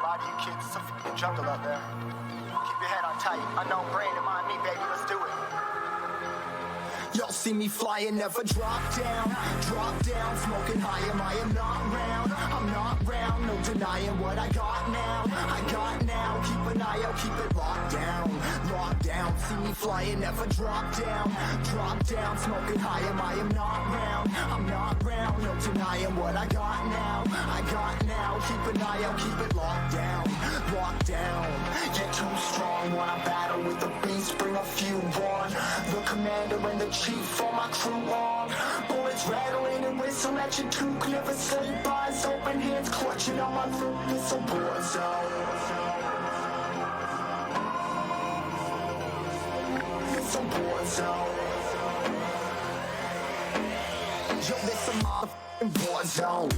lie to you kids, it's a fucking jungle out there. Keep your head on tight. Unknown brain and mind me, baby, let's do it. Y'all see me flying, never drop down, smoking high, I am not round, I'm not round, no denying what I got now, keep an eye out, keep it locked down, see me flying, never drop down, smoking high, I am not round, I'm not round, no denying what I got now, keep an eye out, keep it locked down, get too strong when I battle with the beast, bring a few on, the commander and the chief for my crew on, bullets rattling and whistle at your toque, never sleep, eyes open, hands clutching on my loot, it's a war zone. It's a war zone. Yo, this a motherfucking war zone.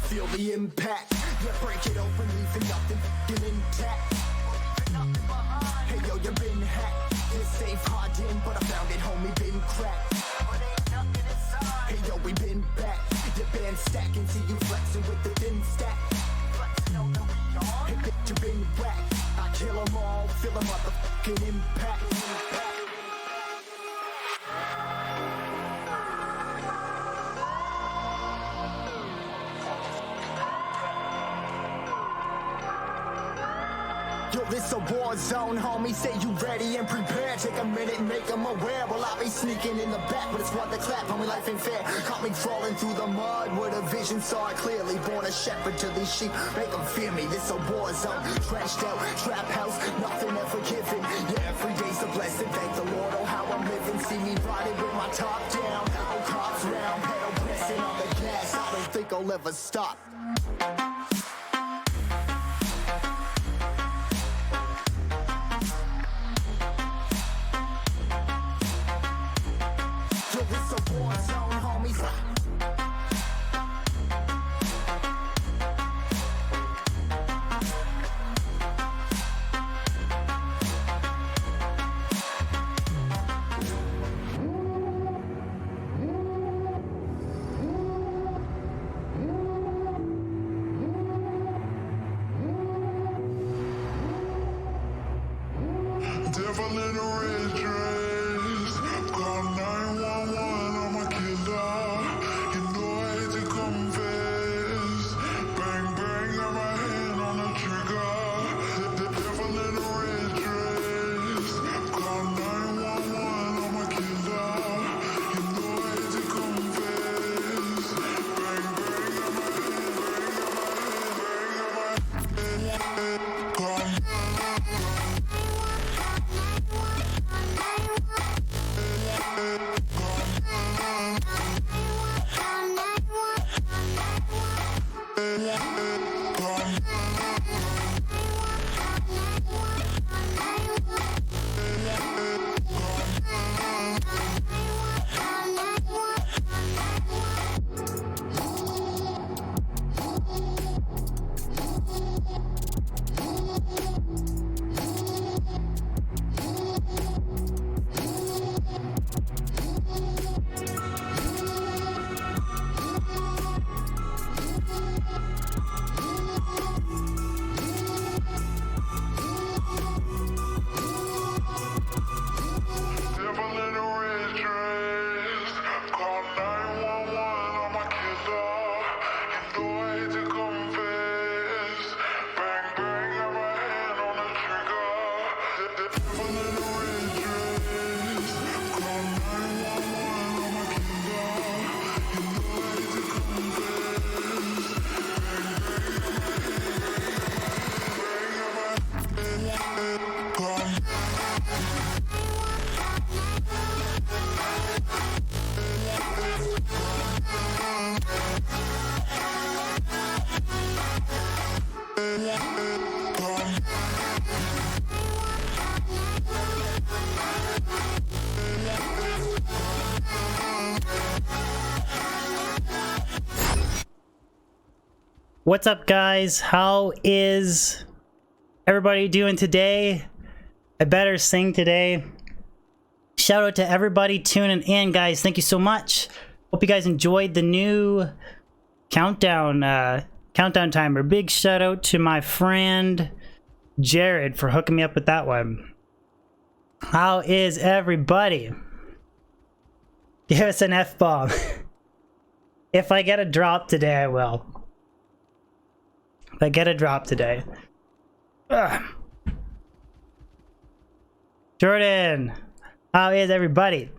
Feel the impact, yeah, break it open, leaving nothing f***ing intact. Hey yo, you been hacked, you're safe, hardened, but I found it, homie, been cracked. Hey yo, we been back, your band stacking, see you flexing with the thin stack. Hey bitch, you been whacked, I kill them all, feel a motherfucking impact. Yo, this a war zone, homie, say you ready and prepared. Take a minute and make them aware. Well, I be sneaking in the back, but it's what the clap, homie, life ain't fair. Caught me crawling through the mud with a vision, saw it clearly. Born a shepherd to these sheep, make them fear me. This a war zone, trashed out, trap house, nothing ever given. Yeah, every day's a blessing, thank the Lord, oh how I'm living. See me riding with my top down, oh cops round, pedal pressing on the gas. I don't think I'll ever stop. What's up, guys? How is everybody doing today? I better sing today. Shout out to everybody tuning in, guys. Thank you so much. Hope you guys enjoyed the new countdown timer. Big shout out to my friend Jared for hooking me up with that one. How is everybody? Give us an F-bomb. If I get a drop today, I will. If I get a drop today. Ugh. Jordan, how is everybody?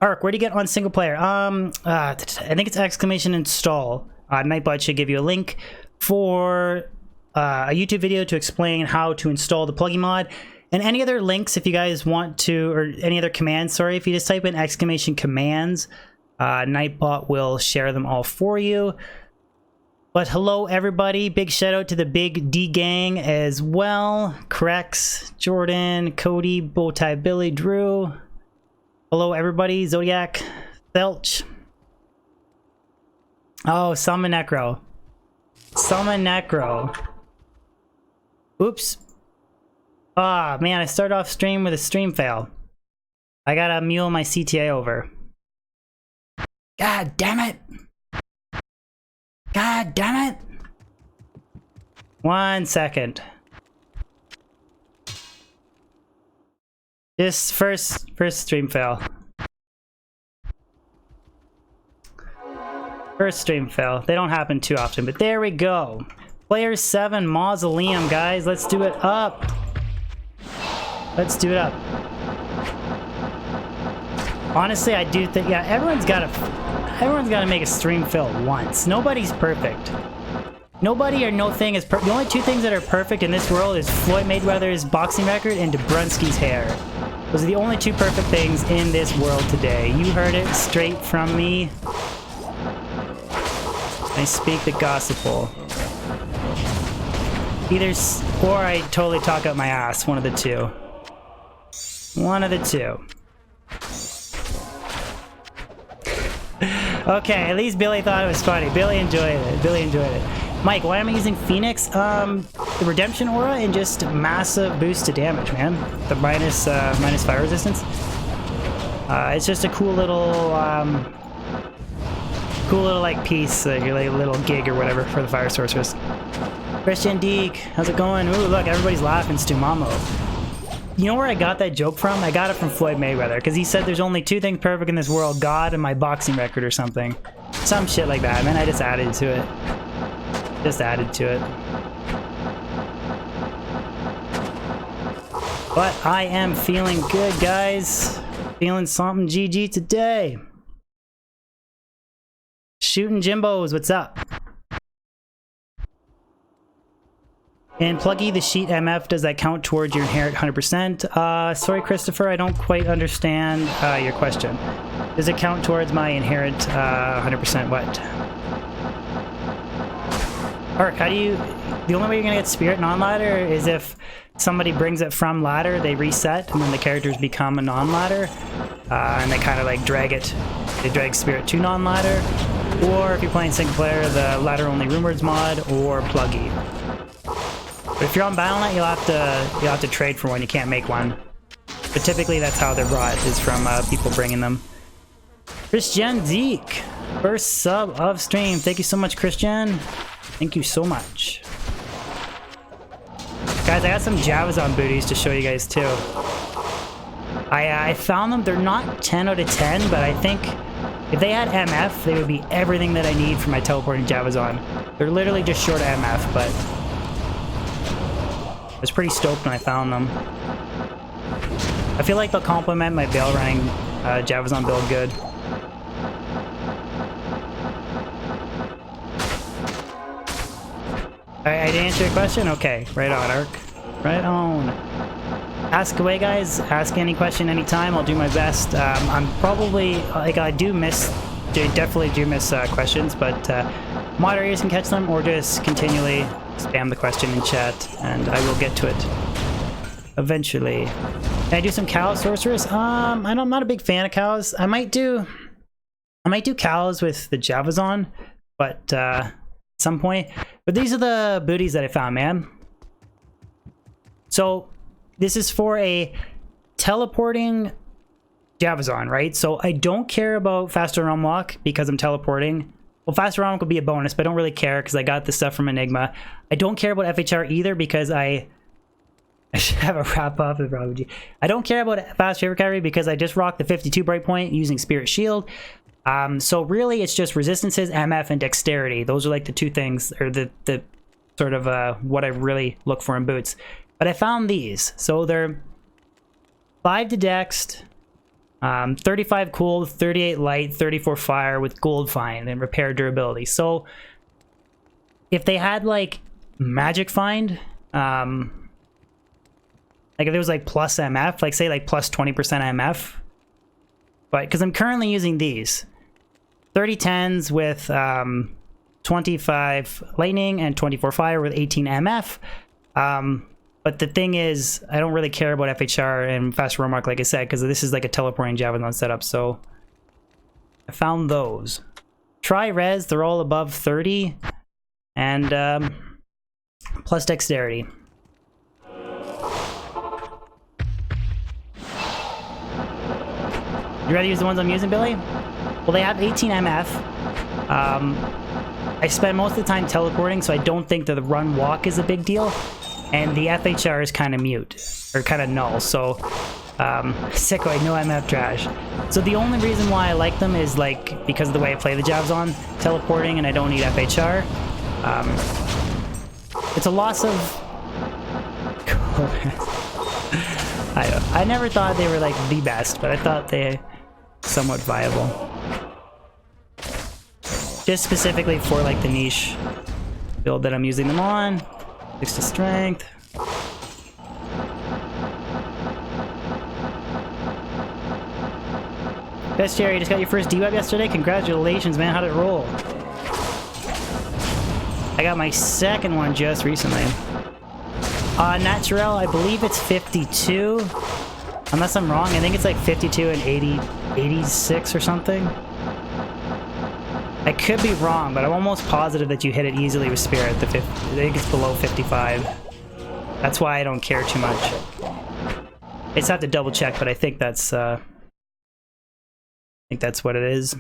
Ark, where do you get on single player? I think it's exclamation install. Nightbot should give you a link for a YouTube video to explain how to install the plugin mod. And any other links if you guys want to, or any other commands, sorry, if you just type in exclamation commands, Nightbot will share them all for you. But hello everybody, big shout out to the Big D gang as well. Crex, Jordan, Cody, Bowtie Billy, Drew. Hello everybody, Zodiac, Felch. Oh, Summon Necro. Summon Necro. Oops. Ah, man, I started off stream with a stream fail. I gotta mule my CTA over. God damn it! God damn it! 1 second. Just first stream fail. First stream fail. They don't happen too often, but there we go. Player 7 Mausoleum, guys. Let's do it up. Let's do it up. Honestly, I do think, yeah, everyone's gotta make a stream fail once. Nobody's perfect. Nobody or no thing is perfect. The only two things that are perfect in this world is Floyd Mayweather's boxing record and DeBrunski's hair. Those are the only two perfect things in this world today. You heard it straight from me. I speak the gospel. Either, or I totally talk out my ass. One of the two. One of the two. Okay, at least Billy thought it was funny. Billy enjoyed it. Billy enjoyed it. Mike, why am I using Phoenix? The Redemption Aura and just massive boost to damage, man. The minus fire resistance. It's just a cool little like piece, like a little gig or whatever for the Fire Sorceress. Christian Deek, how's it going? Ooh, look, everybody's laughing. Stu Mamo. You know where I got that joke from? I got it from Floyd Mayweather, because he said there's only two things perfect in this world, God and my boxing record or something. Some shit like that, man. I just added to it. Just added to it. But I am feeling good, guys. Feeling something GG today. Shooting Jimbos, what's up? And Pluggy, the sheet MF, does that count towards your inherit 100%? Sorry, Christopher, I don't quite understand your question. Does it count towards my inherit 100% what? Ark, how do you... The only way you're gonna get Spirit non-ladder is if somebody brings it from ladder, they reset, and then the characters become a non-ladder. And they kind of like drag it. They drag Spirit to non-ladder. Or if you're playing single player, the ladder-only Rumors mod, or Pluggy. But if you're on Battle.net, you'll have to trade for one. You can't make one. But typically, that's how they're brought, is from people bringing them. Christian Zeke, first sub of stream. Thank you so much, Christian. Thank you so much. Guys, I got some Javazon booties to show you guys too. I found them. They're not 10 out of 10, but I think if they had MF, they would be everything that I need for my teleporting Javazon. They're literally just short of MF, but I was pretty stoked when I found them. I feel like they'll complement my Bale running Javazon build good. I did answer your question? Okay, right on, Ark. Right on. Ask away, guys. Ask any question anytime. I'll do my best. I'm probably, like, I definitely do miss questions, but moderators can catch them, or just continually spam the question in chat, and I will get to it eventually. Can I do some cow sorceress? I'm not a big fan of cows. I might do cows with the Javazon, but some point. But these are the booties that I found, man. So this is for a teleporting Javazon, right? So I don't care about faster realm walk because I'm teleporting. Well, faster realm walk would be a bonus, but I don't really care because I got this stuff from Enigma. I don't care about FHR either because I should have a wrap up with Robin G. I don't care about fast favor recovery because I just rocked the 52 breakpoint using Spirit Shield. So really it's just resistances, MF, and dexterity. Those are like the two things, or the sort of what I really look for in boots. But I found these. So they're 5 to dex, 35 cool, 38 light, 34 fire with gold find and repair durability. So if they had like magic find, like if it was like plus MF, like say like plus 20% MF, but because I'm currently using these 30 10s with 25 lightning and 24 fire with 18 MF. But the thing is, I don't really care about FHR and fast roam mark, like I said, because this is like a teleporting Javazon setup. So I found those. Try res, they're all above 30, and plus dexterity. You ready to use the ones I'm using, Billy? Well, they have 18 MF. I spend most of the time teleporting, so I don't think that the run walk is a big deal. And the FHR is kind of mute, or kind of null, so Sicko, no MF trash. So the only reason why I like them is like because of the way I play the Javazon, teleporting, and I don't need FHR. It's a loss of... I never thought they were like the best, but I thought they somewhat viable. Just specifically for like the niche build that I'm using them on. 6 to strength. Best Jerry, you just got your first D-Web yesterday? Congratulations, man. How'd it roll? I got my second one just recently. Natural, I believe it's 52. Unless I'm wrong, I think it's like 52 and 86 or something. I could be wrong, but I'm almost positive that you hit it easily with Spirit. I think it's below 55. That's why I don't care too much. I just have to double check, but I think that's what it is.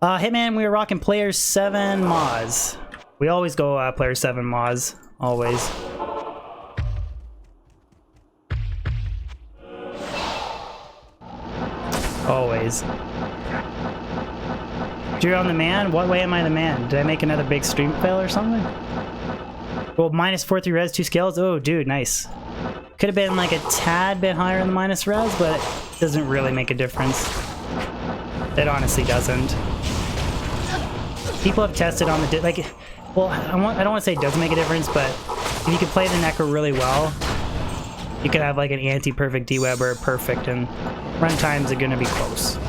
Hitman, we were rocking player 7 Moz. We always go player 7 Moz. Always. Always. You're on the man? What way am I the man? Did I make another big stream fail or something? Well, minus 4-3 res, 2 scales. Oh, dude, nice. Could have been like a tad bit higher in the minus res, but it doesn't really make a difference. It honestly doesn't. People have tested on the... like, well, I don't want to say it doesn't make a difference, but if you can play the Necro really well, you could have like an anti-perfect D-Web or a perfect, and run times are going to be close.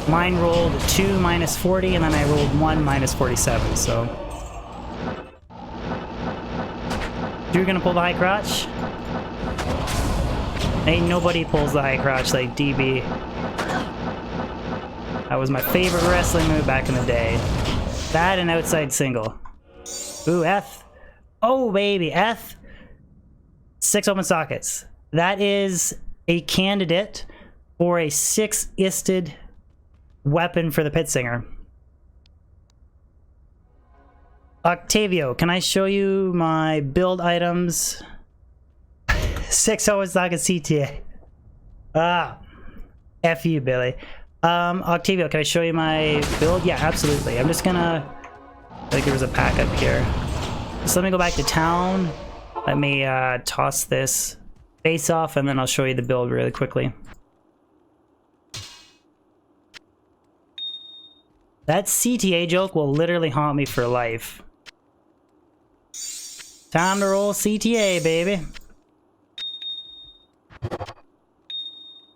Mine rolled 2 minus 40, and then I rolled 1 minus 47, so... You're gonna pull the high crotch? Ain't nobody pulls the high crotch like DB. That was my favorite wrestling move back in the day. That and outside single. Ooh, F. Oh, baby, F. 6 open sockets. That is a candidate for a 6-isted weapon for the Pit Singer. Octavio, can I show you my build items? 6 open socket CTA. Ah. F you, Billy. Octavio, can I show you my build? Yeah, absolutely. I'm just gonna... I think there was a pack up here. So let me go back to town. Let me toss this face off, and then I'll show you the build really quickly. That CTA joke will literally haunt me for life. Time to roll CTA, baby.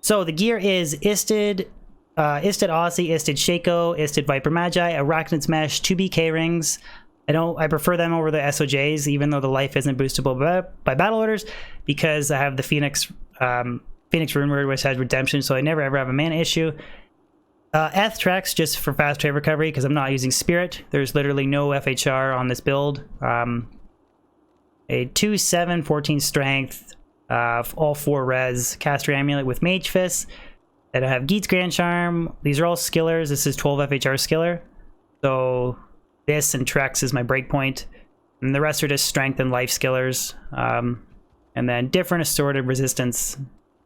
So the gear is Isted, Isted Aussie, Isted Shaco, Isted Viper Magi, Arachnid's Mesh, 2B K-Rings. I prefer them over the SOJs, even though the life isn't boostable by battle orders, because I have the Phoenix Phoenix Runeward, which has redemption, so I never ever have a mana issue. Eth Trex, just for fast trade recovery, because I'm not using Spirit. There's literally no FHR on this build. A 2/7, 14 strength, all 4 res, Caster Amulet with Mage Fist. And I have Geet's Grand Charm. These are all skillers. This is 12 FHR skiller. So this and Trex is my breakpoint. And the rest are just strength and life skillers. And then different assorted resistance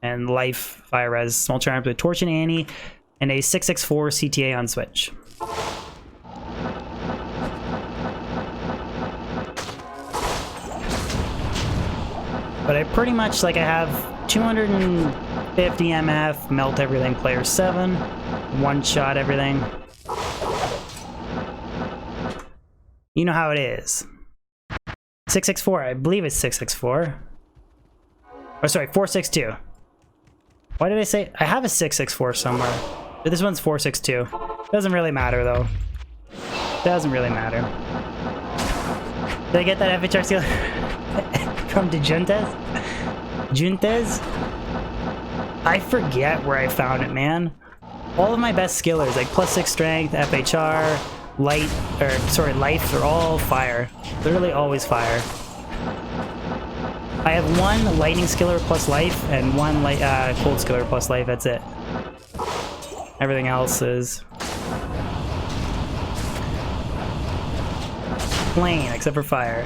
and life fire res. Small charms with Torch and Annie. And a 6/6/4 CTA on Switch. But I pretty much, like, I have 250 MF, melt everything, player 7, one-shot everything. You know how it is. 6/6/4, I believe it's 6/6/4. Oh, sorry, 4/6/2. Why did I say? I have a 6/6/4 somewhere. But this one's 4/6/2. Doesn't really matter, though. Doesn't really matter. Did I get that FHR seal from DeJuntes? Juntes? I forget where I found it, man. All of my best skillers, like +6 strength, FHR, light, or sorry, life, they're all fire. Literally always fire. I have 1 lightning skiller plus life and 1 cold skiller plus life. That's it. Everything else is plain except for fire.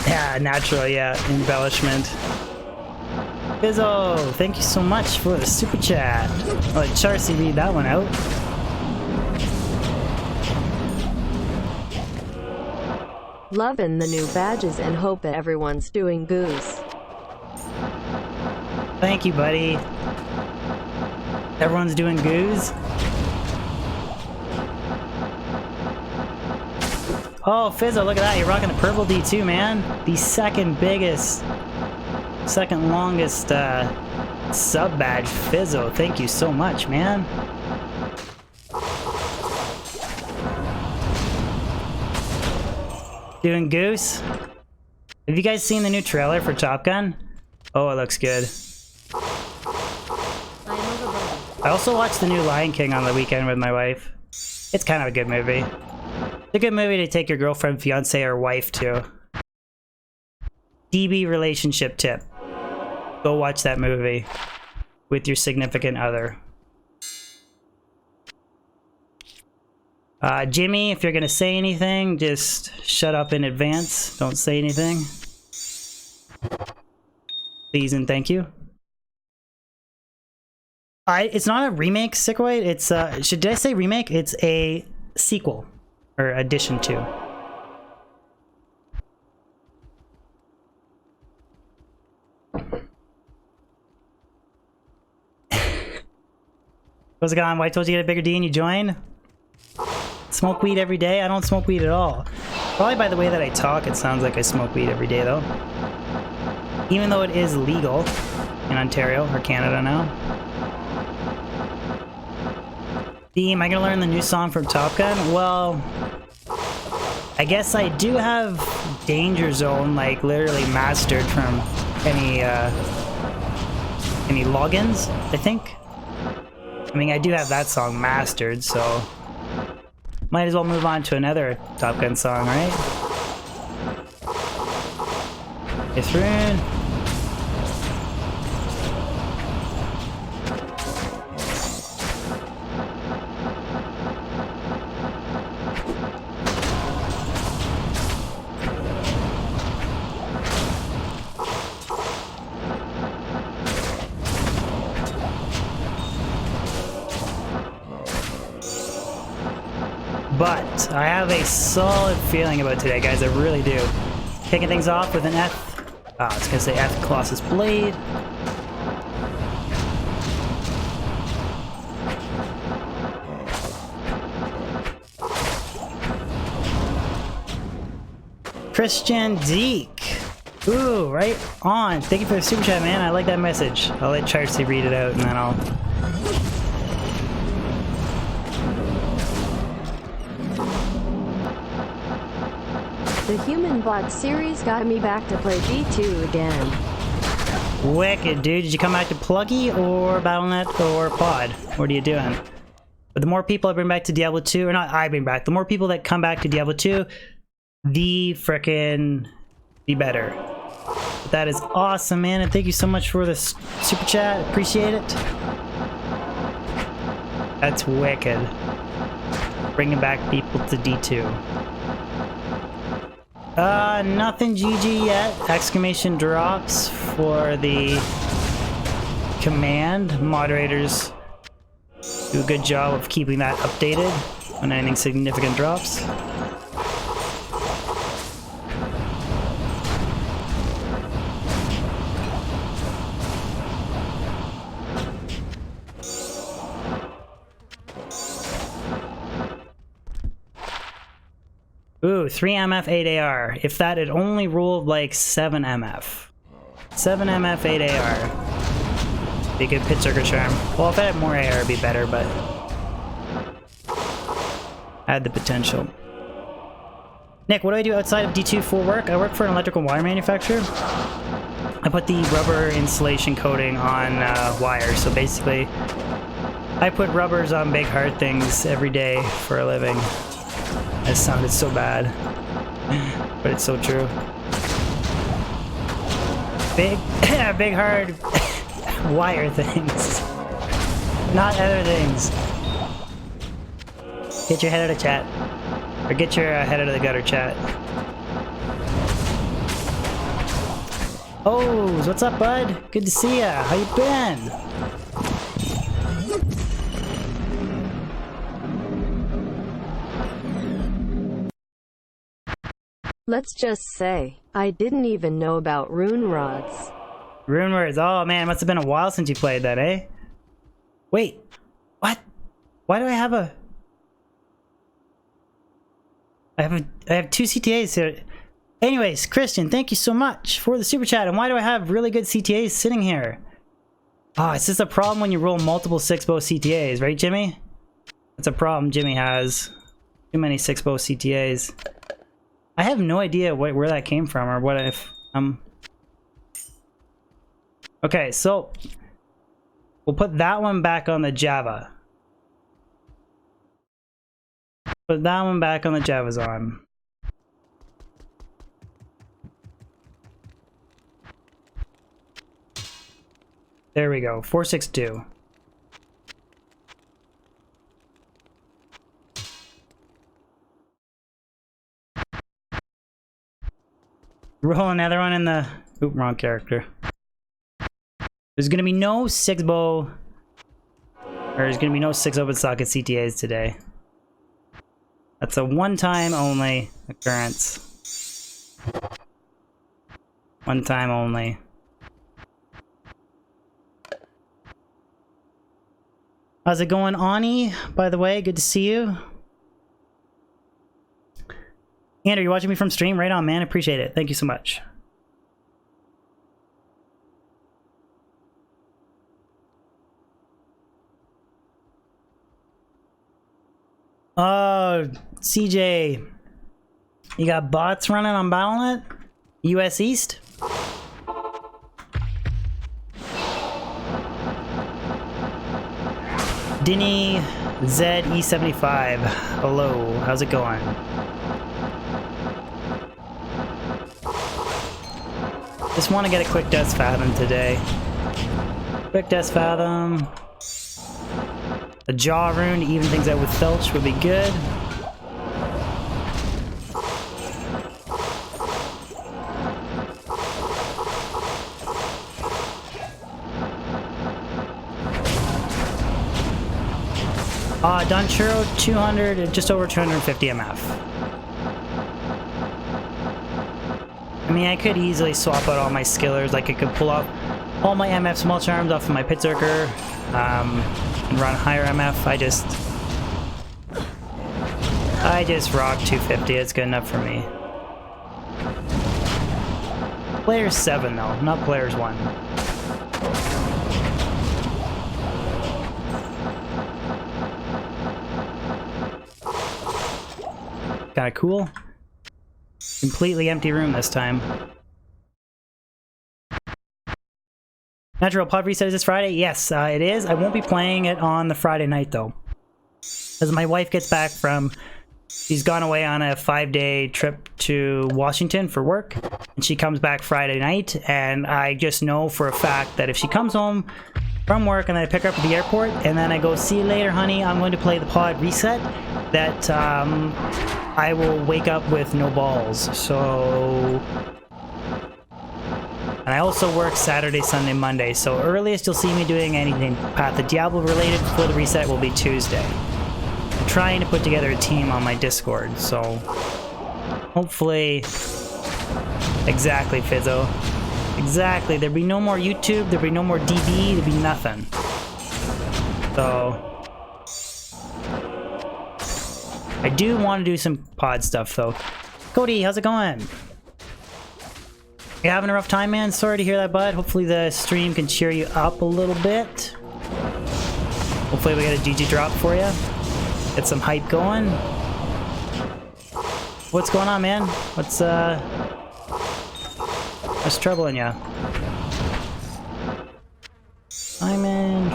Yeah, natural, yeah, embellishment. Bizzo, thank you so much for the super chat. I'll let Charcy read that one out. Loving the new badges and hope that everyone's doing goose. Thank you, buddy. Everyone's doing goose. Oh, Fizzo, look at that. You're rocking the purple D2, man. The second longest sub badge. Fizzo, thank you so much, man. Doing goose. Have you guys seen the new trailer for Top Gun? Oh, it looks good. I also watched the new Lion King on the weekend with my wife. It's kind of a good movie. It's a good movie to take your girlfriend, fiance, or wife to. DB relationship tip. Go watch that movie with your significant other. Jimmy, if you're gonna say anything, just shut up in advance. Don't say anything. Please and thank you. It's not a remake, Sickoid. It's did I say remake? It's a sequel or addition to. How's it going? Why told you to get a bigger D and you joined? Smoke weed every day? I don't smoke weed at all. Probably by the way that I talk, it sounds like I smoke weed every day though. Even though it is legal in Ontario or Canada now. D, am I gonna learn the new song from Top Gun? Well, I guess I do have Danger Zone like literally mastered from any logins, I think. I mean, I do have that song mastered, so might as well move on to another Top Gun song, right? It's Rune. But I have a solid feeling about today, guys. I really do. Kicking things off with an F. I was gonna say F Colossus Blade. Christian Deke. Ooh, right on. Thank you for the super chat, man. I like that message. I'll let Charcy read it out and then I'll... The Human Bot series got me back to play D2 again. Wicked, dude. Did you come back to Pluggy or Battle.net or Pod? What are you doing? But the more people I bring back to Diablo 2, or not I bring back, the more people that come back to Diablo 2, the better. But that is awesome, man, and thank you so much for this super chat. Appreciate it. That's wicked. Bringing back people to D2. Nothing GG yet. Exclamation drops for the command. Moderators do a good job of keeping that updated when anything significant drops. Ooh, 3 MF, 8 AR. If that had only ruled like 7 MF. 7 MF, 8 AR. Be a good pit circuit charm. Well, if it had more AR, it'd be better, but had the potential. Nick, what do I do outside of D2 for work? I work for an electrical wire manufacturer. I put the rubber insulation coating on wire, so basically I put rubbers on big hard things every day for a living. That sounded so bad, but it's so true. Big hard wire things, not other things. Get your head out of chat, or get your head out of the gutter, chat. Oh, what's up, bud? Good to see ya. How you been? Let's just say, I didn't even know about rune rods. Rune words. Oh man, it must have been a while since you played that, eh? Wait, what? Why do I have a... I have 2 CTAs here. Anyways, Christian, thank you so much for the super chat. And why do I have really good CTAs sitting here? Oh, it's just a problem when you roll multiple 6-bow CTAs, right, Jimmy? That's a problem Jimmy has. Too many 6-bow CTAs. I have no idea where that came from or what if okay, so we'll put that one back on the Java. Put that one back on the Java's on. There we go. 462. Roll another one in the... Oop, wrong character. There's gonna be no 6-bow... Or there's gonna be no 6 open socket CTAs today. That's a one-time only occurrence. One time only. How's it going, Ani? By the way, good to see you. Andrew, you watching me from stream? Right on, man. Appreciate it. Thank you so much. Oh, CJ. You got bots running on Battle.net? US East? Dinny ZE75. Hello, how's it going? Just want to get a quick Death Fathom today. Quick Death Fathom. A Jaw Rune to even things out with Felch would be good. Donchuro 200, just over 250 MF. I mean, I could easily swap out all my skillers. Like, I could pull up all my MF small charms off of my Pit Zerker, and run higher MF. I just rock 250. It's good enough for me. Players 7 though, not players 1. Kinda cool. Completely empty room this time. Natural pod reset is this Friday? Yes, it is. I won't be playing it on the Friday night though. As my wife gets back from... She's gone away on a 5-day trip to Washington for work. And she comes back Friday night. And I just know for a fact that if she comes home from work and I pick her up at the airport and then I go, see you later, honey, I'm going to play the pod reset, that I will wake up with no balls. So... And I also work Saturday, Sunday, Monday. So earliest you'll see me doing anything Path of Diablo related before the reset will be Tuesday. I'm trying to put together a team on my Discord, so hopefully... Exactly, Fizzo. Exactly, there'd be no more YouTube, there'd be no more DB, there'd be nothing. So... I do want to do some pod stuff, though. Cody, how's it going? You having a rough time, man? Sorry to hear that, bud. Hopefully the stream can cheer you up a little bit. Hopefully we get a GG drop for you. Get some hype going. What's going on, man? What's troubling ya? Simon.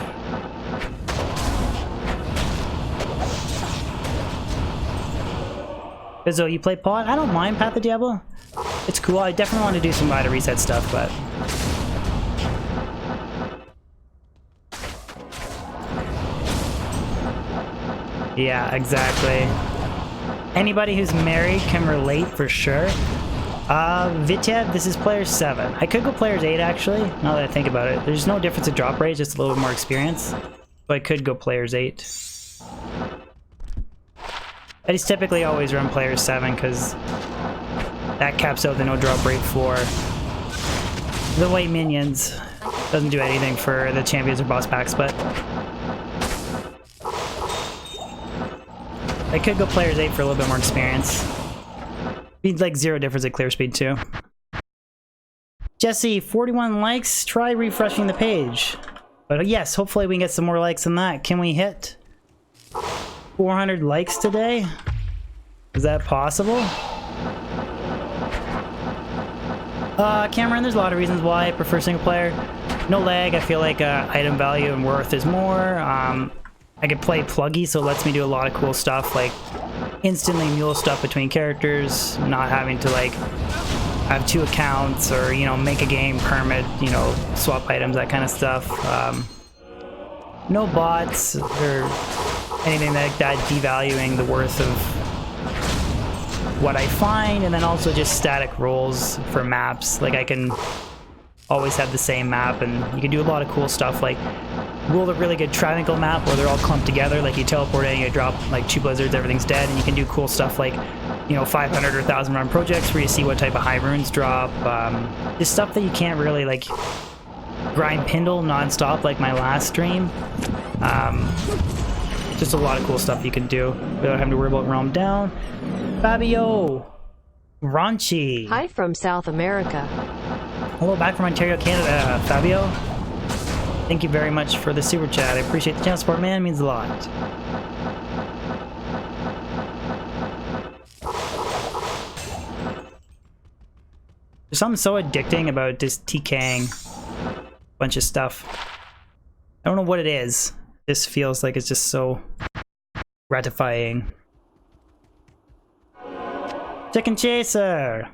Bizzo, you play pod? I don't mind Path of Diablo. It's cool. I definitely want to do some rider reset stuff, but... Yeah, exactly. Anybody who's married can relate for sure. Vityev, this is player 7. I could go players 8 actually, now that I think about it. There's no difference in drop rate, just a little bit more experience. So I could go players 8. I just typically always run players 7 because that caps out the no drop rate for the white minions. Doesn't do anything for the champions or boss packs, but I could go players 8 for a little bit more experience. Be like 0 difference at clear speed too. Jesse, 41 likes. Try refreshing the page. But yes, hopefully we can get some more likes than that. Can we hit 400 likes today? Is that possible? Cameron, there's a lot of reasons why I prefer single player. No lag, I feel like item value and worth is more. I could play pluggy, so it lets me do a lot of cool stuff, like instantly mule stuff between characters, not having to like have 2 accounts or, you know, make a game permit, you know, swap items, that kind of stuff. No bots or anything like that devaluing the worth of what I find, and then also just static rolls for maps. Like I can always have the same map, and you can do a lot of cool stuff, like roll a really good triangle map where they're all clumped together, like you teleport in, you drop like 2 blizzards, everything's dead, and you can do cool stuff like, you know, 500 or 1,000 run projects where you see what type of high runes drop. Just stuff that you can't really like grind Pindle non-stop like my last stream. Just a lot of cool stuff you can do without having to worry about Realm Down. Fabio! Raunchy! Hi from South America. Hello, back from Ontario, Canada, Fabio. Thank you very much for the super chat. I appreciate the channel support, man. It means a lot. There's something so addicting about just TKing a bunch of stuff. I don't know what it is. This feels like it's just so gratifying. Chicken Chaser!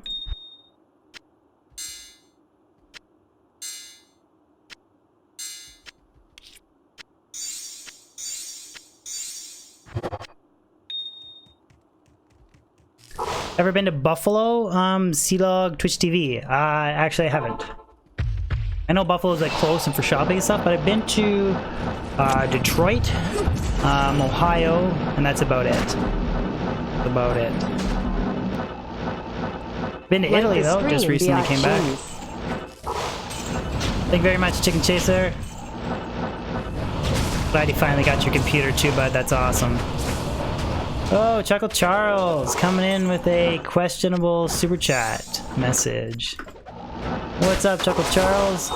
Ever been to Buffalo? C-Log, Twitch TV. Actually, I haven't. I know Buffalo's like close and for shopping and stuff, but I've been to Detroit, Ohio, and that's about it. That's about it. Been to Italy though, just recently came back. Thank you very much, Chicken Chaser. Glad you finally got your computer too, bud. That's awesome. Oh, Chuckle Charles coming in with a questionable super chat message. What's up, Chuckle Charles?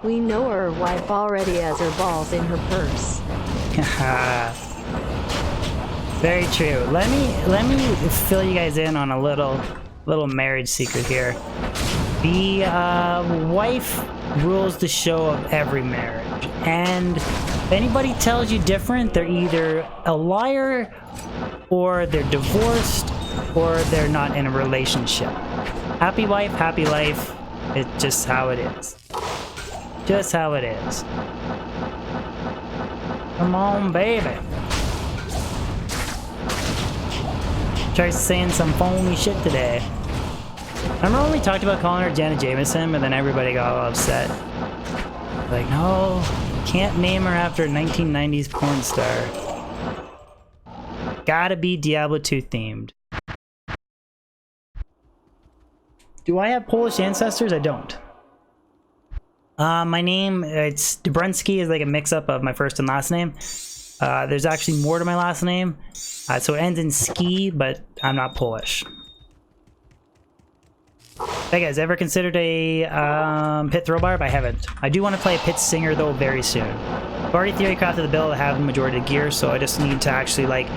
We know her wife already has her balls in her purse. Very true. Let me fill you guys in on a little marriage secret here. The wife rules the show of every marriage, and if anybody tells you different, they're either a liar, or they're divorced, or they're not in a relationship. Happy wife, happy life. It's just how it is. Just how it is. Come on, baby. Try saying some phony shit today. Remember when we talked about calling her Janet Jameson, but then everybody got all upset? Like, no, can't name her after a 1990s porn star. Gotta be Diablo 2 themed. Do I have Polish ancestors? I don't. My name, it's Dubrunski, is like a mix-up of my first and last name. There's actually more to my last name. So it ends in ski, but I'm not Polish. Hey guys, ever considered a pit throwbar? I haven't. I do want to play a pit singer though very soon. I've already theory crafted the build, I have the majority of gear, so I just need to actually like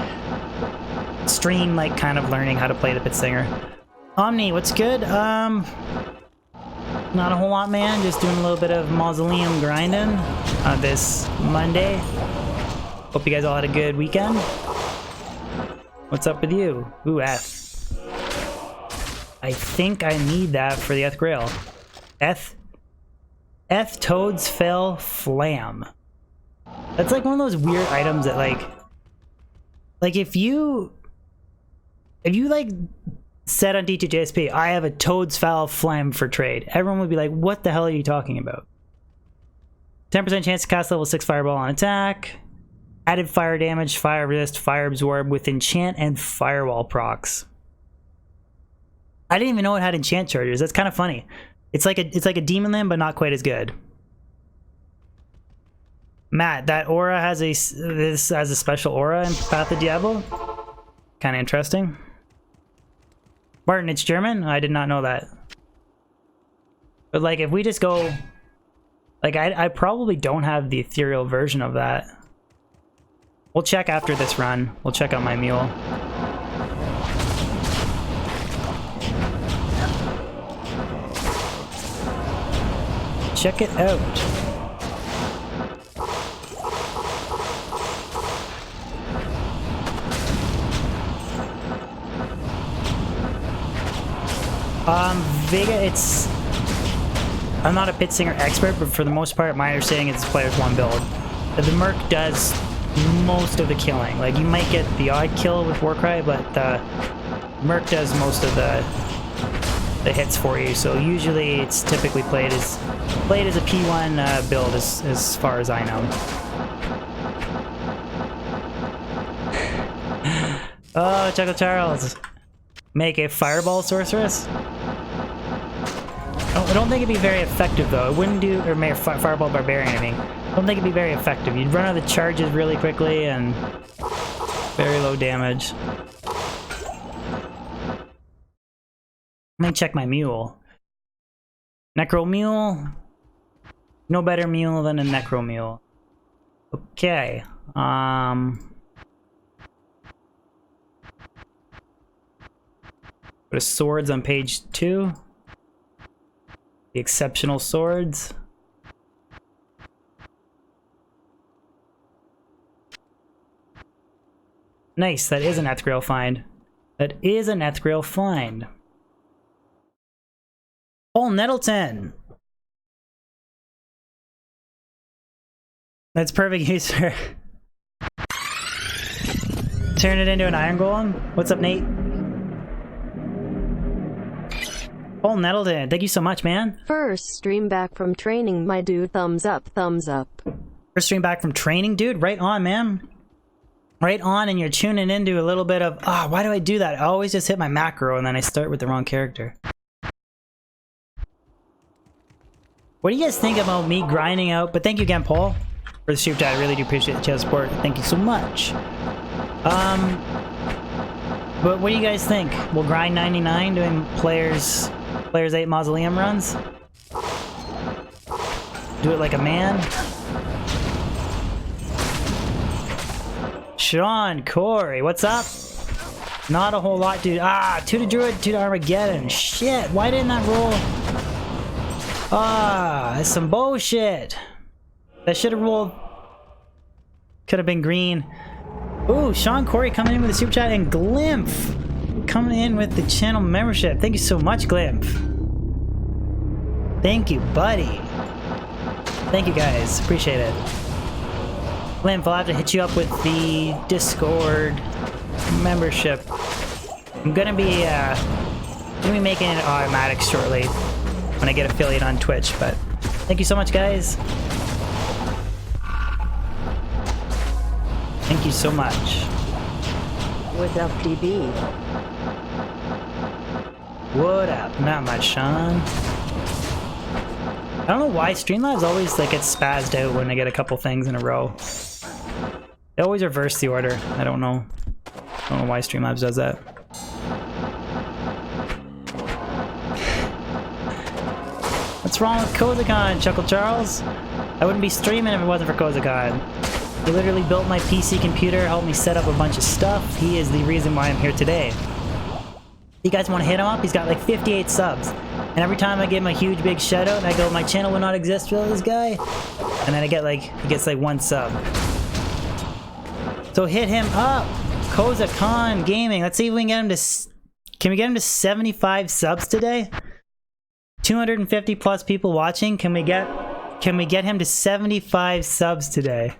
stream like kind of learning how to play the pit singer. Omni, what's good? Not a whole lot, man. Just doing a little bit of mausoleum grinding this Monday. Hope you guys all had a good weekend. What's up with you? Ooh, F. I think I need that for the Eth Grail. Eth Toads Fell Flam. That's like one of those weird items that like if you like said on D2JSP, I have a Toad's Foul Flam for trade, everyone would be like, what the hell are you talking about? 10% chance to cast level 6 fireball on attack. Added fire damage, fire resist, fire absorb with enchant and firewall procs. I didn't even know it had enchant charges. That's kind of funny. It's like a demon limb, but not quite as good. Matt, that aura has this has a special aura in Path of Diablo. Kind of interesting. Martin, it's German? I did not know that. But like, if we just go, like, I probably don't have the ethereal version of that. We'll check after this run. We'll check out my mule. Check it out. Vega, I'm not a pit singer expert, but for the most part, my understanding is this player's one build. The Merc does most of the killing. Like, you might get the odd kill with Warcry, but the Merc does most of the hits for you. So usually it's typically played as a P1 build as far as I know. Oh, Chuckle Charles. Make a fireball sorceress? I don't think it'd be very effective though. It wouldn't do, or make a fireball barbarian, I mean. I don't think it'd be very effective. You'd run out of the charges really quickly and very low damage. Let me check my mule. Necro mule. No better mule than a necro mule. Okay. Go to swords on page 2. The exceptional swords. Nice, that is an Ethgrail find. That is an Ethgrail find. Oh, Nettleton! That's perfect use for... Turn it into an iron golem? What's up, Nate? Oh, Nettleton, thank you so much, man. First stream back from training, my dude. Thumbs up, thumbs up. First stream back from training, dude. Right on, man. Right on, and you're tuning into a little bit of, why do I do that? I always just hit my macro and then I start with the wrong character. What do you guys think about me grinding out? But thank you again, Paul, for the super chat. I really do appreciate the chat support. Thank you so much. But what do you guys think? We'll grind 99 doing players 8 mausoleum runs? Do it like a man. Sean, Corey, what's up? Not a whole lot, dude. Ah, 2 to Druid, 2 to Armageddon. Shit, why didn't that roll? Ah, that's some bullshit. That should have rolled. Could have been green. Ooh, Sean Corey coming in with a super chat, and Glimph coming in with the channel membership. Thank you so much, Glimph. Thank you, buddy. Thank you, guys. Appreciate it. Glimph, I'll have to hit you up with the Discord membership. I'm gonna be making it automatic shortly when I get affiliate on Twitch, but thank you so much, guys. Thank you so much. What's up, DB? What up? Not much, Sean. I don't know why Streamlabs always like get spazzed out when they get a couple things in a row. They always reverse the order. I don't know. I don't know why Streamlabs does that. What's wrong with Kozakon, Chuckle Charles? I wouldn't be streaming if it wasn't for Kozakon. He literally built my PC computer, helped me set up a bunch of stuff. He is the reason why I'm here today. You guys want to hit him up? He's got like 58 subs. And every time I give him a huge big shout out and I go, my channel would not exist without this guy. And then I get like, he gets like 1 sub. So hit him up. Kozakon Gaming. Let's see if we can get him to, can we get him to 75 subs today? 250 plus people watching. Can we get him to 75 subs today?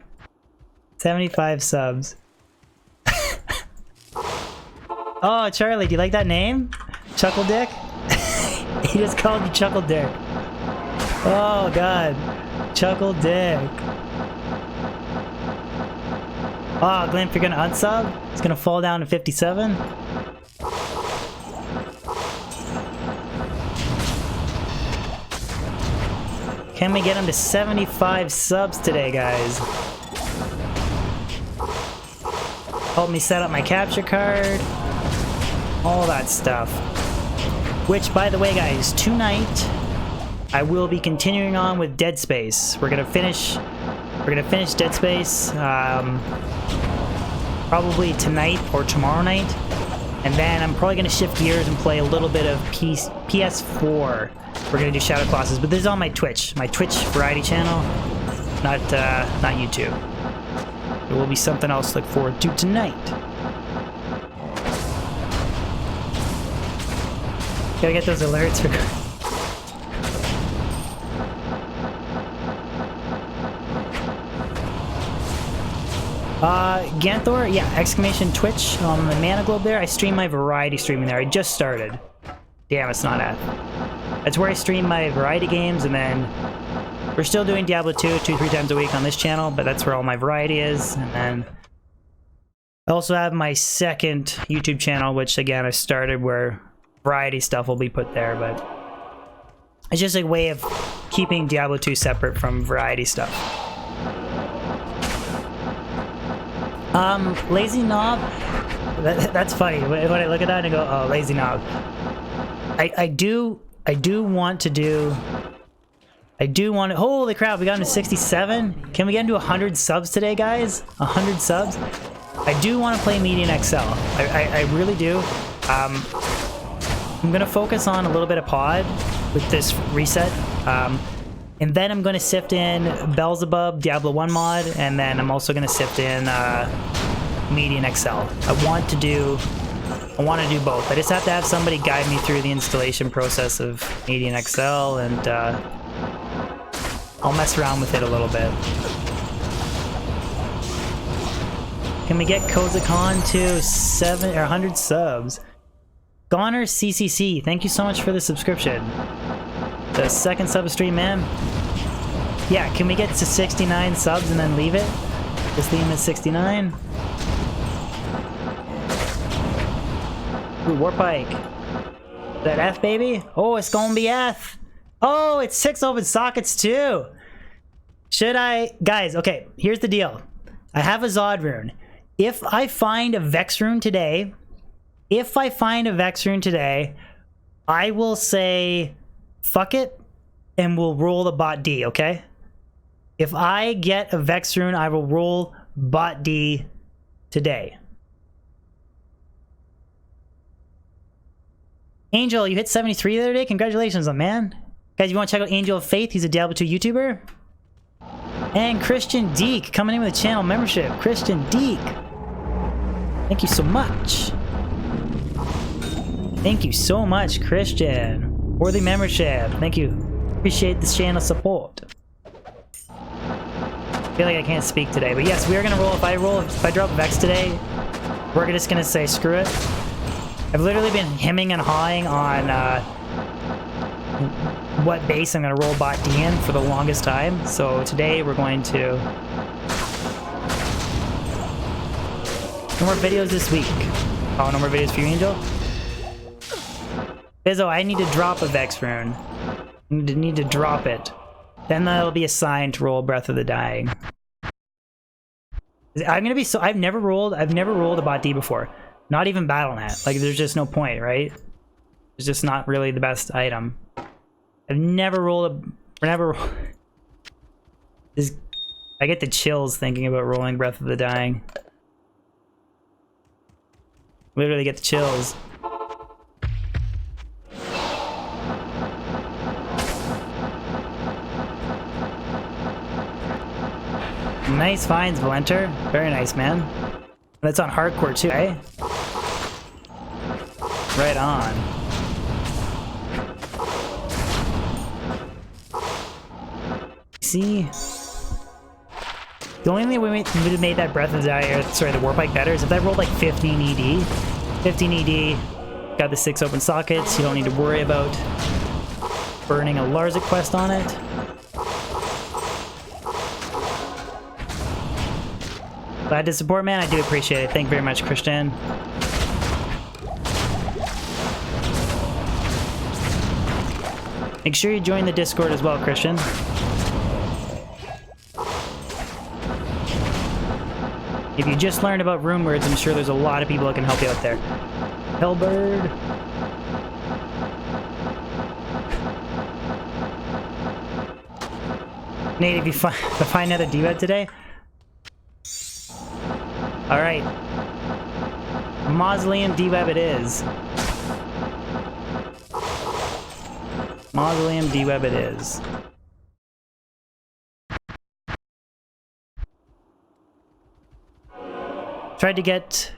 75 subs. Oh, Charlie, do you like that name? Chuckle Dick? He just called you Chuckle Dick. Oh, God. Chuckle Dick. Oh, Glenn, if you're gonna unsub, it's gonna fall down to 57. Can we get him to 75 subs today, guys? Help me set up my capture card. All that stuff. Which, by the way, guys, tonight I will be continuing on with Dead Space. We're gonna finish Dead Space probably tonight or tomorrow night, and then I'm probably gonna shift gears and play a little bit of PS4. We're gonna do Shadow Colossus, but this is on my Twitch variety channel, not YouTube. There will be something else to look forward to tonight. Gotta get those alerts for... Ganthor, yeah, exclamation Twitch on the Mana Globe there. I stream my variety streaming there. I just started. Damn, it's not at. That's where I stream my variety games, and then we're still doing Diablo 2 2-3 times a week on this channel, but that's where all my variety is. And then I also have my second YouTube channel, which again I started, where variety stuff will be put there, but it's just a way of keeping Diablo 2 separate from variety stuff. Lazy Knob, that's funny. When I look at that and go, oh, Lazy Knob. I do want to, holy crap, we got him to 67. Can we get him to 100 subs today, guys? 100 subs? I do want to play Median XL. I really do. I'm gonna focus on a little bit of pod with this reset, and then I'm gonna sift in Beelzebub Diablo 1 mod, and then I'm also gonna sift in Median XL. I want to do both. I just have to have somebody guide me through the installation process of Median XL, and I'll mess around with it a little bit. Can we get Kozakon to 100 subs? Goner CCC, thank you so much for the subscription. The second sub stream, man. Yeah, can we get to 69 subs and then leave it? Just leave him at 69. Ooh, Warpike. Is that F, baby? Oh, it's gonna be F. Oh, it's 6 open sockets too. Should I... Guys, okay, here's the deal. I have a Zod rune. If I find a Vex rune today... I will say, fuck it, and we'll roll the bot D, okay? If I get a Vex rune, I will roll bot D today. Angel, you hit 73 the other day. Congratulations on man. Guys, you want to check out Angel of Faith? He's a Diablo 2 YouTuber. And Christian Deek coming in with a channel membership. Christian Deek. Thank you so much. Thank you so much, Christian. For the membership. Thank you. Appreciate the channel support. I feel like I can't speak today, but yes, we are gonna roll. If I drop Vex today, we're just gonna say screw it. I've literally been hemming and hawing on what base I'm gonna roll bot D in for the longest time. So today we're going to no more videos this week. Oh, no more videos for you, Angel. Bizzo, I need to drop a Vex rune. I need to drop it. Then that'll be assigned to roll Breath of the Dying. I'm gonna be so I've never rolled a bot D before. Not even Battle.net. Like there's just no point, right? It's just not really the best item. I've never rolled this. I get the chills thinking about rolling Breath of the Dying. Literally get the chills. Nice finds, Valenter. Very nice, man. That's on hardcore too, eh? Right on. See? The only thing we would have made that Breath of the Dire, sorry, the Warpike better is if that rolled like 15 ED. 15 ED, got the 6 open sockets, you don't need to worry about burning a Larza quest on it. Glad to support, man. I do appreciate it. Thank you very much, Christian. Make sure you join the Discord as well, Christian. If you just learned about rune words, I'm sure there's a lot of people that can help you out there. Hellbird. Nate, if you find another D-Web today. Alright. Mausoleum D-Web it is. Mausoleum D-Web it is. Tried to get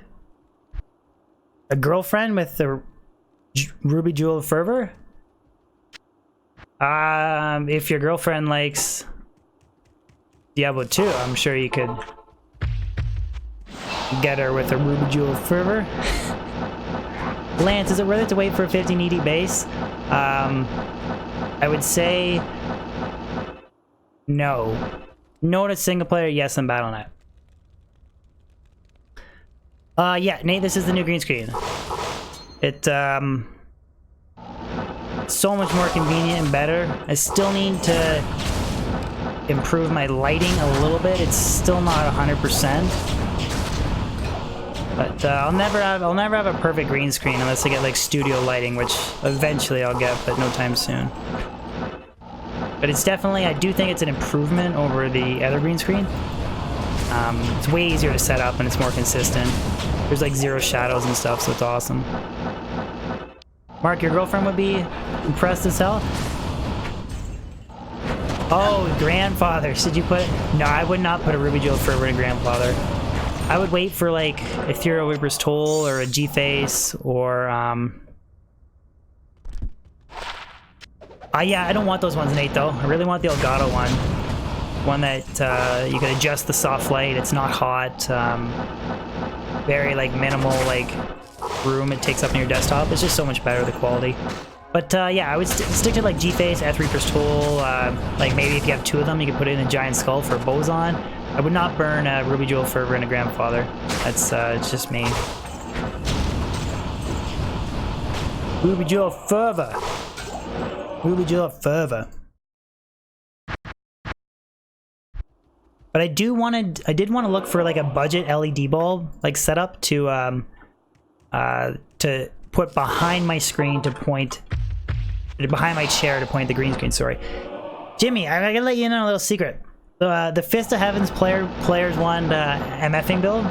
a girlfriend with the Ruby Jewel of Fervor. If your girlfriend likes Diablo 2, I'm sure you could get her with a Ruby Jewel of Fervor. Lance, is it worth it to wait for a 15 ED base? I would say no. No to single player, yes in Battle.net. Yeah, Nate, this is the new green screen. It, so much more convenient and better. I still need to improve my lighting a little bit. It's still not 100%. But I'll never have a perfect green screen unless I get like studio lighting, which eventually I'll get, but no time soon. But it's definitely, I do think it's an improvement over the other green screen. It's way easier to set up and it's more consistent. There's like 0 shadows and stuff, so it's awesome. Mark, your girlfriend would be impressed as hell. Oh, grandfather. Should you put... No, I would not put a Ruby Jewel Fervor in grandfather. I would wait for like Ethereal Reaper's Toll or a G-Face or yeah, I don't want those ones, Nate, though. I really want the Elgato one. One that you can adjust the soft light. It's not hot. Very like minimal like room it takes up in your desktop. It's just so much better, the quality. But yeah, I would stick to like G-Face, Ethereal Reaper's Toll. Like maybe if you have 2 of them, you could put it in a giant skull for Boson. I would not burn a Ruby Jewel Fervor in a grandfather. That's it's just me. Ruby Jewel Fervor. Ruby Jewel Fervor. But I did want to look for like a budget LED bulb like setup to put behind my screen to point behind my chair to point the green screen. Sorry, Jimmy, I gotta let you in on a little secret. The Fist of Heavens players one MFing build.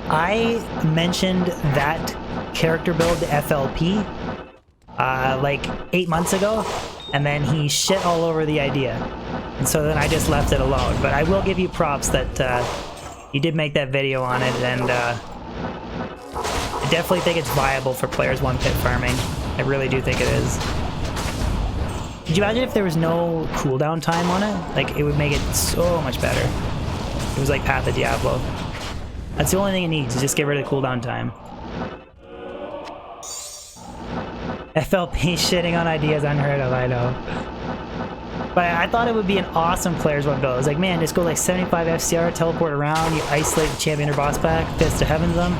I mentioned that character build to FLP like 8 months ago, and then he shit all over the idea, and so then I just left it alone. But I will give you props that you did make that video on it, and I definitely think it's viable for players one pit farming. I really do think it is. Could you imagine if there was no cooldown time on it? Like, it would make it so much better. It was like Path of Diablo. That's the only thing it needs, is just get rid of the cooldown time. FLP shitting on ideas unheard of, I know. But I thought it would be an awesome players one build. I was like, man, just go like 75 FCR, teleport around, you isolate the champion or boss pack, Fist to Heavens them.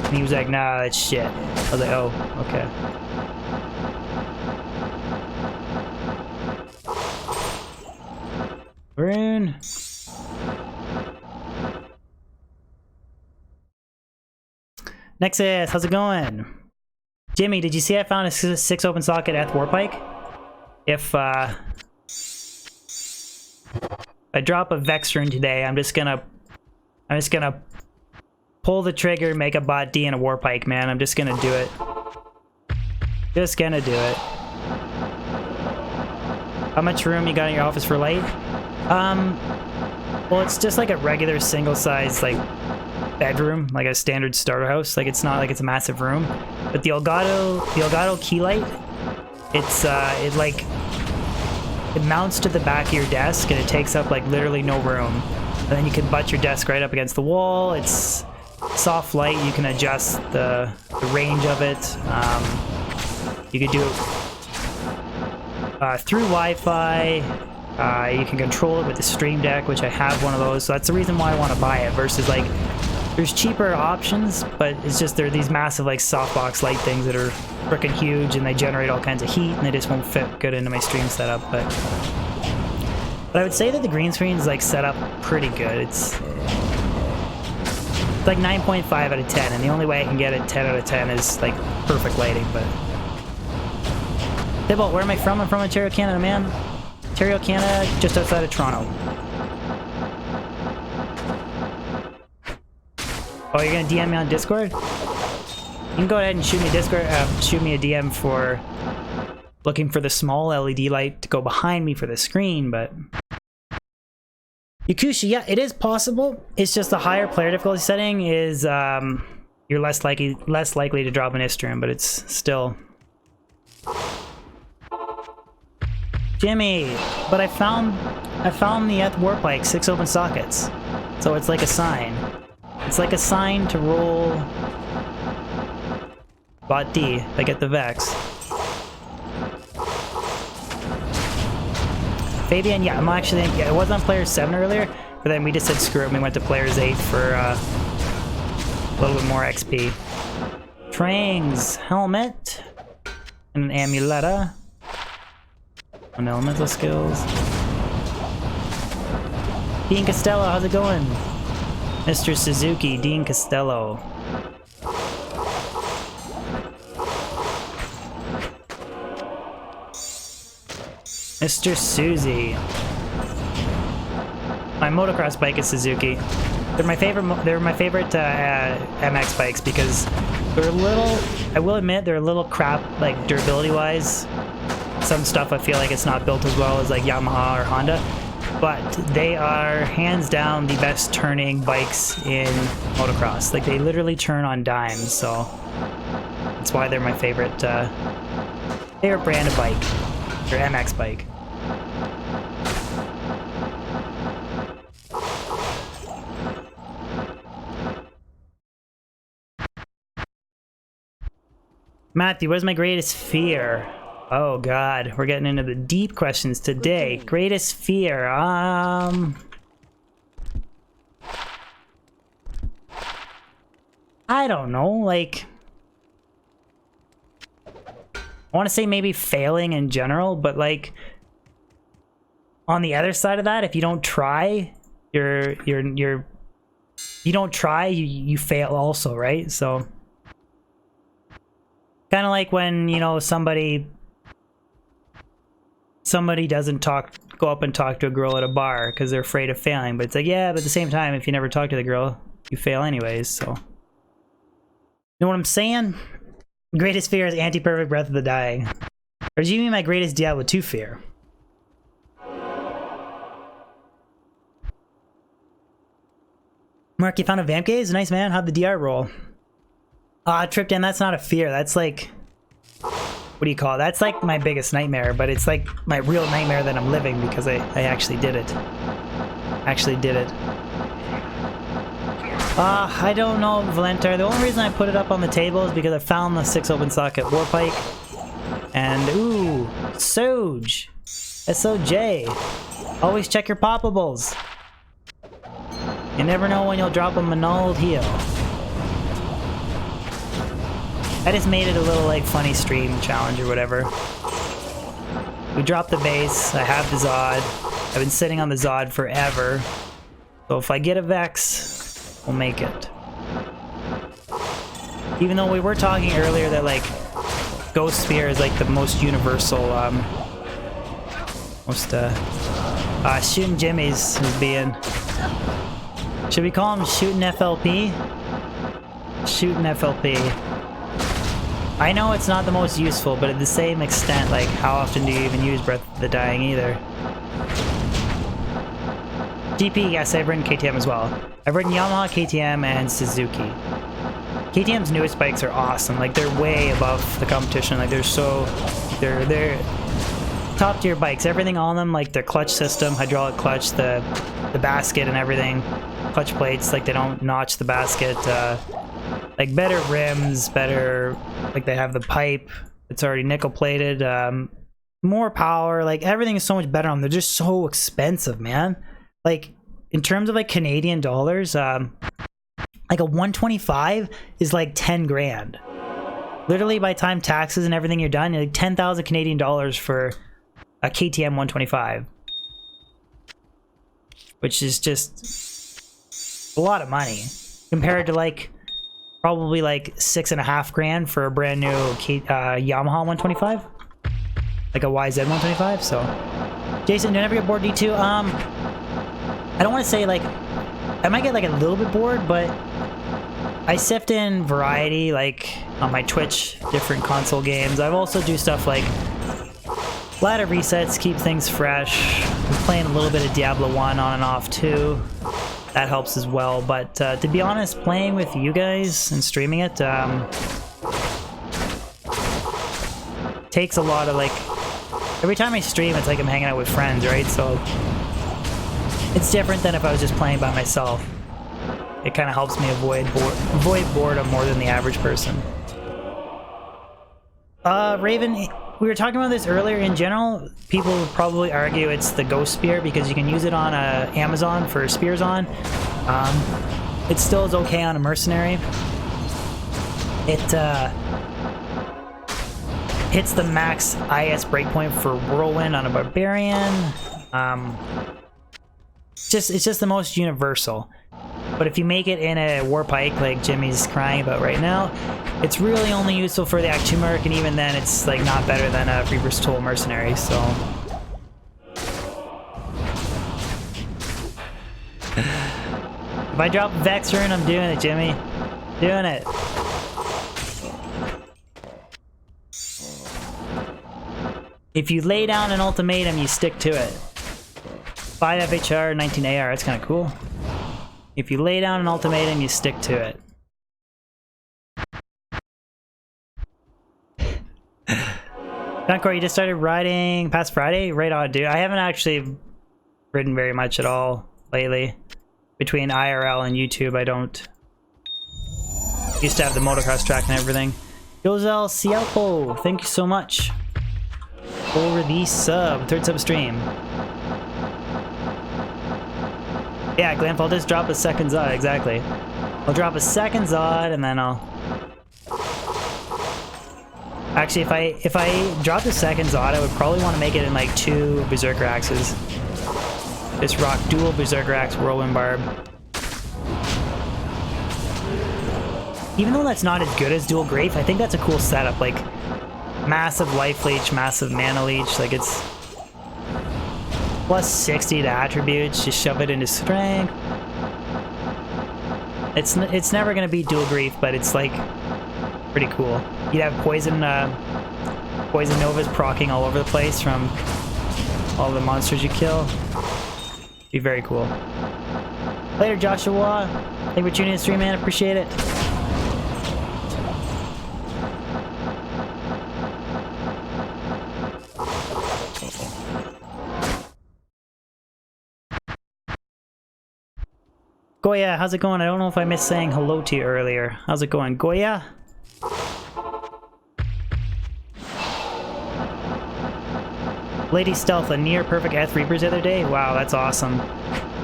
And he was like, nah, that's shit. I was like, oh, okay. Rune. Nexus, how's it going? Jimmy, did you see I found a 6 open socket at Warpike? If I drop a Vex rune today, I'm just gonna pull the trigger, make a bot D and a Warpike, man. I'm just gonna do it. Just gonna do it. How much room you got in your office for light? Well, it's just like a regular single size like bedroom, like a standard starter house. Like, it's not like it's a massive room. But the Elgato key light, it mounts to the back of your desk, and it takes up like literally no room. And then you can butt your desk right up against the wall. It's soft light. You can adjust the range of it. You could do it through Wi-Fi. You can control it with the Stream Deck, which I have one of those. So that's the reason why I want to buy it, versus like there's cheaper options, but it's just they're these massive like softbox light things that are freaking huge, and they generate all kinds of heat, and they just won't fit good into my stream setup. But I would say that the green screen is like set up pretty good. It's like 9.5 out of 10, and the only way I can get it 10 out of 10 is like perfect lighting. But Thibault, where am I from? I'm from Ontario, Canada, man. Ontario, Canada, just outside of Toronto. Oh, you're gonna DM me on Discord? You can go ahead and shoot me a DM for looking for the small LED light to go behind me for the screen, but Yakushi, yeah, it is possible. It's just the higher player difficulty setting is you're less likely to drop an Istrum, but it's still. Jimmy, but I found the Warpike 6 open sockets, so it's like a sign. It's like a sign to roll bot D. I get the Vex. Fabian, yeah, I was on Players 7 earlier, but then we just said screw it and we went to Players 8 for a little bit more XP. Trang's helmet and an amuletta. On elemental skills. Dean Costello, how's it going? Mr. Suzuki, Dean Costello. Mr. Susie. My motocross bike is Suzuki. They're my favorite MX bikes because they're a little, I will admit, they're a little crap, like durability wise. Some stuff I feel like it's not built as well as like Yamaha or Honda, but they are hands down the best turning bikes in motocross. Like, they literally turn on dimes, so that's why they're my favorite brand of bike, or MX bike. Matthew, what is my greatest fear? Oh god, we're getting into the deep questions today. Greatest fear, I don't know, like, I want to say maybe failing in general, but like, on the other side of that, if you don't try, you don't try, you fail also, right? So, kind of like when, you know, somebody somebody doesn't go up and talk to a girl at a bar because they're afraid of failing. But it's like, yeah, but at the same time, if you never talk to the girl, you fail anyways, so. You know what I'm saying? Greatest fear is anti-perfect Breath of the Dying. Or do you mean my greatest Diablo 2 fear? Mark, you found a vamp gaze? Nice, man. How'd the DR roll? Tripped in, that's not a fear. That's like... What do you call it? That's like my biggest nightmare, but it's like my real nightmare that I'm living because I actually did it. I don't know, Valentar. The only reason I put it up on the table is because I found the 6 open socket Warpike. And, ooh, Soj. SOJ. Always check your poppables. You never know when you'll drop a Manald heal. I just made it a little, like, funny stream challenge or whatever. We dropped the base. I have the Zod. I've been sitting on the Zod forever. So if I get a Vex, we'll make it. Even though we were talking earlier that, like, Ghost Spear is, like, the most universal, shooting Jimmy's is being... Should we call him Shooting FLP? Shooting FLP. I know it's not the most useful, but at the same extent, like, how often do you even use Breath of the Dying either? GP, yes, I've ridden KTM as well. I've ridden Yamaha, KTM, and Suzuki. KTM's newest bikes are awesome. Like, they're way above the competition. Like, they're top tier bikes. Everything on them, like their clutch system, hydraulic clutch, the basket and everything, clutch plates, like they don't notch the basket. Like better rims, better, like they have the pipe, it's already nickel plated, more power, like everything is so much better on them. They're just so expensive, man. Like in terms of like Canadian dollars, like a 125 is like 10 grand. Literally by the time taxes and everything you're done, you're like 10,000 Canadian dollars for a KTM 125. Which is just a lot of money compared to like probably like 6.5 grand for a brand new Yamaha 125, like a YZ 125. So, Jason, do I ever get bored D2? I don't want to say like I might get like a little bit bored, but I sift in variety, like on my Twitch, different console games. I also do stuff like ladder resets, keep things fresh. I'm playing a little bit of Diablo 1 on and off too. That helps as well, but to be honest, playing with you guys and streaming it takes a lot of like... Every time I stream, it's like I'm hanging out with friends, right? So it's different than if I was just playing by myself. It kind of helps me avoid boredom more than the average person. Raven, we were talking about this earlier. In general, people would probably argue it's the Ghost Spear because you can use it on Amazon for spears on. It still is okay on a mercenary. It hits the max IS breakpoint for Whirlwind on a barbarian. It's just the most universal. But if you make it in a Warpike, like Jimmy's crying about right now, it's really only useful for the Act 2 merc, and even then it's like not better than a Reaper's Toll mercenary, so... If I drop Vex Rune, I'm doing it, Jimmy. Doing it. If you lay down an ultimatum, you stick to it. 5 FHR, 19 AR, that's kind of cool. If you lay down an ultimatum, you stick to it. Dunkor, you just started riding past Friday? Right on, dude. I haven't actually ridden very much at all lately. Between IRL and YouTube, I don't... Used to have the motocross track and everything. Yozel Cialpo, thank you so much for the sub. 3rd sub stream. Yeah, Glamp, I'll just drop a second Zod, exactly. I'll drop a second Zod and then I'll... Actually, if I drop the second Zod, I would probably want to make it in like 2 Berserker Axes. Just rock dual Berserker Axe Whirlwind Barb. Even though that's not as good as dual Grafe, I think that's a cool setup. Like, massive life leech, massive mana leech. Like, it's Plus 60 to attributes, just shove it into strength. It's never gonna be dual grief, but it's like pretty cool. You'd have poison novas proccing all over the place from all the monsters you kill. Be very cool. Later, Joshua. Thank you for tuning in the stream, man. Appreciate it. Goya, how's it going? I don't know if I missed saying hello to you earlier. How's it going, Goya? Lady Stealth, a near perfect F Reapers the other day? Wow, that's awesome.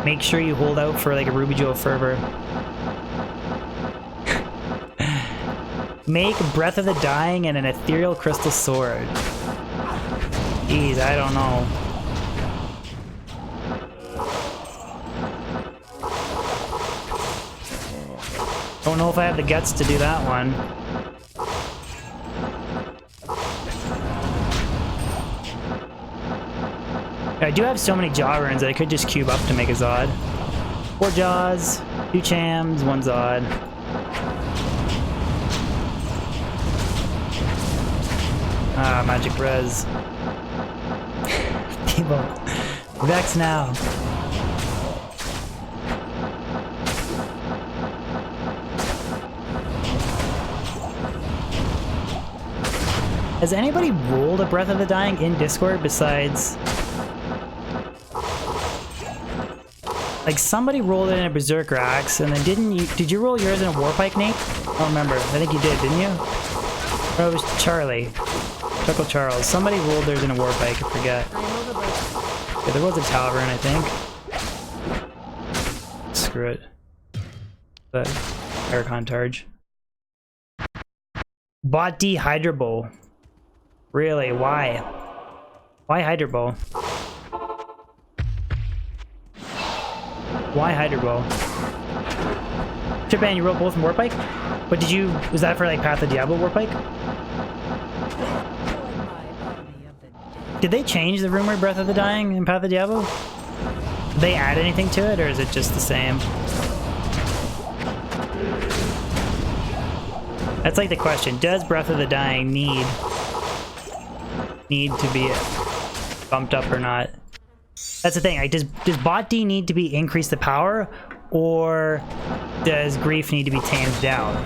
Make sure you hold out for like a Ruby Jewel Fervor. Make Breath of the Dying and an Ethereal Crystal Sword. Jeez, I don't know. Don't know if I have the guts to do that one. I do have so many Jaw runes that I could just cube up to make a Zod. 4 Jaws, 2 Chams, 1 Zod. Ah, Magic Res. People. Vex now. Has anybody rolled a Breath of the Dying in Discord besides... Like, somebody rolled it in a Berserker Axe, and then did you roll yours in a Warpike, Nate? I don't remember. I think you did, didn't you? Or it was Charlie. Chuckle Charles. Somebody rolled theirs in a Warpike, I forget. Yeah, there was a Talvern, I think. Screw it. The Aircon Targe. Bought D Hydra Bow. Really? Why? Why Hydra Bow? Why Hydra Bow? Tripan, you wrote both in Warpike? But did you... Was that for like Path of Diablo Warpike? Did they change the rumored Breath of the Dying in Path of Diablo? Did they add anything to it, or is it just the same? That's like the question. Does Breath of the Dying need to be bumped up or not? That's the thing. Like, does Bot D need to be increase the power, or does Grief need to be tamed down?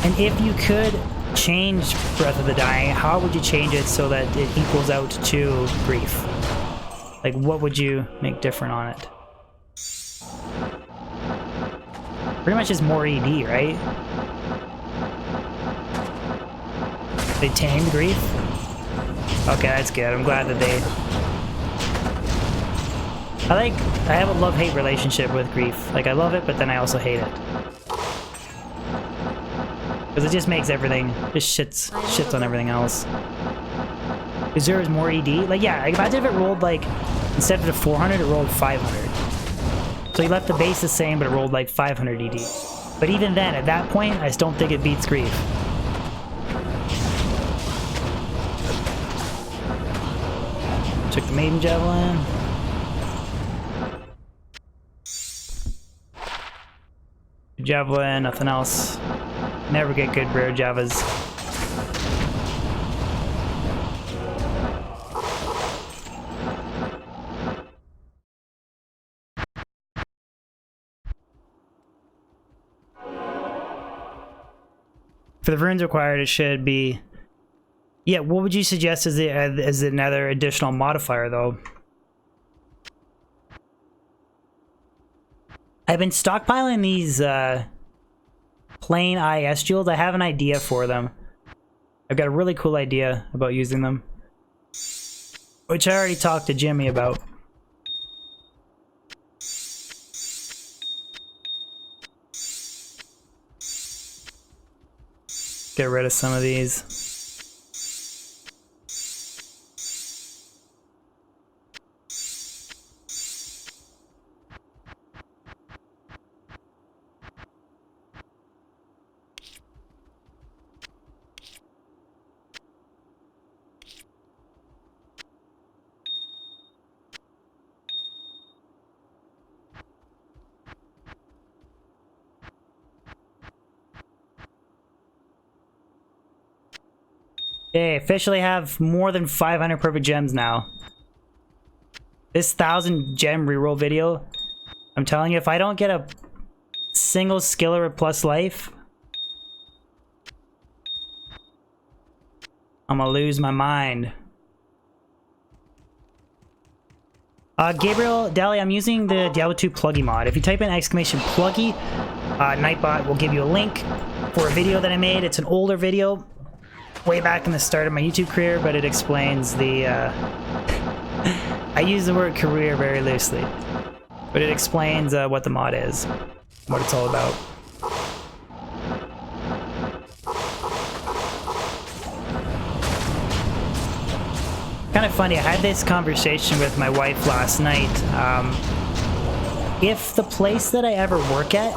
And if you could change Breath of the Dying, how would you change it so that it equals out to Grief? Like, what would you make different on it? Pretty much just more ED, right? They tamed Grief? Okay, that's good. I'm glad that they... I have a love-hate relationship with Grief. Like, I love it, but then I also hate it. Because it just makes everything... just shits on everything else. Deserves more ED? Like, yeah, like, imagine if it rolled, like, instead of the 400, it rolled 500. So you left the base the same, but it rolled, like, 500 ED. But even then, at that point, I just don't think it beats Grief. Took the Maiden Javelin. Javelin, nothing else. Never get good rare Javas. For the runes required, it should be... Yeah, what would you suggest as another additional modifier, though? I've been stockpiling these plain IS jewels. I have an idea for them. I've got a really cool idea about using them, which I already talked to Jimmy about. Get rid of some of these. Okay, officially have more than 500 perfect gems now. This 1,000 gem reroll video, I'm telling you, if I don't get a single skill or plus life, I'm gonna lose my mind. Gabriel, Dally, I'm using the Diablo 2 pluggy mod. If you type in exclamation pluggy, Nightbot will give you a link for a video that I made. It's an older video, way back in the start of my YouTube career, but it explains the... I use the word career very loosely, but it explains what the mod is, what it's all about. Kind of funny, I had this conversation with my wife last night. If the place that I ever work at,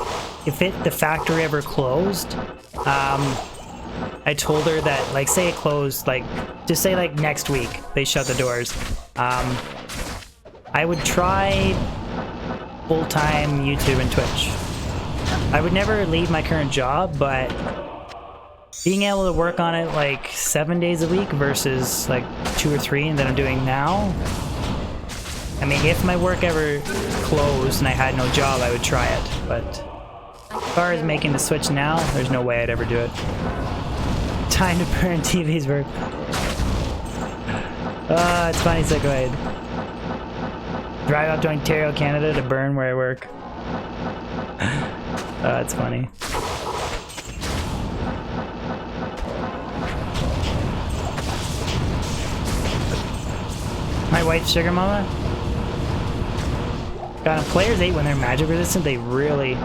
if the factory ever closed, I told her that, like, say it closed, like, just say, like, next week, they shut the doors. I would try full-time YouTube and Twitch. I would never leave my current job, but being able to work on it, like, 7 days a week versus, like, 2 or 3 that I'm doing now, I mean, if my work ever closed and I had no job, I would try it, but as far as making the switch now, there's no way I'd ever do it. Time to burn TV's work. It's funny, so go ahead. Drive up to Ontario, Canada to burn where I work. It's funny. My wife's sugar mama? God, if players 8 when they're magic resistant, they really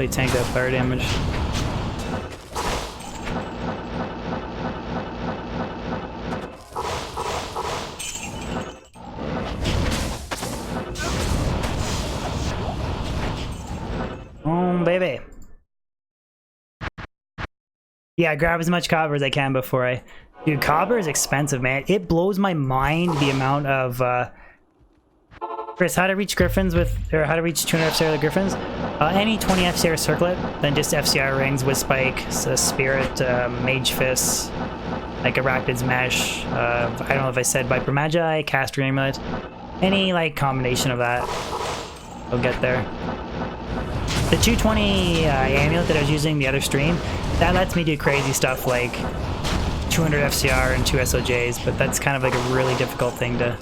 tank that fire damage. Baby. Yeah, grab as much copper as I can before I... Dude, copper is expensive, man. It blows my mind the amount of... Chris, how to reach griffins with... Or how to reach 200 FCR with griffins? Any 20 FCR circlet, then just FCR rings with spike, so spirit, mage fists, like Arachnid's mesh, I don't know if I said Viper Magi, caster amulet, any, like, combination of that. I'll get there. The 220 amulet that I was using the other stream, that lets me do crazy stuff like 200 FCR and 2 SOJs, but that's kind of like a really difficult thing to...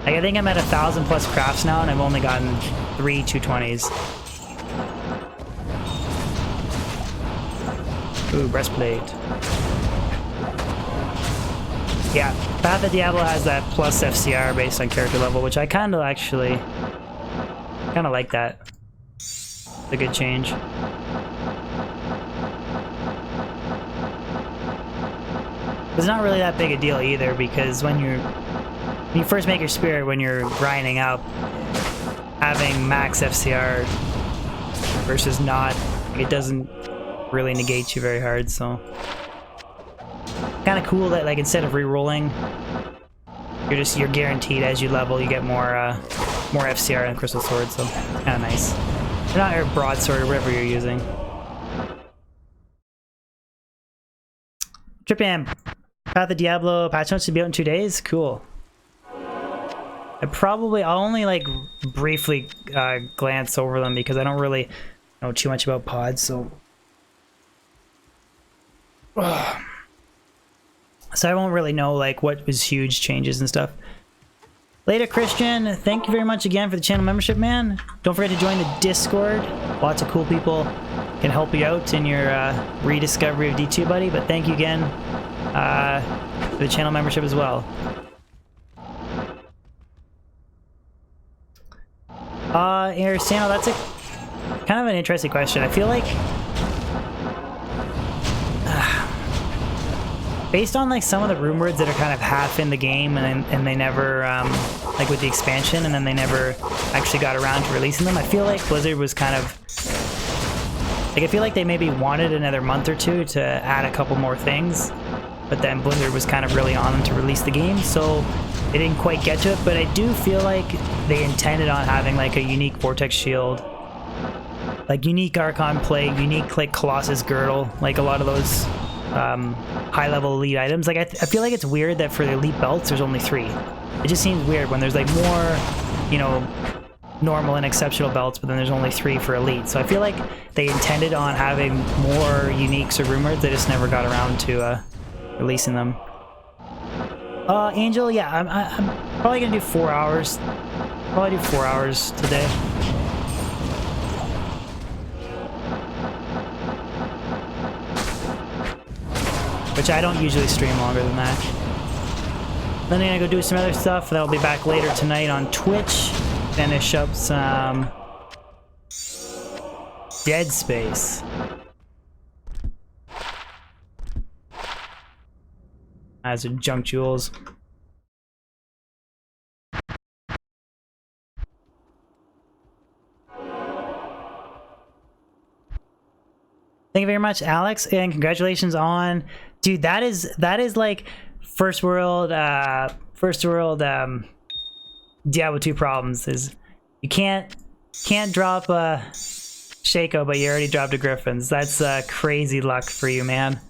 Like, I think I'm at 1,000 plus crafts now, and I've only gotten 3 220s. Ooh, breastplate. Yeah, Path of Diablo has that plus FCR based on character level, which I kind of actually... kind of like that. It's a good change. It's not really that big a deal either, because when you first make your spirit, when you're grinding up, having max FCR versus not, it doesn't really negate you very hard, so... Kind of cool that, like, instead of re-rolling, you're guaranteed as you level, you get more FCR and Crystal Sword, so kind of nice. Or not your broadsword or whatever you're using. Tripam, Path of Diablo patch notes to be out in 2 days? Cool. I'll only, like, briefly glance over them because I don't really know too much about pods, so... So I won't really know, like, what was huge changes and stuff. Later, Christian, thank you very much again for the channel membership, man. Don't forget to join the Discord. Lots of cool people can help you out in your rediscovery of D2, buddy. But thank you again for the channel membership as well. Aristano, that's a kind of an interesting question. I feel like... based on, like, some of the rumors that are kind of half in the game and they never, like with the expansion, and then they never actually got around to releasing them, I feel like Blizzard was kind of... Like, I feel like they maybe wanted another month or two to add a couple more things, but then Blizzard was kind of really on them to release the game, so they didn't quite get to it, but I do feel like they intended on having, like, a unique Vortex Shield, like, unique Archon Plague, unique, like, Colossus Girdle, like a lot of those high-level elite items. Like, I feel like it's weird that for the elite belts, there's only 3. It just seems weird when there's, like, more, you know, normal and exceptional belts, but then there's only 3 for elite. So I feel like they intended on having more uniques or rumors. They just never got around to releasing them. Angel, yeah, I'm probably gonna do 4 hours. Probably do 4 hours today. Which I don't usually stream longer than that. Then I'm gonna go do some other stuff. That'll be back later tonight on Twitch. Finish up some Dead Space. As a junk jewels. Thank you very much, Alex, and congratulations on, dude. That is like first world Diablo 2 problems. Is you can't drop a Shaco, but you already dropped a Griffins. That's crazy luck for you, man.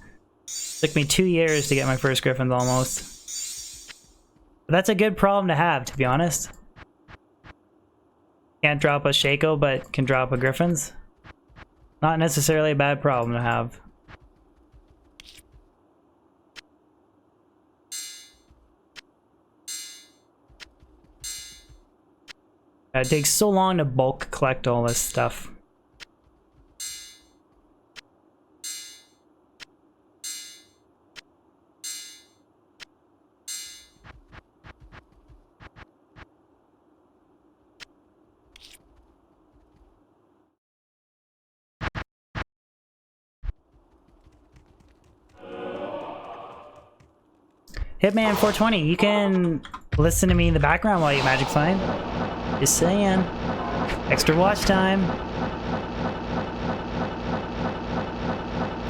Took me 2 years to get my first Griffins almost. But that's a good problem to have, to be honest. Can't drop a Shaco, but can drop a Griffins. Not necessarily a bad problem to have. It takes so long to bulk collect all this stuff. Hitman 420, you can listen to me in the background while you magic find. Just saying. Extra watch time.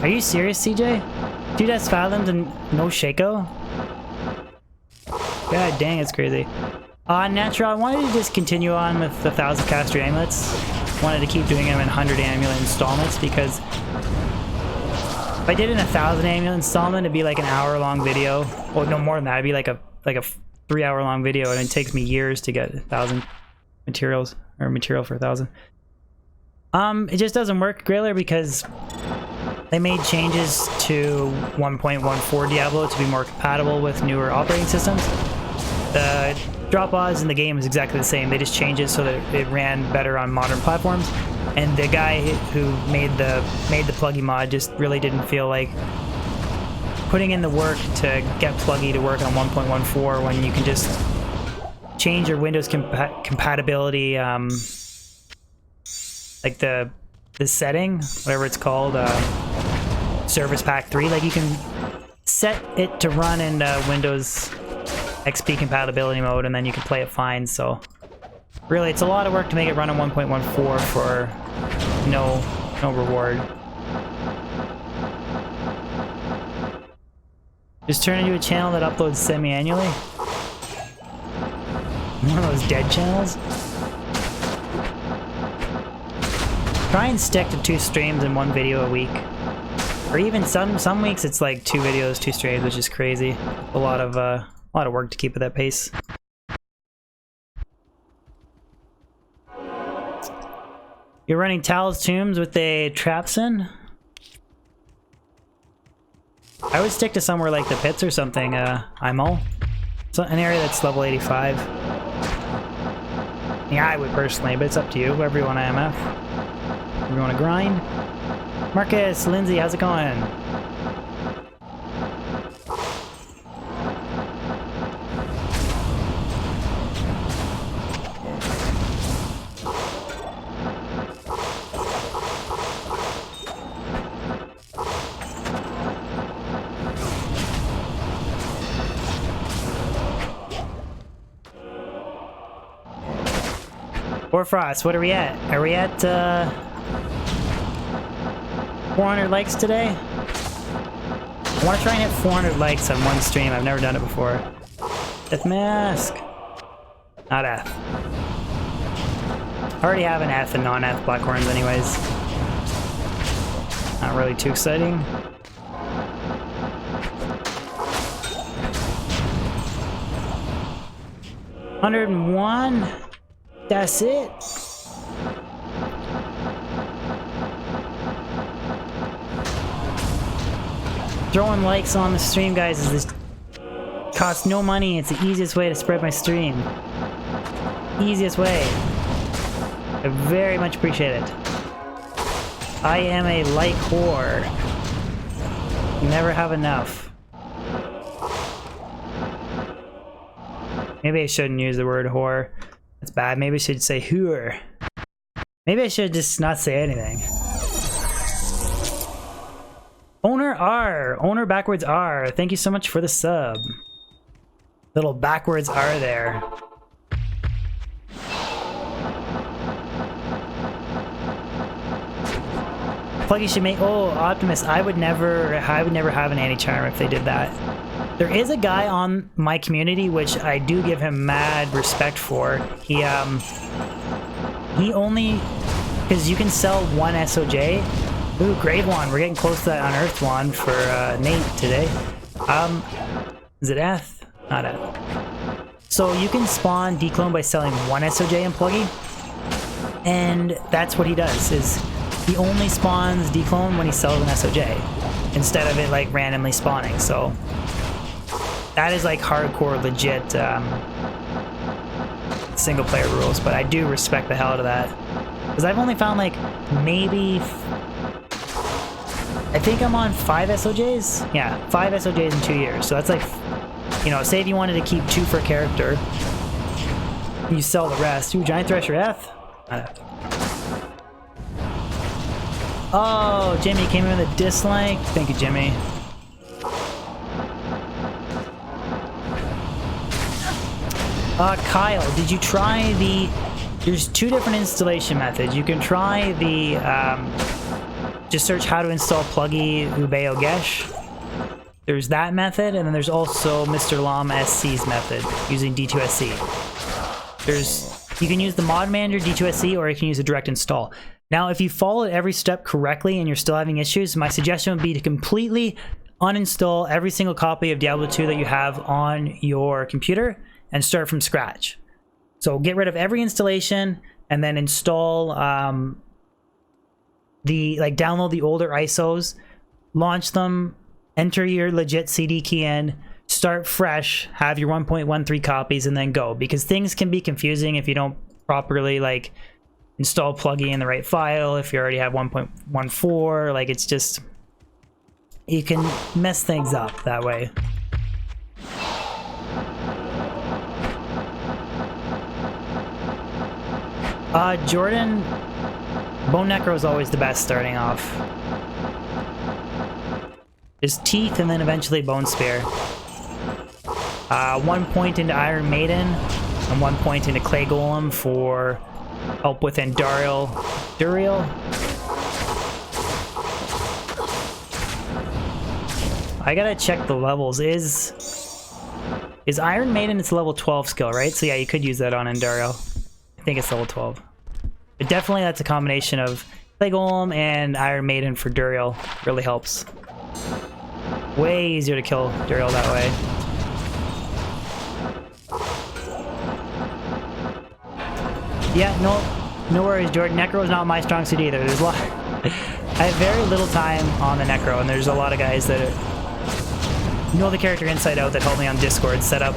Are you serious, CJ? Dude has fathoms and no Shaco? God dang, it's crazy. Natural, I wanted to just continue on with the 1,000 caster amulets. Wanted to keep doing them in 100 amulet installments because if I did in 1,000 amulet installment, it'd be like an hour-long video. Well, no more than that. It'd be like a 3-hour-long video, and it takes me years to get 1,000 materials or material for 1,000. It just doesn't work, Grailer, because they made changes to 1.14 Diablo to be more compatible with newer operating systems. The drop odds in the game is exactly the same. They just changed it so that it ran better on modern platforms. And the guy who made the Pluggy mod just really didn't feel like putting in the work to get Pluggy to work on 1.14 when you can just change your Windows compatibility, like the setting, whatever it's called, Service Pack 3. Like you can set it to run in Windows XP compatibility mode, and then you can play it fine. So really, it's a lot of work to make it run on 1.14 for no reward. Just turn into a channel that uploads semi-annually. One of those dead channels. Try and stick to 2 streams and 1 video a week. Or even some weeks it's like 2 videos, 2 streams, which is crazy. A lot of work to keep at that pace. You're running Tal's Tombs with a Trapson? I would stick to somewhere like the Pits or something, IMO. So an area that's level 85. Yeah, I would personally, but it's up to you. Whoever you want to IMF. Whoever you want to grind. Marcus, Lindsay, how's it going? Frost, what are we at? Are we at 400 likes today? I want to try and hit 400 likes on one stream. I've never done it before. Death Mask. Not F. I already have an F and non-F Blackhorns anyways. Not really too exciting. 101. That's it. Throwing likes on the stream, guys, is this costs no money. It's the easiest way to spread my stream. Easiest way. I very much appreciate it. I am a like whore. You never have enough. Maybe I shouldn't use the word whore. That's bad. Maybe I should say whore. Maybe I should just not say anything. Owner R. Owner backwards R. Thank you so much for the sub. Little backwards R there. Pluggy should make... Oh, Optimus. I would never have an anti-charm if they did that. There is a guy on my community, which I do give him mad respect for. He only... Because you can sell one SOJ. Ooh, Grave Wand. We're getting close to that Unearthed Wand for Nate today. Is it Eth? Not Eth. So you can spawn Declone by selling one SOJ in Pluggy. And that's what he does, is he only spawns Declone when he sells an SOJ. Instead of it like randomly spawning, so... That is like hardcore, legit single player rules, but I do respect the hell out of that. Because I've only found like maybe... I think I'm on 5 SOJs? Yeah, 5 SOJs in 2 years. So that's like, you know, say if you wanted to keep 2 for a character, you sell the rest. Ooh, Giant Thresher F? Oh, Jimmy came in with a dislike. Thank you, Jimmy. Kyle, did you try the... There's 2 different installation methods. You can try the... just search how to install Pluggy Ubeo Gesh. There's that method, and then there's also Mr. Lam SC's method, using D2SC. You can use the mod manager D2SC, or you can use a direct install. Now, if you followed every step correctly and you're still having issues, my suggestion would be to completely uninstall every single copy of Diablo 2 that you have on your computer and start from scratch. So get rid of every installation and then install download the older ISOs, launch them, enter your legit CD key in, start fresh, have your 1.13 copies, and then go. Because things can be confusing if you don't properly like install Pluggy in the right file, if you already have 1.14, like it's just... You can mess things up that way. Jordan, Bone Necro is always the best starting off. There's Teeth and then eventually Bone Spear. 1 point into Iron Maiden and 1 point into Clay Golem for help with Duriel. I gotta check the levels. Is Iron Maiden, it's a level 12 skill, right? So yeah, you could use that on Enduriel. I think it's level 12. But definitely that's a combination of Clay Golem and Iron Maiden for Duriel. Really helps. Way easier to kill Duriel that way. Yeah, no worries, Jordan. Necro is not my strong suit either. There's a lot... I have very little time on the Necro, and there's a lot of guys that know the character inside out that help me on Discord set up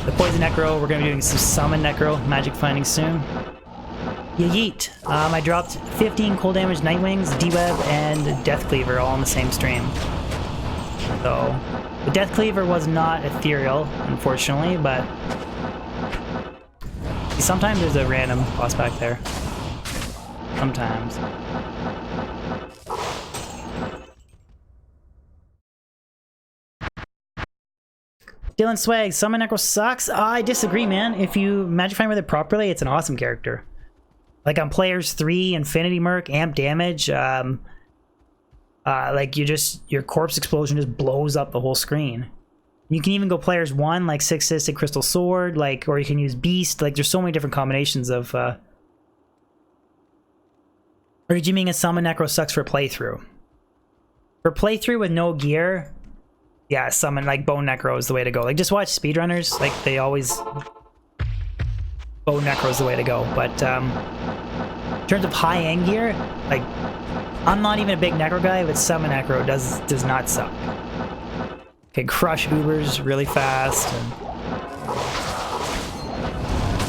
the Poison Necro. We're going to be doing some Summon Necro, Magic Finding soon. Yeet. I dropped 15 cold damage Nightwings, D-Web, and Death Cleaver all on the same stream. So, the Death Cleaver was not ethereal, unfortunately, but sometimes there's a random boss back there. Sometimes. Dylan Swag, Summon Necro sucks? I disagree, man. If you Magic Find with it properly, it's an awesome character. Like on Players 3, Infinity Merc, Amp Damage, like your Corpse Explosion just blows up the whole screen. You can even go Players 1, like 6-Sisted Crystal Sword, like, or you can use Beast. Like, there's so many different combinations of... Or did you mean a Summon Necro sucks for playthrough? For playthrough with no gear, yeah, Summon, like, Bone Necro is the way to go. Like, just watch speedrunners. Like, they always bow necro is the way to go. But in terms of high end gear, like I'm not even a big necro guy, but summon necro does not suck. Okay, crush Ubers really fast and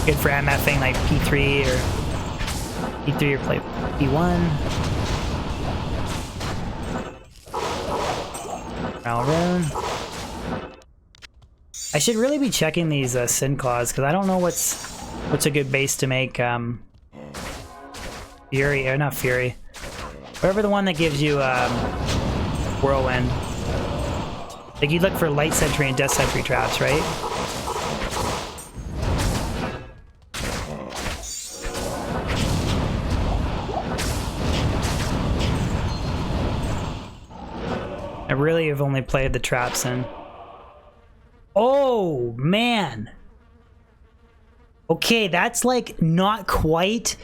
good for MFing like P3 or play P1. Rune. I should really be checking these Sin Claws because I don't know what's a good base to make Fury, or not Fury. Whatever the one that gives you Whirlwind. Like you look for Light Sentry and Death Sentry traps, right? I really have only played the traps in. Oh, man. Okay, that's like not quite.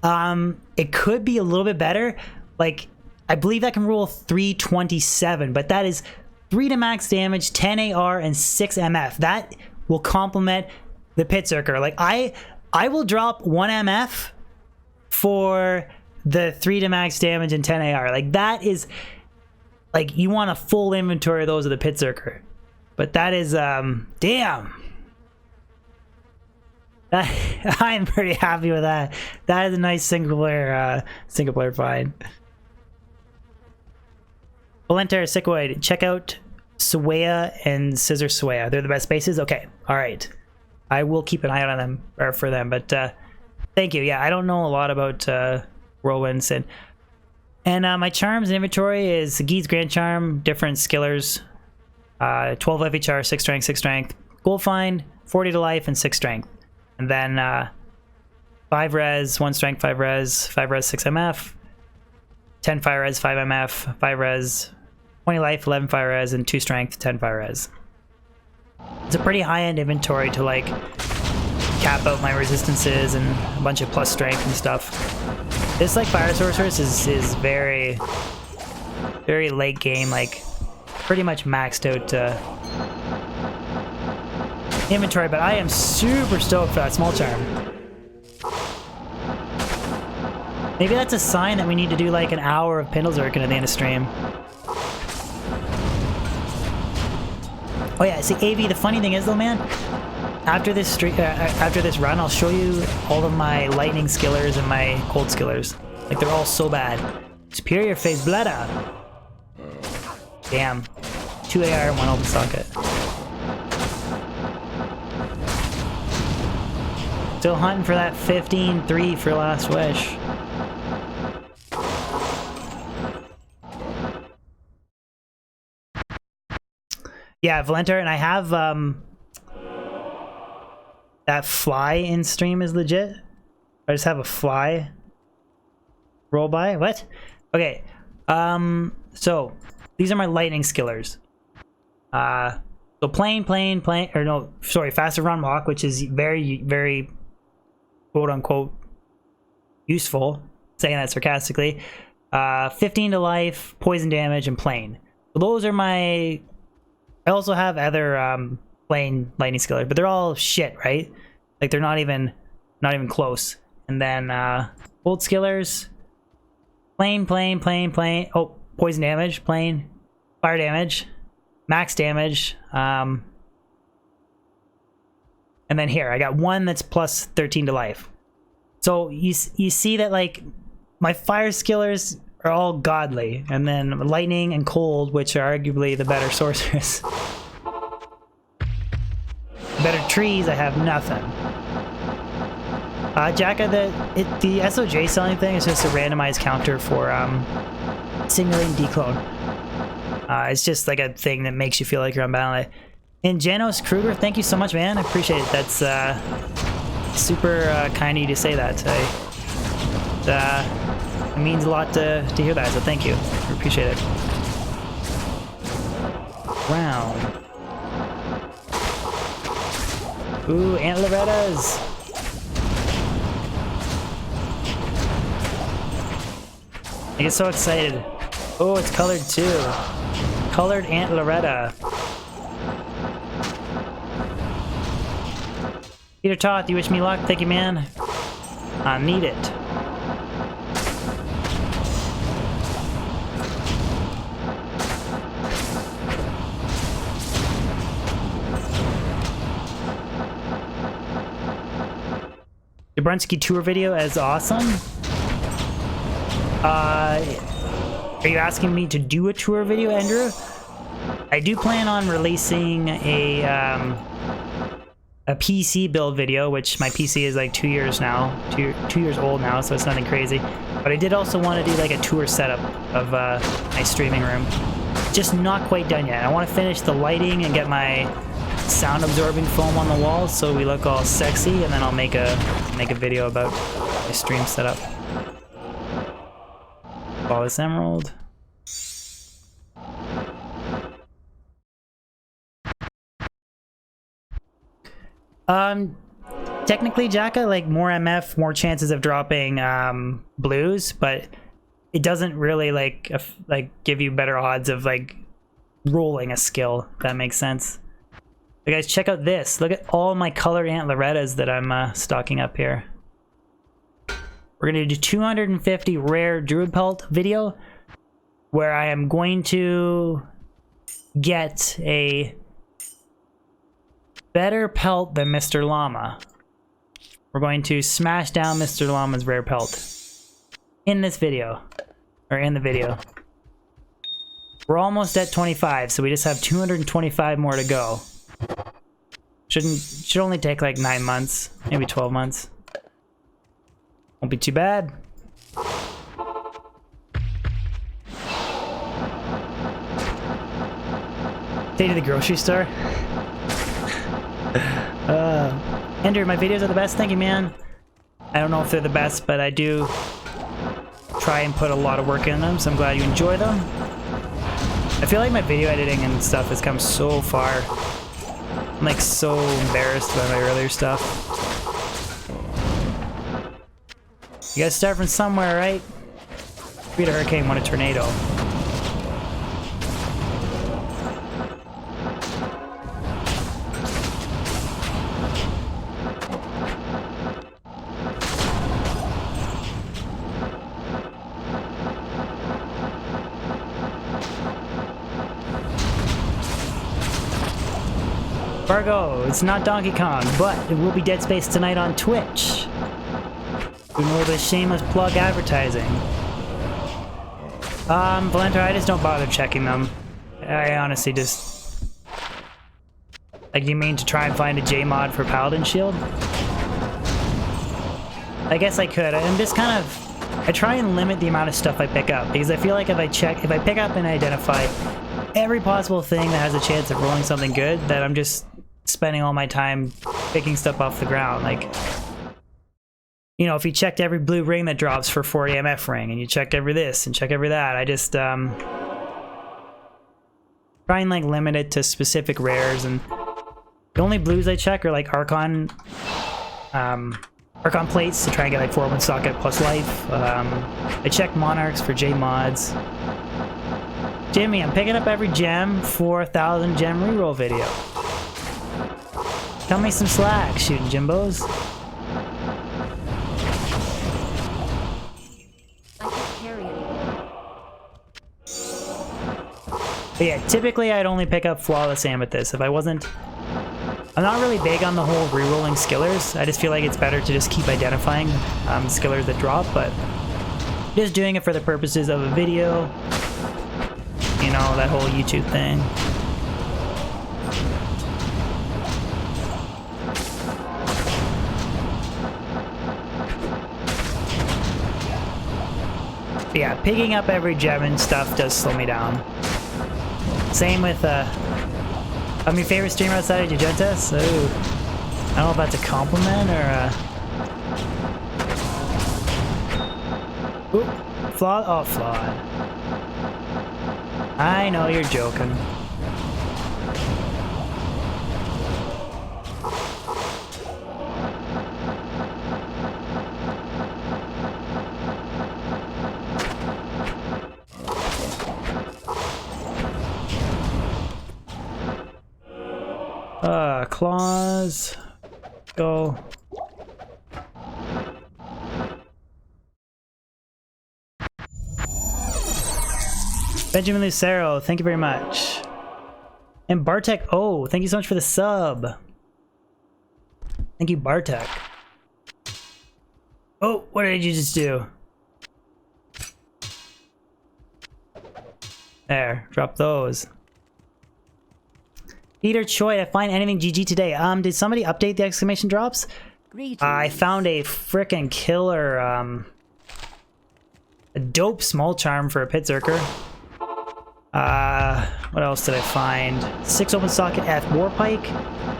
It could be a little bit better. Like, I believe I can roll 327, but that is 3 to max damage, 10 AR, and 6 MF. That will complement the Pit Zerker. Like, I will drop 1 MF for the 3 to max damage and 10 AR. Like, that is... Like, you want a full inventory of those of the Pit Zerker. But that is, damn. I'm pretty happy with that. That is a nice single player find. Valenter, Sickoid, check out Swea and Scissor Swea. They're the best bases? Okay, alright. I will keep an eye out on them, or for them, but, thank you. Yeah, I don't know a lot about, Whirlwinds and my charms and inventory is Geed's Grand Charm, different skillers, 12 FHR, 6 strength, 6 strength, Gold Find, 40 to life, and 6 strength. And then 5 res, 1 strength, 5 res, 6 MF, 10 fire res, 5 MF, 5 res, 20 life, 11 fire res, and 2 strength, 10 fire res. It's a pretty high-end inventory to like cap out my resistances and a bunch of plus strength and stuff. This like Fire Sorceress is very late game, like pretty much maxed out inventory, but I am super stoked for that small charm. Maybe that's a sign that we need to do like an hour of Pindlezerkin at the end of stream. Oh yeah, see AV, the funny thing is though, man, after this run, I'll show you all of my lightning skillers and my cold skillers. Like, they're all so bad. Superior Phase Bleda. Damn. 2 AR, 1 open socket. Still hunting for that 15-3 for Last Wish. Yeah, Valenter, and I have, that fly in stream is legit. I just have a fly roll by. What? Okay. So these are my lightning skillers. So plane, or no, sorry, faster run walk, which is very quote unquote useful. Saying that sarcastically. 15 to life, poison damage, and plane. So those are my. I also have other plane lightning skillers, but they're all shit, right? Like they're not even close. And then gold skillers, plane. Oh, poison damage, plane, fire damage, max damage. And then here I got one that's plus 13 to life. So you see that like my fire skillers are all godly, and then lightning and cold, which are arguably the better sorcerers. Better trees, I have nothing. Jacka, the SOJ selling thing is just a randomized counter for simulating declone. It's just like a thing that makes you feel like you're unbalanced. And Janos Kruger, thank you so much, man. I appreciate it. That's super kind of you to say that. It means a lot to hear that, so thank you. I appreciate it. Round. Ooh, Antlerettas! I get so excited. Oh, it's colored too. Colored Antleretta. Peter Toth, you wish me luck. Thank you, man. I need it. Jabrunski tour video is awesome. Are you asking me to do a tour video, Andrew? I do plan on releasing a PC build video, which my PC is like 2 years now, two years old now, so it's nothing crazy. But I did also want to do like a tour setup of my streaming room. Just not quite done yet. I want to finish the lighting and get my sound absorbing foam on the walls so we look all sexy, and then I'll make a video about my stream setup. Flawless Emerald. Technically, Jacka, like more MF, more chances of dropping blues, but it doesn't really like give you better odds of like rolling a skill, if that makes sense. But guys, check out this. Look at all my colored Antlerettas that I'm stocking up here. We're gonna do 250 rare Druid Pelt video, where I am going to get a better pelt than Mr. Llama. We're going to smash down Mr. Llama's rare pelt in this video, or in the video. We're almost at 25, so we just have 225 more to go. Should only take like 9 months, maybe 12 months. Won't be too bad. Stay to the grocery store. Andrew, my videos are the best. Thank you, man. I don't know if they're the best, but I do try and put a lot of work in them, so I'm glad you enjoy them. I feel like my video editing and stuff has come so far. I'm like so embarrassed by my earlier stuff. You gotta start from somewhere, right? Beat a hurricane, won a tornado. Fargo, it's not Donkey Kong, but it will be Dead Space tonight on Twitch. Doing a little bit of shameless plug advertising. Valentor, I just don't bother checking them. I honestly just... Like, you mean to try and find a J-mod for Paladin Shield? I guess I could. I'm just kind of... I try and limit the amount of stuff I pick up, because I feel like if I pick up and identify every possible thing that has a chance of rolling something good, that I'm just spending all my time picking stuff off the ground. Like, you know, if you checked every blue ring that drops for 40 MF ring, and you check every this and check every that, I just try and like limit it to specific rares. And the only blues I check are like Archon plates to try and get like 4-1 socket plus life. I check Monarchs for J mods. Jimmy, I'm picking up every gem for 1,000 gem reroll video. Tell me some slack, shooting Jimbos. But yeah, typically I'd only pick up Flawless Amethyst. If I wasn't... I'm not really big on the whole rerolling skillers. I just feel like it's better to just keep identifying skillers that drop, but just doing it for the purposes of a video. You know, that whole YouTube thing. But yeah, picking up every gem and stuff does slow me down. Same with, I'm your favorite streamer outside of Jugentus? Ooh. I don't know if that's a compliment or Ooh, flawed? Oh, flawed. I know you're joking. Claws. Go. Benjamin Lucero, thank you very much. And Bartek, oh, thank you so much for the sub. Thank you, Bartek. Oh, what did you just do? There, drop those. Peter Choi, I find anything GG today. Did somebody update the exclamation drops? I found a frickin' killer, a dope small charm for a Pit Zerker. What else did I find? 6 open socket F Warpike.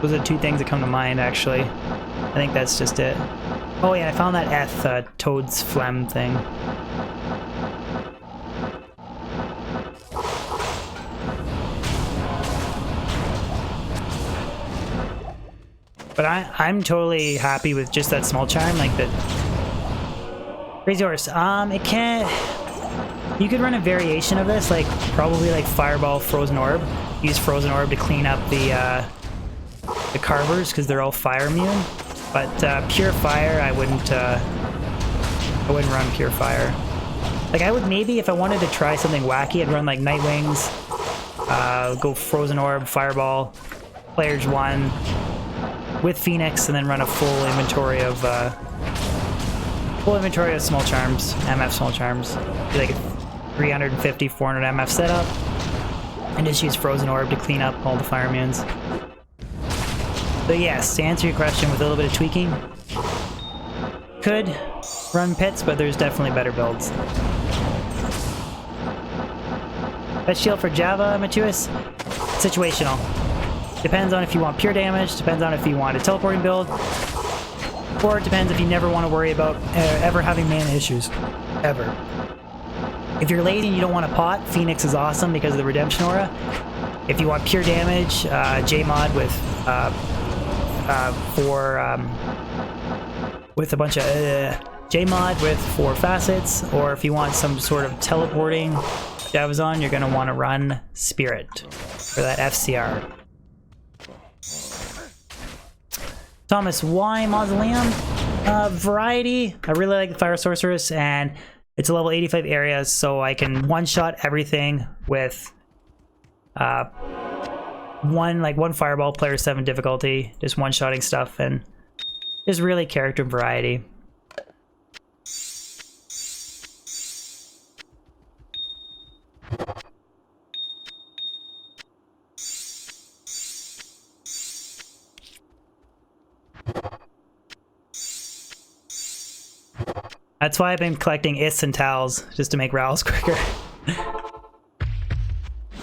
Those are the two things that come to mind, actually. I think that's just it. Oh yeah, I found that F Toad's Phlegm thing. But I'm totally happy with just that small charm, like the Crazy Horse. It can't. You could run a variation of this, like probably like Fireball, Frozen Orb. Use Frozen Orb to clean up the carvers because they're all fire immune. But Pure Fire, I wouldn't run Pure Fire. Like I would maybe if I wanted to try something wacky, I'd run like Nightwings, go Frozen Orb, Fireball, Players 1 with Phoenix, and then run a full inventory of small charms, MF small charms. Be like a 350, 400 MF setup, and just use Frozen Orb to clean up all the fire immunes. So yes, to answer your question with a little bit of tweaking, could run pits, but there's definitely better builds. Best shield for Java, Matuus? Situational. Depends on if you want pure damage, depends on if you want a teleporting build, or it depends if you never want to worry about ever having mana issues. Ever. If you're late and you don't want to pot, Phoenix is awesome because of the Redemption Aura. If you want pure damage, Jmod with a bunch of Jmod with 4 facets, or if you want some sort of teleporting Javazon, you're going to want to run Spirit for that FCR. Thomas, why Mausoleum? Variety. I really like the Fire Sorceress, and it's a level 85 area, so I can one-shot everything with one Fireball, player 7 difficulty, just one-shotting stuff, and just really character variety. That's why I've been collecting Ists and Towels, just to make Rowls quicker.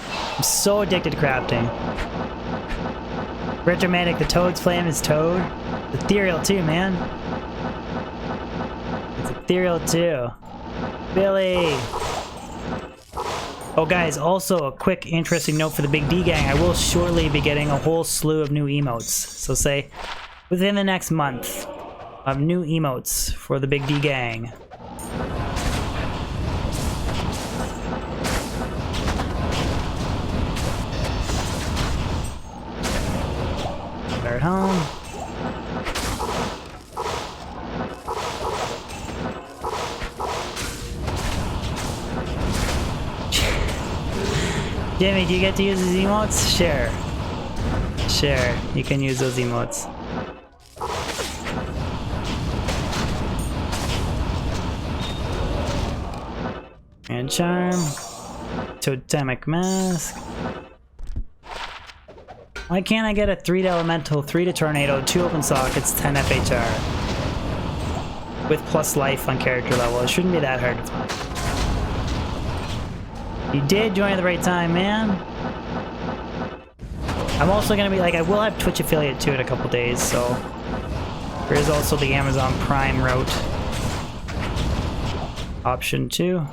I'm so addicted to crafting. Retromantic, the Toad's Flame is Toad. It's ethereal too, man. It's ethereal too. Billy! Oh guys, also a quick interesting note for the Big D gang. I will shortly be getting a whole slew of new emotes. So say, within the next month, of new emotes for the Big D gang. Start home. Jimmy, do you get to use these emotes? Sure. Sure, you can use those emotes. And Charm. Totemic Mask. Why can't I get a 3 to Elemental, 3 to Tornado, 2 open sockets, 10 FHR? With plus life on character level. It shouldn't be that hard to find. You did join at the right time, man. I'm also gonna be like, I will have Twitch affiliate too in a couple days, so there is also the Amazon Prime route option too.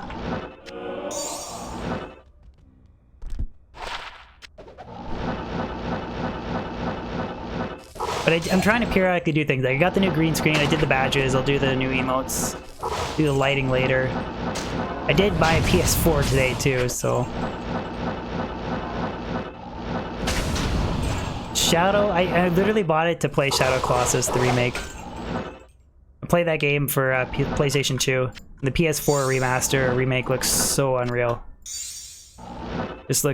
But I'm trying to periodically do things. Like I got the new green screen, I did the badges, I'll do the new emotes, do the lighting later. I did buy a PS4 today too, so. Shadow, I literally bought it to play Shadow Colossus, the remake. I played that game for PlayStation 2. The PS4 remaster or remake looks so unreal. It's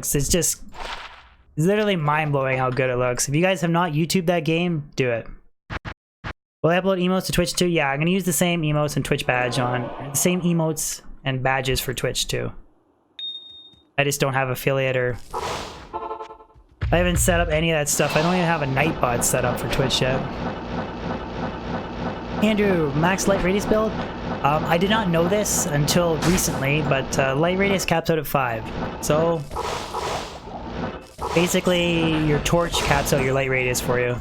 literally mind-blowing how good it looks. If you guys have not YouTubed that game, do it. Will I upload emotes to Twitch too? Yeah, I'm gonna use the same emotes and Twitch badge on, the same emotes and badges for Twitch too. I just don't have affiliate or... I haven't set up any of that stuff. I don't even have a Nightbot set up for Twitch yet. Andrew, max light radius build? I did not know this until recently, but light radius caps out at 5. So basically your torch caps out your light radius for you.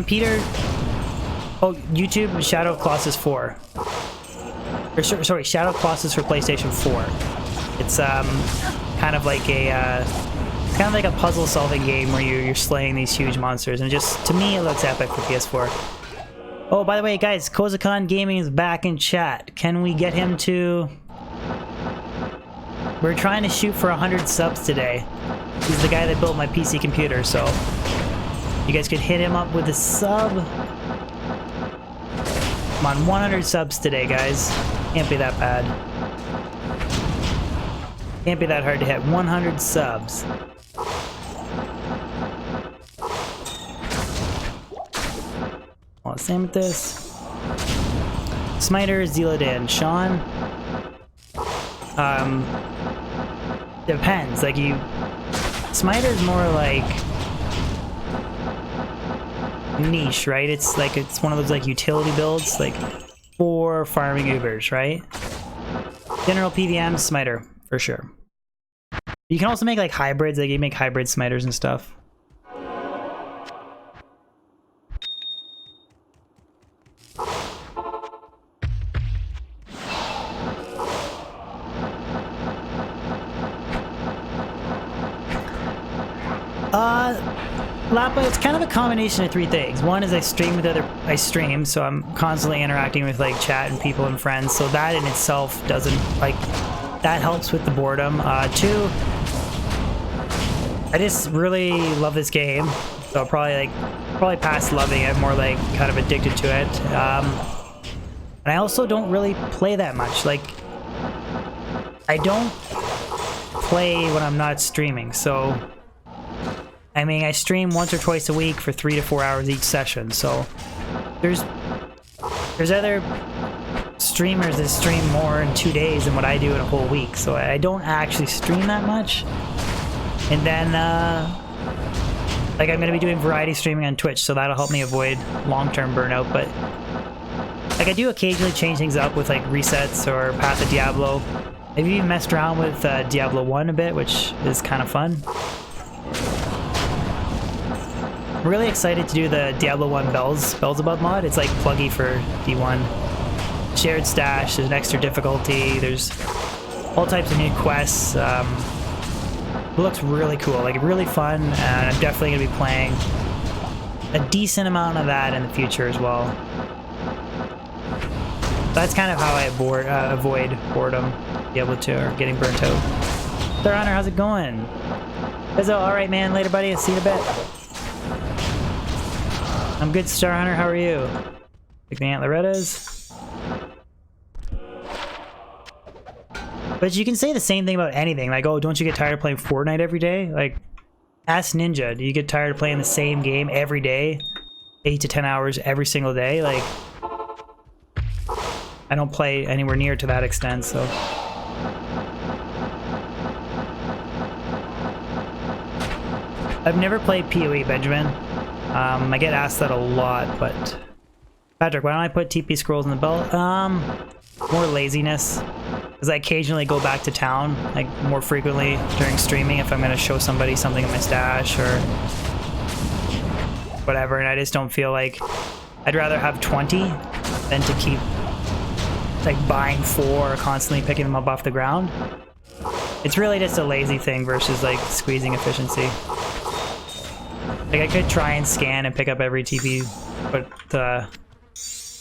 Peter, oh, YouTube, Shadow of Colossus 4. Or, sorry, Shadow of Colossus for PlayStation 4. It's kind of like a it's kind of like a puzzle-solving game where you're slaying these huge monsters, and just to me it looks epic for PS4. Oh, by the way, guys, Kozakon Gaming is back in chat. Can we get him to? We're trying to shoot for 100 subs today. He's the guy that built my PC computer, so you guys could hit him up with a sub. I'm on 100 subs today, guys. Can't be that bad. Can't be that hard to hit 100 subs. Well, same with this. Smiter, Zealodan, Sean. Depends. Like Smiter's more like niche, right? It's like it's one of those like utility builds, like for farming Ubers, right? General PVM, Smiter for sure. You can also make like hybrids, like you make hybrid Smiters and stuff. Lapa, it's kind of a combination of 3 things. One is I stream, so I'm constantly interacting with like chat and people and friends, so that in itself doesn't, like, that helps with the boredom. 2, I just really love this game, so I'll probably past loving it, more like kind of addicted to it. And I also don't really play that much. Like, I don't play when I'm not streaming, so I mean, I stream once or twice a week for 3 to 4 hours each session, so there's other streamers that stream more in 2 days than what I do in a whole week, so I don't actually stream that much. And then, like, I'm going to be doing variety streaming on Twitch, so that'll help me avoid long-term burnout, but like, I do occasionally change things up with like resets or Path of Diablo. Have you messed around with Diablo 1 a bit, which is kind of fun? I'm really excited to do the Diablo 1 Beelzebub mod. It's like pluggy for D1. Shared stash, there's an extra difficulty, there's all types of new quests. It looks really cool, like really fun, and I'm definitely going to be playing a decent amount of that in the future as well. That's kind of how I avoid boredom, Diablo 2, or getting burnt out. Star Hunter, how's it going? Bizzo, alright man, later buddy, I'll see you in a bit. I'm good, Star Hunter, how are you? Like the Antlerettas. But you can say the same thing about anything, like, oh, don't you get tired of playing Fortnite every day? Like, ask Ninja, do you get tired of playing the same game every day? 8 to 10 hours every single day? Like, I don't play anywhere near to that extent, so. I've never played PoE, Benjamin. I get asked that a lot, but Patrick, why don't I put TP scrolls in the belt? More laziness, because I occasionally go back to town, like more frequently during streaming if I'm going to show somebody something in my stash or whatever, and I just don't feel like I'd rather have 20 than to keep like buying 4 or constantly picking them up off the ground. It's really just a lazy thing versus like squeezing efficiency. Like, I could try and scan and pick up every TP, but,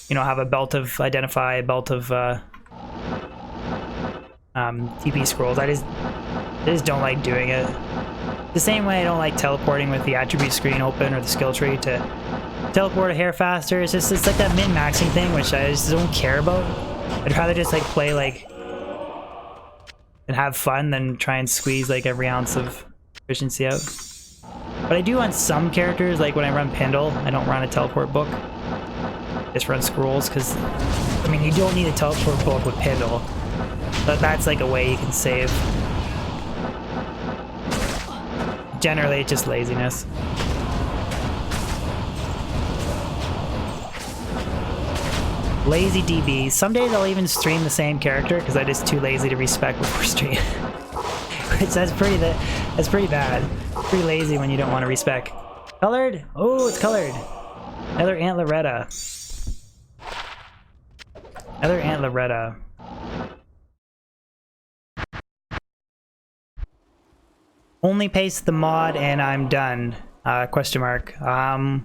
you know, have a belt of identify, a belt of, TP scrolls. I just don't like doing it. The same way I don't like teleporting with the attribute screen open or the skill tree to teleport a hair faster. It's like that min-maxing thing, which I just don't care about. I'd rather just like play like and have fun than try and squeeze like every ounce of efficiency out. But I do on some characters, like when I run Pindle, I don't run a teleport book. Just run scrolls, because I mean you don't need a teleport book with Pindle. But that's like a way you can save. Generally, it's just laziness. Lazy DBs. Some days I'll even stream the same character because I'm just too lazy to respec before stream. Which that's pretty bad. Pretty lazy when you don't want to respec. Colored? Oh, it's colored. Another Antleretta. Another Antleretta. Only paste the mod and I'm done. Question mark. I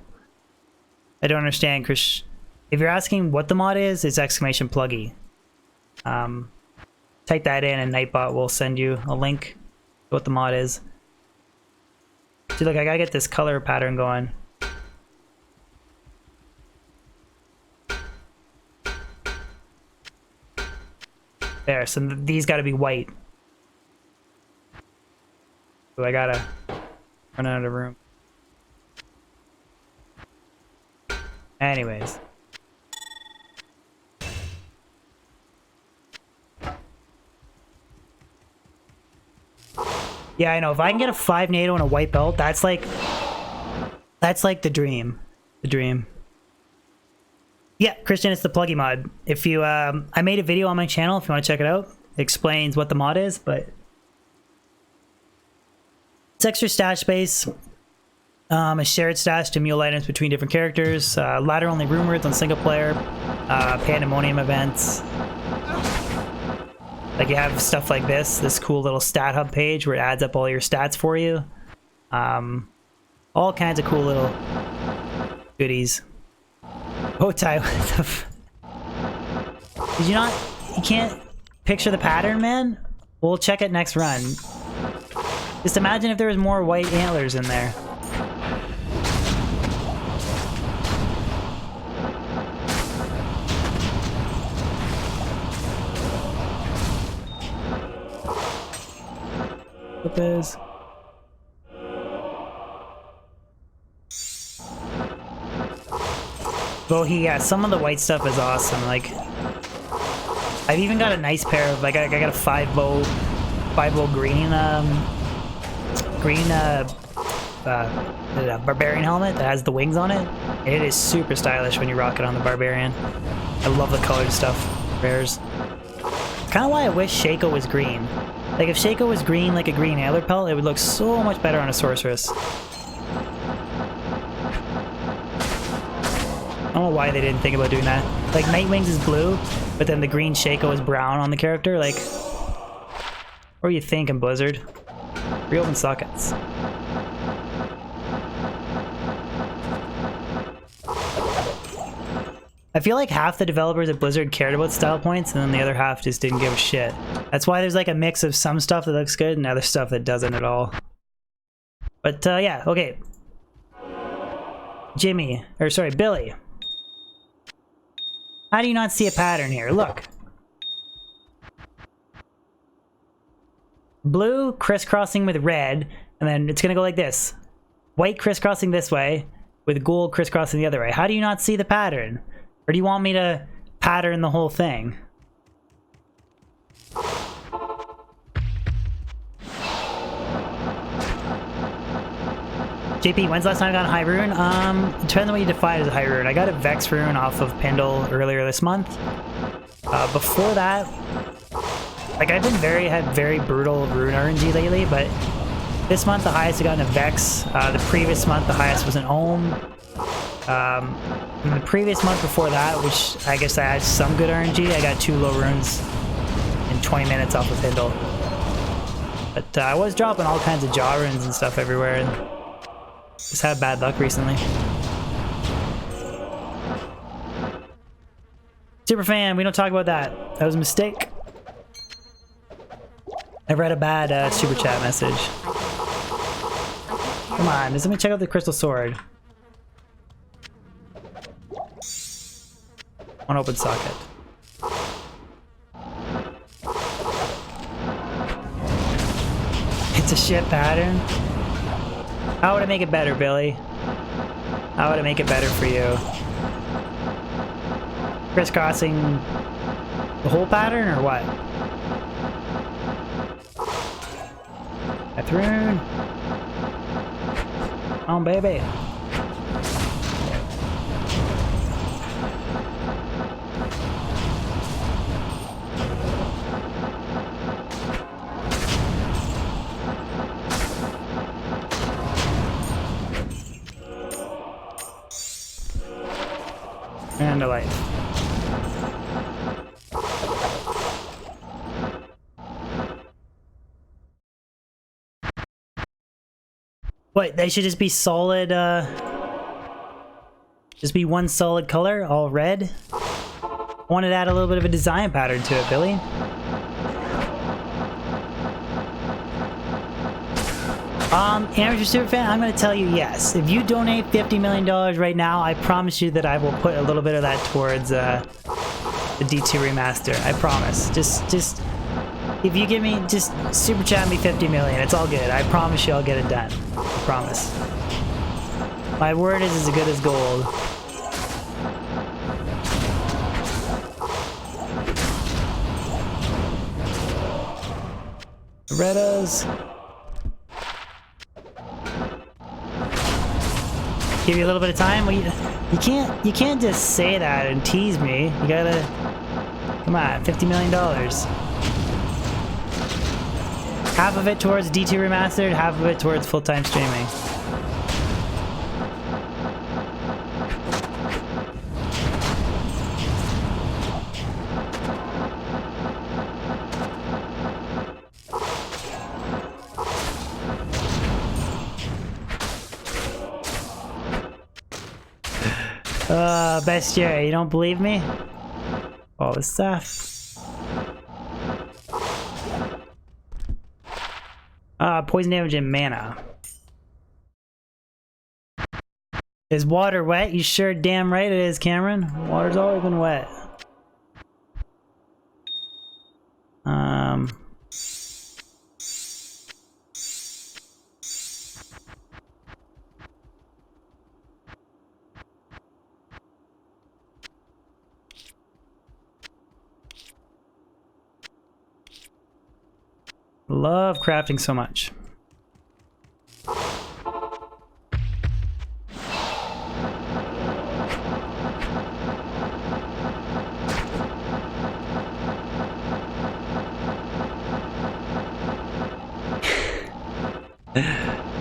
don't understand, Chris. If you're asking what the mod is, it's exclamation pluggy. Type that in and Nightbot will send you a link to what the mod is. See, look, I gotta get this color pattern going. There, so these gotta be white. So I gotta run out of the room. Anyways. Yeah, I know. If I can get a 5 NATO and a white belt, that's like the dream. The dream. Yeah, Christian, it's the pluggy mod. If you, I made a video on my channel if you want to check it out. It explains what the mod is, but it's extra stash space. A shared stash to mule items between different characters. Ladder-only room words on single player. Pandemonium events. Like you have stuff like this cool little stat hub page where it adds up all your stats for you. All kinds of cool little goodies. Oh, Ty, did you not? You can't picture the pattern, man? We'll check it next run. Just imagine if there was more white antlers in there. What is? Well, yeah, some of the white stuff is awesome. Like, I've even got a nice pair of, like, I got a 5-bow green, barbarian helmet that has the wings on it. It is super stylish when you rock it on the barbarian. I love the colored stuff. Rares. Kind of why I wish Shaco was green. Like, if Shaco was green like a green antler pelt, it would look so much better on a sorceress. I don't know why they didn't think about doing that. Like, Nightwings is blue, but then the green Shaco is brown on the character. Like, what are you thinking, Blizzard? Reopen sockets. I feel like half the developers at Blizzard cared about style points, and then the other half just didn't give a shit. That's why there's like a mix of some stuff that looks good and other stuff that doesn't at all. But yeah, okay. Billy. How do you not see a pattern here? Look. Blue crisscrossing with red, and then it's gonna go like this. White crisscrossing this way, with gold crisscrossing the other way. How do you not see the pattern? Or do you want me to pattern the whole thing? JP, when's the last time I got a high rune? Depends on what you define as a high rune. I got a Vex rune off of Pindle earlier this month. Before that, like I've been had very brutal rune RNG lately, but this month the highest I got in a Vex. The previous month the highest was an Ohm. And the previous month before that, which I guess I had some good RNG, I got 2 low runes in 20 minutes off of Pindle. But I was dropping all kinds of jaw runes and stuff everywhere, and just had bad luck recently. Superfan, we don't talk about that. That was a mistake. I read a bad super chat message. Come on, just let me check out the crystal sword. One open socket. It's a shit pattern. How would I make it better, Billy? How would I make it better for you? Crisscrossing the whole pattern or what? Catherine. Oh, baby. And a light. What, they should just be solid, just be one solid color, all red? I wanted to add a little bit of a design pattern to it, Billy. Amateur Superfan, I'm going to tell you yes. If you donate $50 million right now, I promise you that I will put a little bit of that towards the D2 remaster. I promise. Just if you give me, just super chat me 50 million. It's all good. I promise you I'll get it done. I promise. My word is as good as gold. Loretta's. Give you a little bit of time. Well, you can't just say that and tease me. You gotta, come on, $50 million. Half of it towards D2 Remastered, half of it towards full-time streaming. Best year, you don't believe me? All this stuff. Poison damage and mana. Is water wet? You sure damn right it is, Cameron. Water's always been wet. Love crafting so much.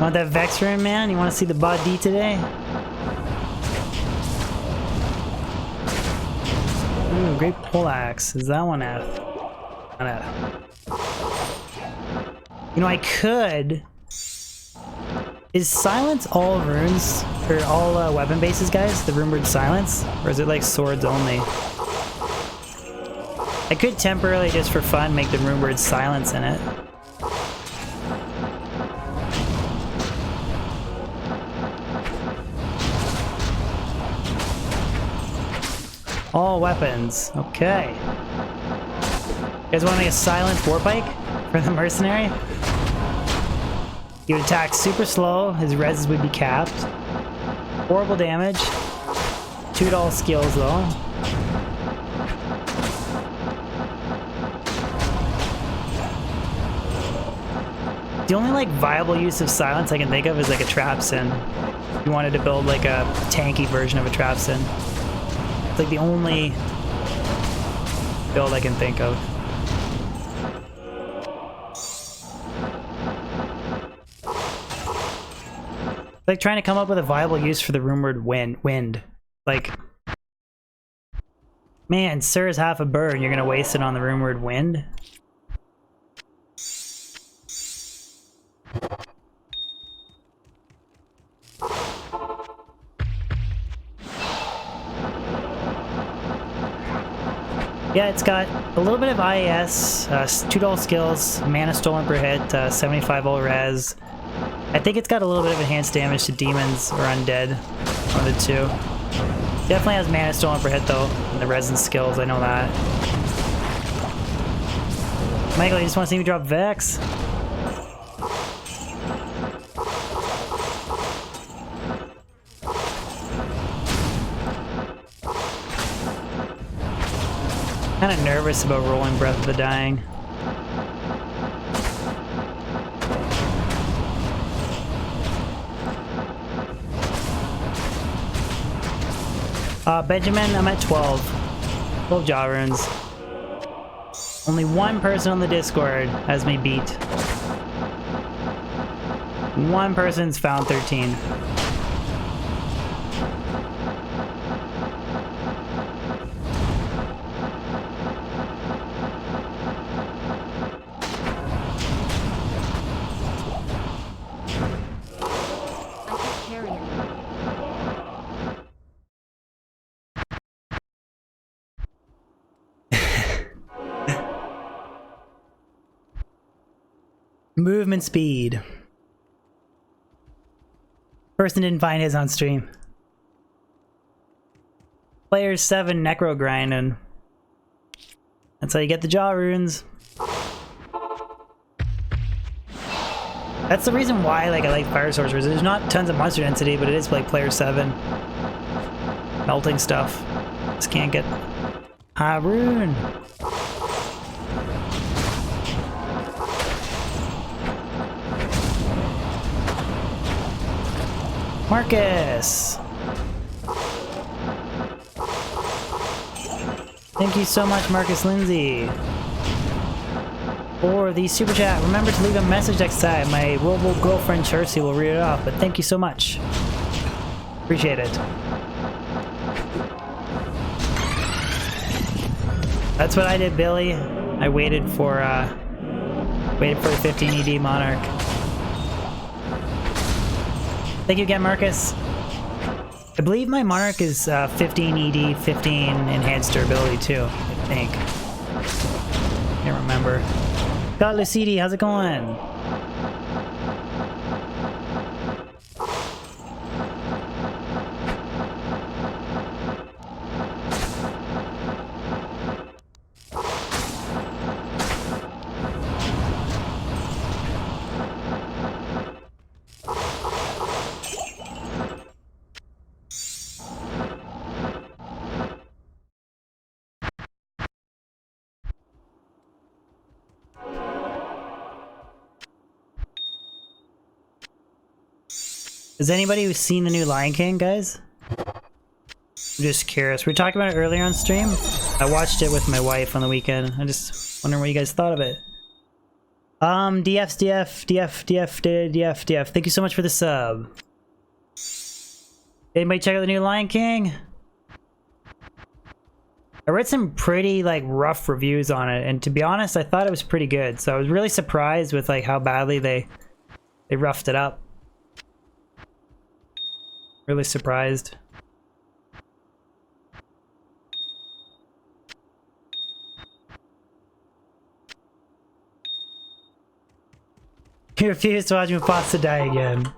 Want that Vex Rune, man? You want to see the Bod D today? Ooh, great poleaxe. Is that one F? Not F. You know, I could... Is silence all runes, or all weapon bases, guys? The rumored silence? Or is it like swords only? I could temporarily, just for fun, make the rumored silence in it. All weapons. Okay. You guys want to make a silent warpike for the mercenary? He would attack super slow, his reses would be capped. Horrible damage. $2 skills though. The only like viable use of silence I can think of is like a trap sin. If you wanted to build like a tanky version of a trap sin. It's like the only build I can think of. Like trying to come up with a viable use for the rumored wind. Like, man, Sir is half a bird and you're gonna waste it on the rumored wind? Yeah, it's got a little bit of IAS, 2 skills, mana stolen per hit, 75 ult res. I think it's got a little bit of enhanced damage to demons or undead. One of the two. Definitely has mana stolen per hit though, and the resin skills, I know that. Michael, you just want to see me drop Vex? Kind of nervous about rolling Breath of the Dying. Benjamin, I'm at 12. 12 jaw runes. Only one person on the Discord has me beat. One person's found 13. Movement speed. Person didn't find his on stream. Player 7 necro grinding. That's how you get the jaw runes. That's the reason why I like Fire Sorcerers. There's not tons of monster density, but it is like player 7. Melting stuff. Just can't get high rune. Marcus! Thank you so much, Marcus Lindsay, for the super chat. Remember to leave a message next time. My robo girlfriend Chelsea will read it off, but thank you so much. Appreciate it. That's what I did, Billy. I waited for the 15 ED Monarch. Thank you again, Marcus. I believe my Monarch is 15 ED, 15 enhanced durability too, I think. Can't remember. Got Lucidi, how's it going? Has anybody who's seen the new Lion King, guys? I'm just curious. We were talking about it earlier on stream. I watched it with my wife on the weekend. I just wondering what you guys thought of it. DF. Thank you so much for the sub. Anybody check out the new Lion King? I read some pretty rough reviews on it, and to be honest, I thought it was pretty good. So I was really surprised with how badly they roughed it up. Really surprised. He refused to watch Mufasa die again.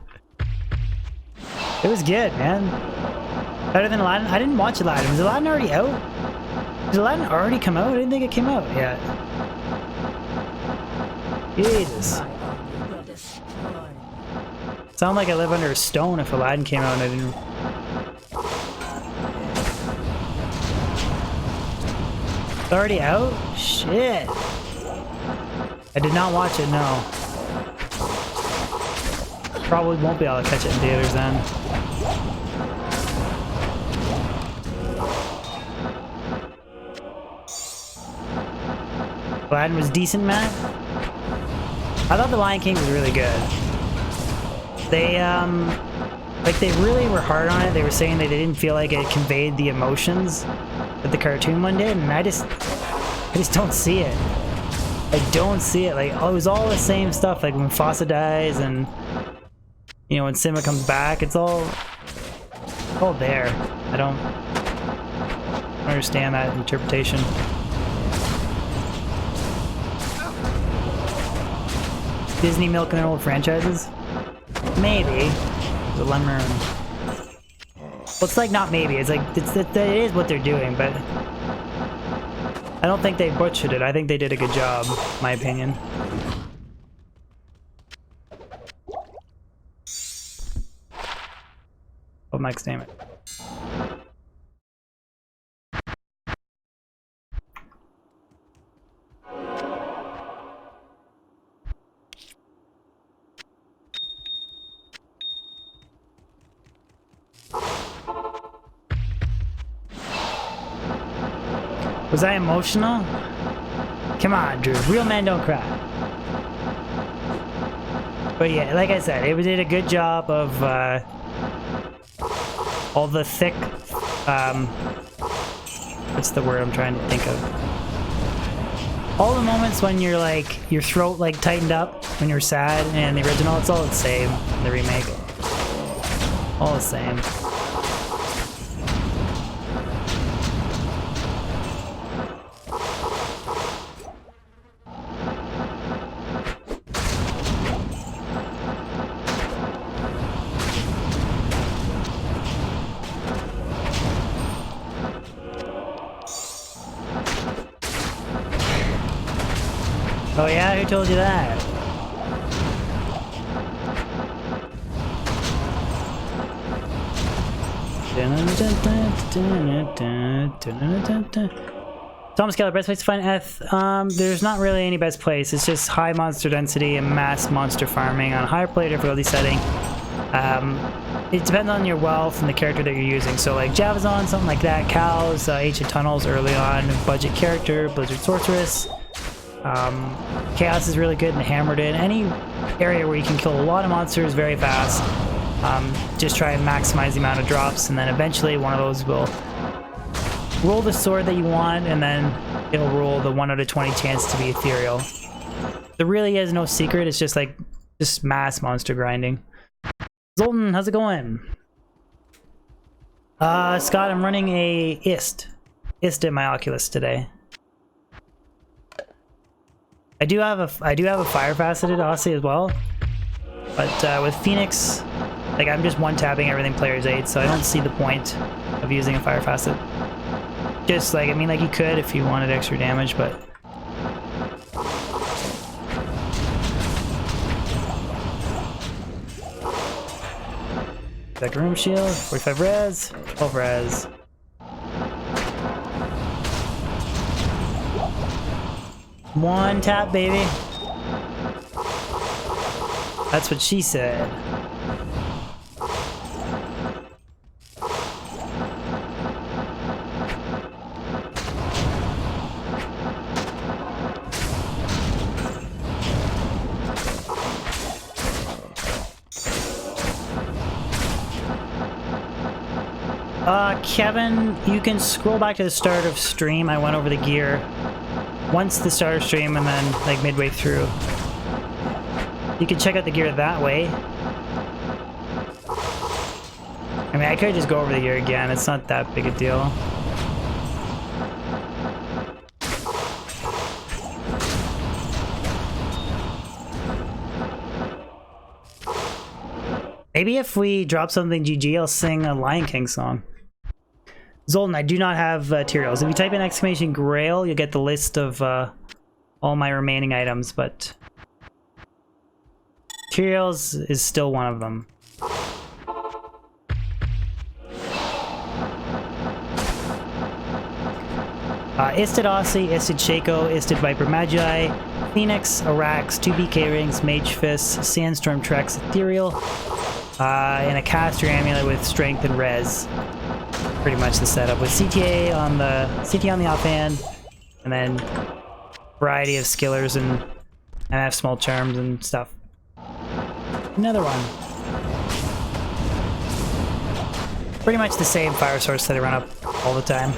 It was good, man. Better than Aladdin. I didn't watch Aladdin. Was Aladdin already out? Did Aladdin already come out? I didn't think it came out yet. Jesus. Sound like I live under a stone if Aladdin came out and I didn't. It's already out? Shit. I did not watch it, no. Probably won't be able to catch it in theaters then. Aladdin was decent, Matt? I thought The Lion King was really good. They, they really were hard on it. They were saying that they didn't feel like it conveyed the emotions that the cartoon one did, and I just don't see it. I don't see it. It was all the same stuff, when Mufasa dies and, when Simba comes back, it's all there. I don't understand that interpretation. Disney milking their old franchises? Maybe. The Lemur. Well, it's like not maybe. It's like it is what they're doing, but I don't think they butchered it. I think they did a good job, in my opinion. Oh, Mike's name it. Was I emotional? Come on, Drew. Real men don't cry. But yeah, like I said, it did a good job of all the thick, what's the word I'm trying to think of? All the moments when you're like, your throat like tightened up when you're sad, and the original, it's all the same in the remake. All the same. Oh yeah, who told you that? Thomas Keller, best place to find Eth? There's not really any best place. It's just high monster density and mass monster farming on a higher player difficulty setting. It depends on your wealth and the character that you're using. So like Javazon, something like that. Cows, Ancient Tunnels early on. Budget character, Blizzard Sorceress. Chaos is really good and hammered in. Any area where you can kill a lot of monsters very fast. Just try and maximize the amount of drops, and then eventually one of those will roll the sword that you want, and then it'll roll the 1 out of 20 chance to be ethereal. There really is no secret. It's just like mass monster grinding. Zoltan, how's it going? Scott, I'm running a ist in my Oculus today. I do have a fire faceted Aussie as well, but with Phoenix, like I'm just one-tapping everything player's 8, so I don't see the point of using a fire facet. Just like, I mean, like you could if you wanted extra damage, but Back room shield, 45 res, 12 res. One tap, baby. That's what she said. Kevin, you can scroll back to the start of stream. I went over the gear once the start of stream and then like midway through. You can check out the gear that way. I mean, I could just go over the gear again. It's not that big a deal. Maybe if we drop something GG, I'll sing a Lion King song. Zoltan, I do not have materials. If you type in exclamation Grail, you'll get the list of all my remaining items, but materials is still one of them. Isted Aussie, Isted Shaco, Isted Viper Magi, Phoenix, Arax, 2 BK Rings, Mage Fist, Sandstorm Trex, Ethereal, and a caster amulet with strength and res. Pretty much the setup with CTA on the offhand, and then variety of skillers and MF small charms and stuff. Another one. Pretty much the same Fire Sorc that I run up all the time.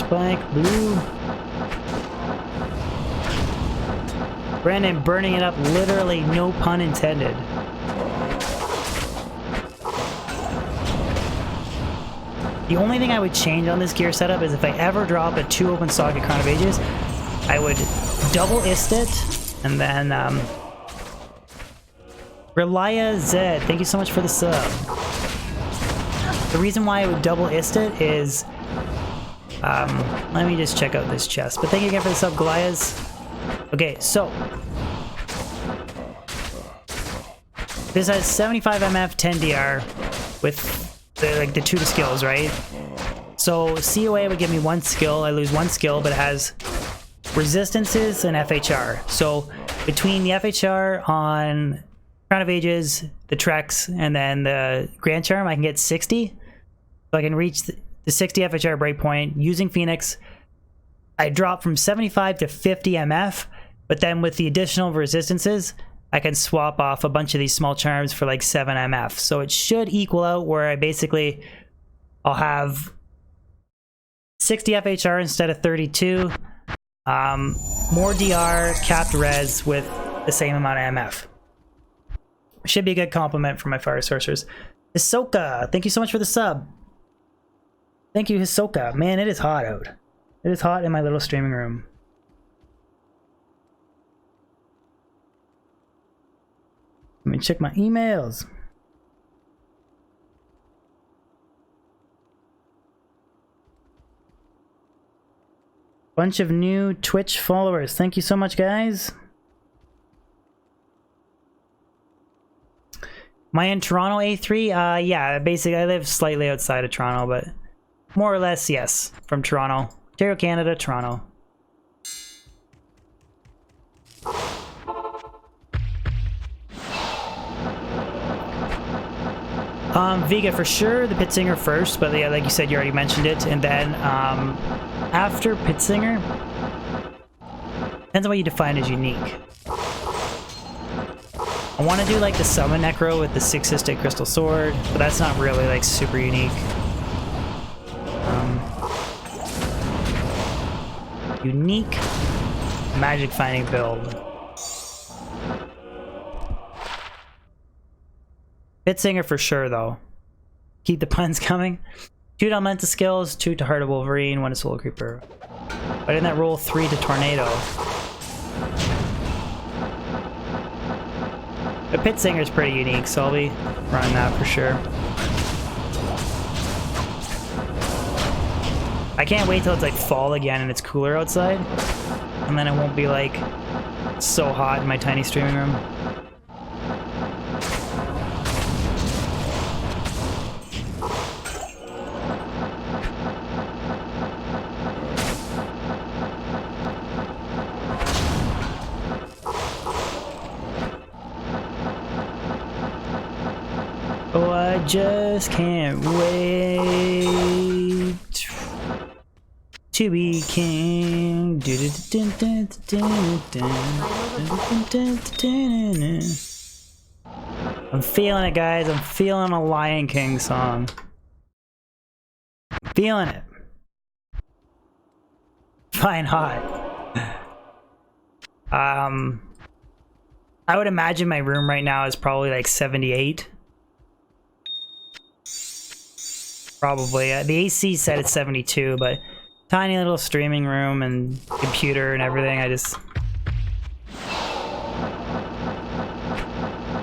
Blank blue. Brandon burning it up, literally no pun intended. The only thing I would change on this gear setup is if I ever drop a 2 open socket Crown of Ages, I would double ist it, and then Relia Zed, thank you so much for the sub. The reason why I would double ist it is, let me just check out this chest. But thank you again for the sub, Goliaths. Okay, so this has 75 MF, 10 DR with the 2 skills, right? So COA would give me 1 skill. I lose 1 skill, but it has resistances and FHR. So between the FHR on Crown of Ages, the Trex, and then the Grand Charm, I can get 60. So I can reach the 60 FHR breakpoint using Phoenix. I drop from 75 to 50 MF, but then with the additional resistances, I can swap off a bunch of these small charms for like 7 MF. So it should equal out where I'll have 60 FHR instead of 32. More DR, capped res with the same amount of MF. Should be a good compliment for my Fire Sorcerers. Hisoka, thank you so much for the sub. Thank you, Hisoka. Man, it is hot out. It is hot in my little streaming room. Let me check my emails. Bunch of new Twitch followers. Thank you so much, guys. Am I in Toronto, A3? Yeah, basically I live slightly outside of Toronto, but more or less, yes. From Toronto. Ontario, Canada, Toronto. Vega for sure, the Pit Singer first, but yeah, like you said, you already mentioned it. And then after Pit Singer, depends on what you define as unique. I want to do like the Summon Necro with the 6 Cystic Crystal Sword, but that's not really like super unique. Unique magic finding build. Pit Singer for sure, though. Keep the puns coming. 2 to Elemental Skills, 2 to Heart of Wolverine, 1 to Soul Creeper. But in that roll, 3 to Tornado. The Pit Singer is pretty unique, so I'll be running that for sure. I can't wait till it's like fall again and it's cooler outside. And then it won't be like so hot in my tiny streaming room. Oh, I just can't wait to be king. I'm feeling it, guys. I'm feeling a Lion King song. Feeling it. Fine hot. I would imagine my room right now is probably like 78. Probably. The AC said it's 72, but tiny little streaming room and computer and everything. I just...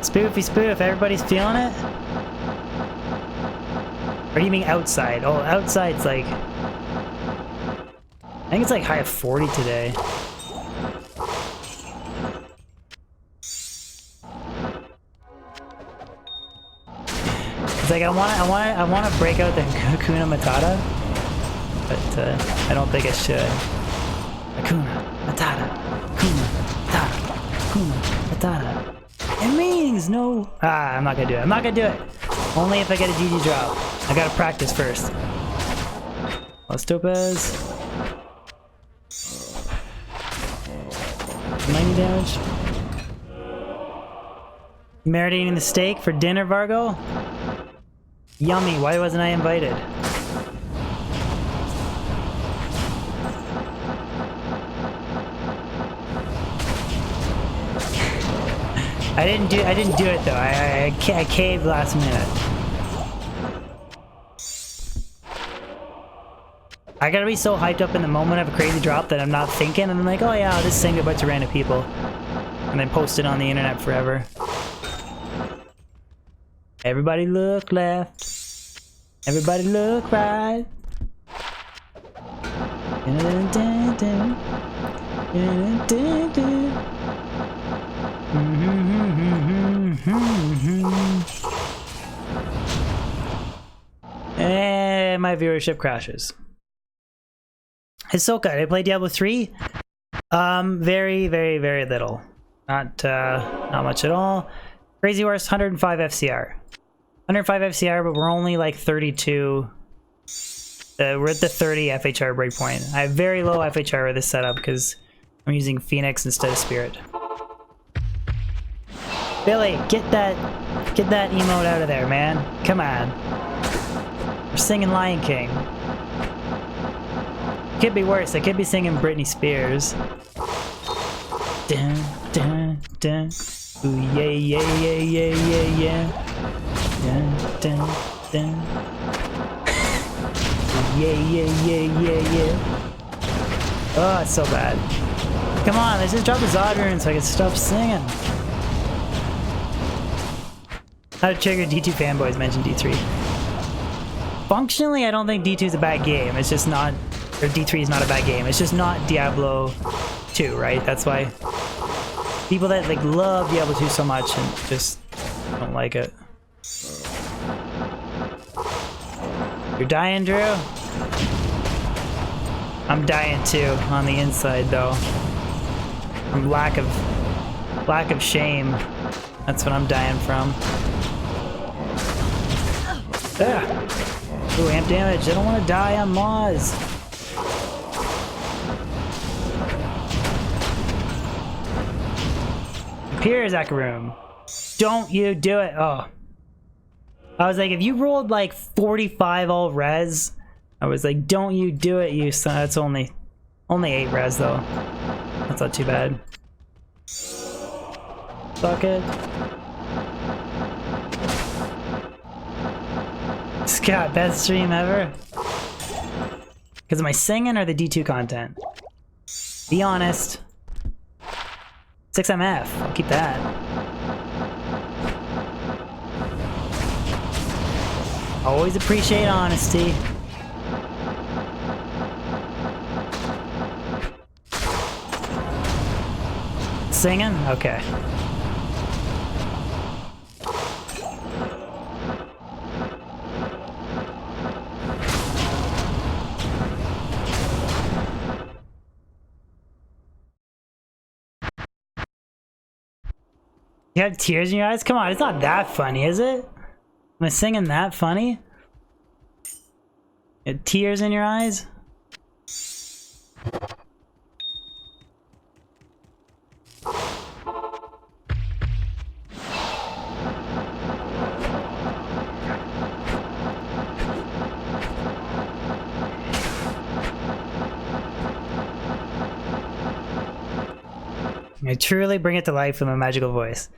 Spoofy spoof, everybody's feeling it? Or do you mean outside? Oh, outside's like... I think it's like high of 40 today. It's like I want to break out the Hakuna Matata, but I don't think I should. Hakuna Matata, Hakuna Matata, Hakuna Matata. It means no. I'm not gonna do it. I'm not gonna do it. Only if I get a GG drop. I gotta practice first. Lost Topaz. 90 damage. Marinating the steak for dinner, Vargo. Yummy, why wasn't I invited? I didn't do it though. I caved last minute. I gotta be so hyped up in the moment of a crazy drop that I'm not thinking, and I'm like, oh yeah, I'll just sing a bunch of random people. And then post it on the internet forever. Everybody look left. Everybody look right. And my viewership crashes. Hisoka, I play Diablo 3. Very, very, very little. Not much at all. Crazy Horse, 105 FCR. 105 FCR, but we're only like 32. We're at the 30 FHR breakpoint. I have very low FHR with this setup because I'm using Phoenix instead of Spirit. Billy, get that emote out of there, man. Come on. We're singing Lion King. Could be worse. I could be singing Britney Spears. Dun, dun, dun. Ooh, yeah, yeah, yeah, yeah, yeah, yeah. Dun, dun, dun. Yeah, yeah, yeah, yeah, yeah. Oh, it's so bad. Come on, let's just drop the Zod rune so I can stop singing. How to trigger D2 fanboys mentioned D3. Functionally, I don't think D2 is a bad game. It's just not, or D3 is not a bad game. It's just not Diablo 2, right? That's why people that like love Diablo 2 so much and just don't like it. You're dying, Drew? I'm dying too on the inside though. From lack of shame. That's what I'm dying from. Ah. Ooh, amp damage. I don't want to die on Moz. Here, Zakaroom. Don't you do it. Oh. I was like, if you rolled like 45 all res, I was like, don't you do it, you son. That's only 8 res though. That's not too bad. Fuck it. Scott, best stream ever? Because of my singing or the D2 content? Be honest. 6MF, I'll keep that. Always appreciate honesty. Singing? Okay. You have tears in your eyes? Come on, it's not that funny, is it? Am I singing that funny? You have tears in your eyes? I truly bring it to life with my magical voice.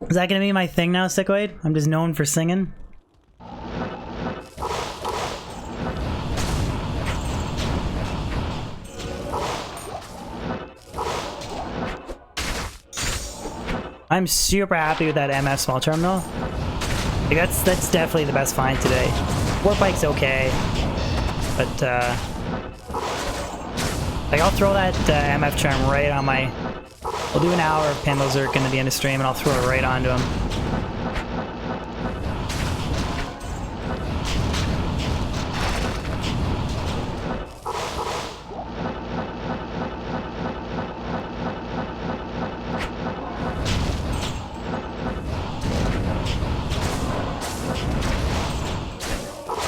Is that gonna be my thing now, Sickoid? I'm just known for singing? I'm super happy with that MF small terminal. Like that's definitely the best find today. Warpike's okay, but like I'll throw that MF charm right on my. I'll do an hour of Pandal Zerk into the end of stream and I'll throw it right onto him.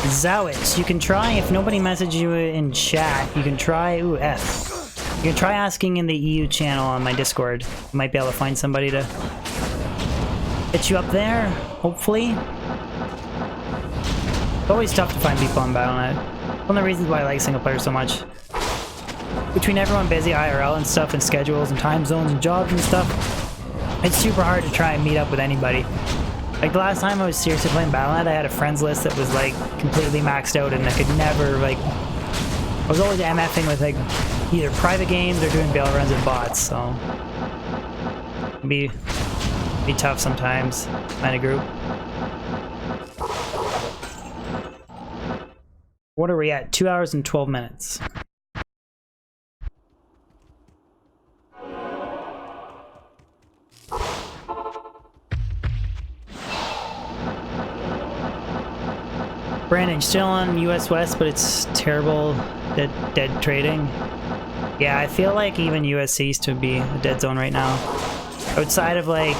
Zowitz, you can try, if nobody messages you in chat, you can try, ooh, F. You can try asking in the EU channel on my Discord. You might be able to find somebody to hit you up there, hopefully. It's always tough to find people on Battle.net. One of the reasons why I like single player so much. Between everyone busy IRL and stuff and schedules and time zones and jobs and stuff, it's super hard to try and meet up with anybody. Like the last time I was seriously playing Battle.net, I had a friends list that was like completely maxed out, and I could never like. I was always MFing with like either private games or doing bail runs and bots, so be tough sometimes. Kind of group. What are we at? 2 hours and 12 minutes. Brandon, still on US West, but it's terrible dead trading. Yeah, I feel like even US East would be a dead zone right now. Outside of like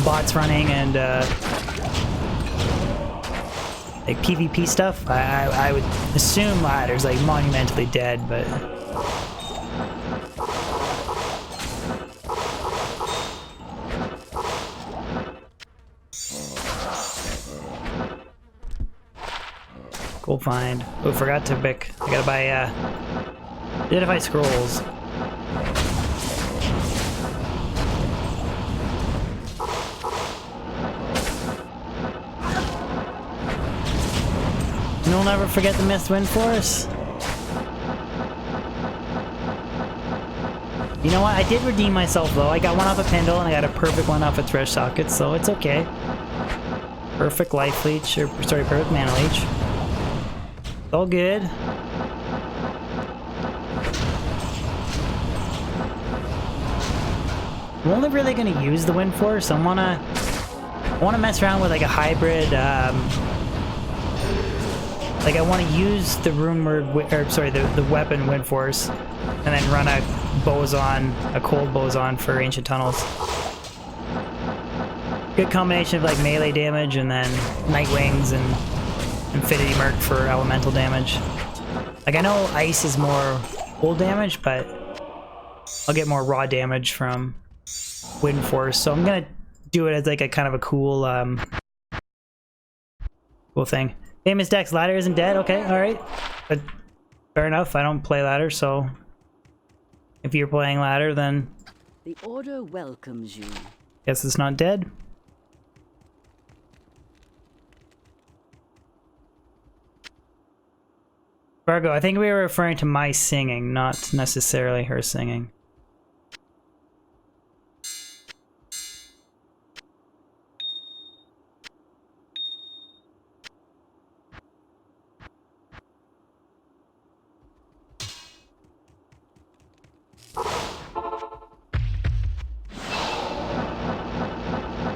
bots running and like PvP stuff, I would assume ladder's like monumentally dead, but cool find. Oh, forgot to pick. I gotta buy identify scrolls. And we'll never forget the missed wind force. You know what? I did redeem myself though. I got one off a Pendle and I got a perfect one off a Thresh Socket, so it's okay. Perfect life leech, or sorry, perfect mana leech. It's all good. I'm only really gonna use the wind force. I wanna mess around with like a hybrid. Like I want to use the the weapon wind force, and then run a boson, a cold boson for ancient tunnels. Good combination of like melee damage and then night wings and infinity merc for elemental damage. Like I know ice is more cold damage, but I'll get more raw damage from wind force. So I'm gonna do it as like a kind of a cool cool thing. Famous Dex, ladder isn't dead. Okay, alright. But fair enough, I don't play ladder, so if you're playing ladder, then the order welcomes you. Guess it's not dead. Fargo, I think we were referring to my singing, not necessarily her singing.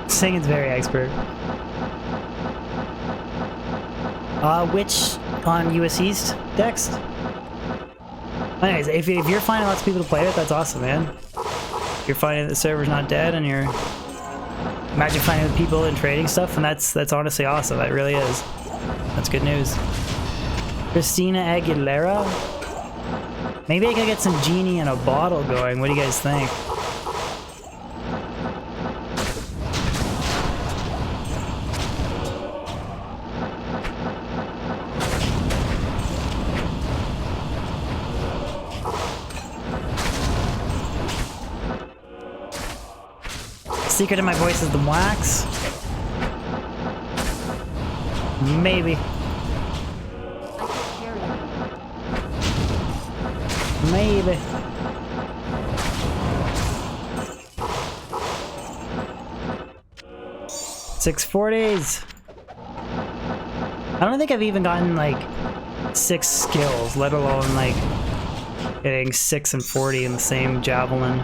Singing's very expert. Which on US East Dex? Anyways, if you're finding lots of people to play with, that's awesome, man. If you're finding that the server's not dead and you're imagine finding the people and trading stuff, and that's honestly awesome. That really is. That's good news. Christina Aguilera? Maybe I could get some genie in a bottle going. What do you guys think? Secret in my voice is the wax. Maybe. Maybe. $640s. I don't think I've even gotten like 6 skills, let alone like getting 6 and 40 in the same javelin.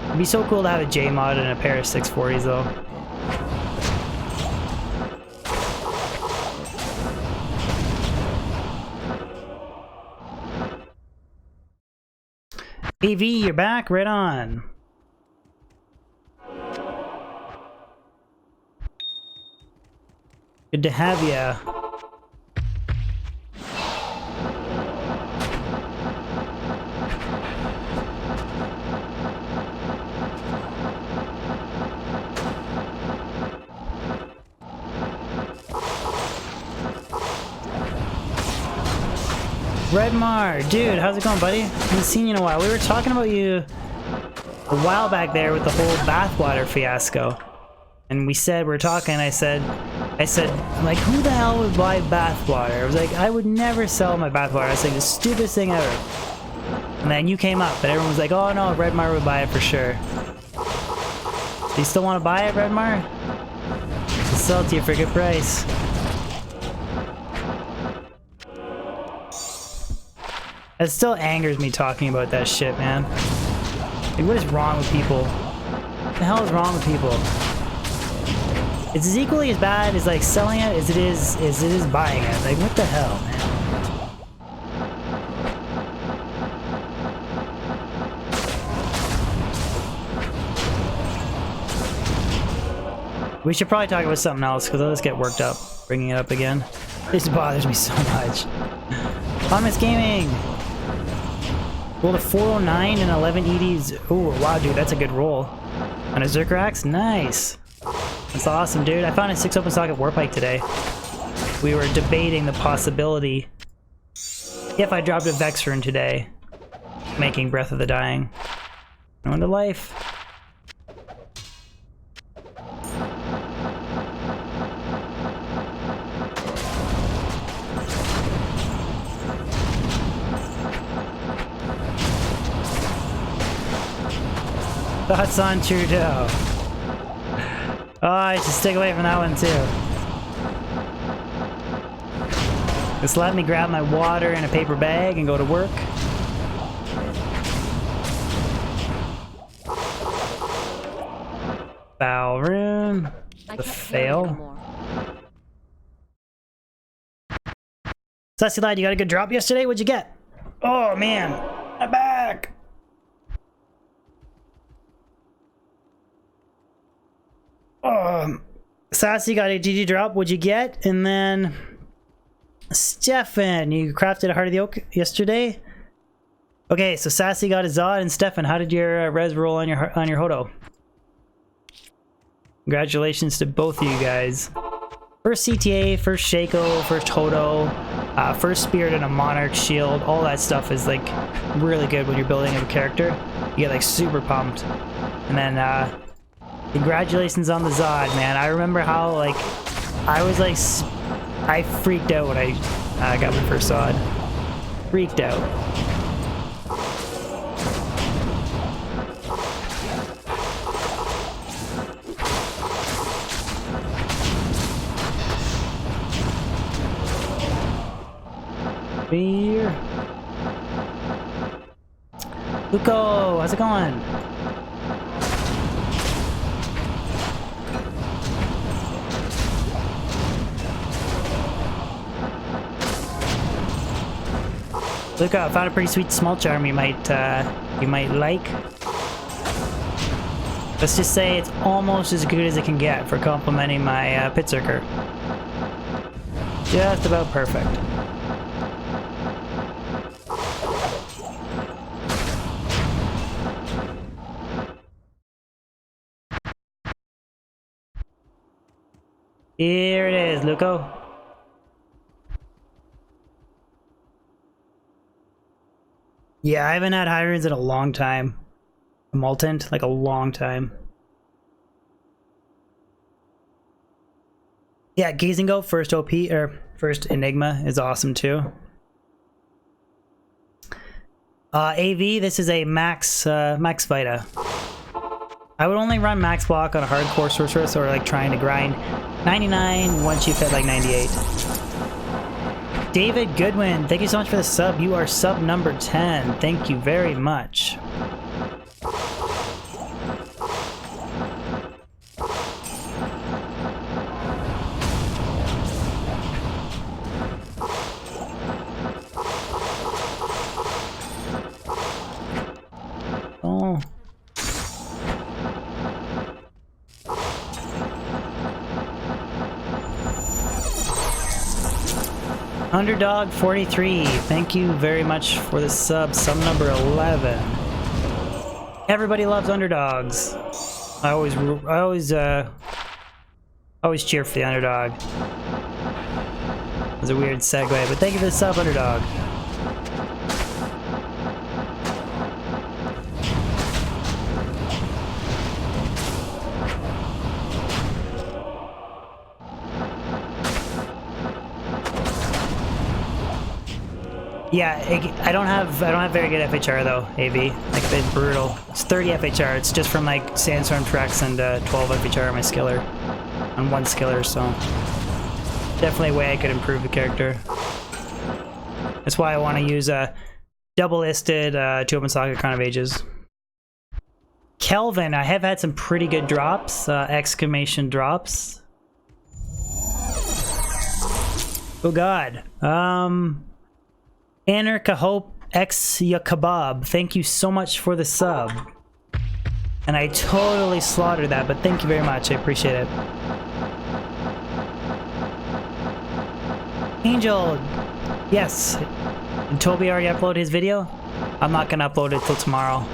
It'd be so cool to have a J mod and a pair of 640s though. AV, you're back, right on. Good to have ya. Redmar, dude, how's it going, buddy? Haven't seen you in a while. We were talking about you a while back there with the whole bathwater fiasco. And we were talking, I said, like, who the hell would buy bathwater? I was like, I would never sell my bathwater. I was like, the stupidest thing ever. And then you came up, and everyone was like, oh no, Redmar would buy it for sure. Do you still want to buy it, Redmar? I'll sell it to you for a good price. It still angers me talking about that shit, man. Like, what is wrong with people? What the hell is wrong with people? It's as equally as bad as like selling it as it is buying it. Like, what the hell, man? We should probably talk about something else because I'll just get worked up bringing it up again. This bothers me so much. Thomas Gaming! Rolled a 409 and 11 EDs. Oh, wow, dude, that's a good roll. On a Zerker Axe? Nice. That's awesome, dude. I found a 6 open socket Warpike today. We were debating the possibility if I dropped a Vex Rune today, making Breath of the Dying. Going to life. Thoughts on Trudeau? Oh, I should stick away from that one too. Just let me grab my water in a paper bag and go to work. Foul room. The fail. Sassy lad, you got a good drop yesterday? What'd you get? Oh man, I'm back. Sassy got a GG drop. What'd you get? And then Stefan, you crafted a Heart of the Oak yesterday. Okay, so Sassy got a Zod, and Stefan, how did your res roll on your Hodo? Congratulations to both of you guys. First CTA, first Shaco, first Hodo, first Spirit and a Monarch Shield. All that stuff is like really good when you're building a character. You get like super pumped. And then congratulations on the Zod, man. I remember how, like, I was like, I freaked out when I got my first Zod. Freaked out. Beer. Luco, how's it going? Look, I found a pretty sweet small charm you might like. Let's just say it's almost as good as it can get for complimenting my Pit Zerker. Just about perfect. Here it is, Luco. Yeah, I haven't had high runes in a long time. A Moltent, like a long time. Yeah, Gazing Goat, first OP, or first Enigma is awesome too. AV, this is a Max Vita. I would only run Max Block on a hardcore sorceress or like trying to grind 99 once you've hit like 98. David Goodwin, thank you so much for the sub. You are sub number 10. Thank you very much. Oh. Underdog 43, thank you very much for the sub number 11. Everybody loves underdogs. I always cheer for the underdog. It was a weird segue, but thank you for the sub, underdog. Yeah, I don't have very good FHR though, AV. Like it's brutal. It's 30 FHR. It's just from like Sandstorm Treks and 12 FHR on my skiller. On one skiller, so definitely a way I could improve the character. That's why I want to use a double-listed 2 open socket Crown of Ages. Kelvin, I have had some pretty good drops, exclamation drops. Oh god. Anner Kahope X Yakabab, thank you so much for the sub. And I totally slaughtered that, but thank you very much, I appreciate it. Angel, yes. Did Toby already upload his video? I'm not gonna upload it till tomorrow.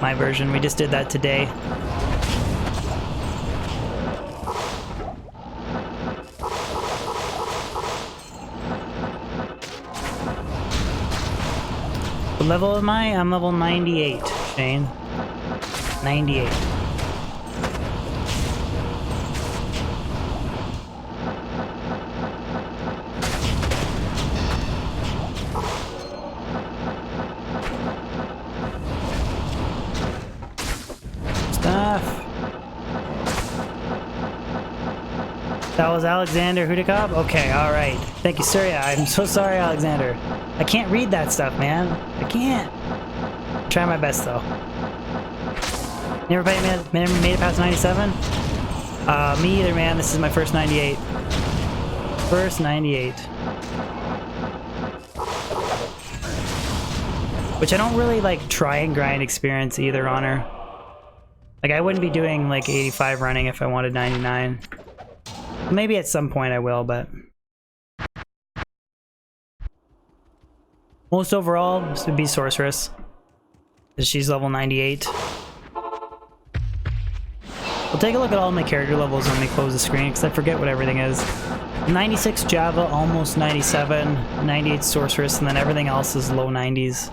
My version, we just did that today. What level am I? I'm level 98, Shane. 98. Stuff. That was Alexander Hudikov? Okay, alright. Thank you, sir. Yeah, I'm so sorry, Alexander. I can't read that stuff, man. I can't. Try my best, though. Never made it past 97? Me either, man. This is my first 98. First 98. Which I don't really, like, try and grind experience either on her. Like, I wouldn't be doing, like, 85 running if I wanted 99. Maybe at some point I will, but... Most overall, this would be Sorceress. Because she's level 98. We'll take a look at all my character levels when we close the screen, because I forget what everything is. 96 Java, almost 97. 98 Sorceress, and then everything else is low 90s.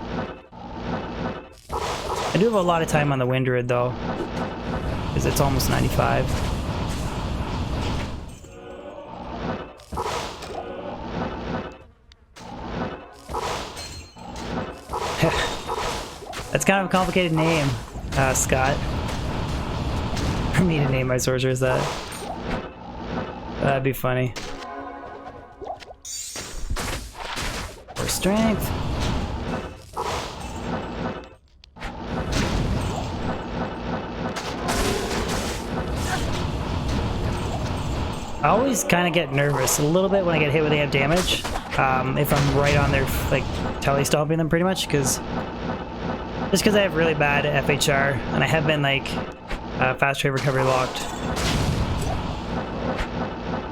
I do have a lot of time on the Windred, though. Because it's almost 95. That's kind of a complicated name, Scott. For me to name my sorceress that. That'd be funny. For strength. I always kind of get nervous a little bit when I get hit with AF damage. If I'm right on their, like, tele-stomping them pretty much, because... Just because I have really bad FHR, and I have been, like, fast trade recovery locked.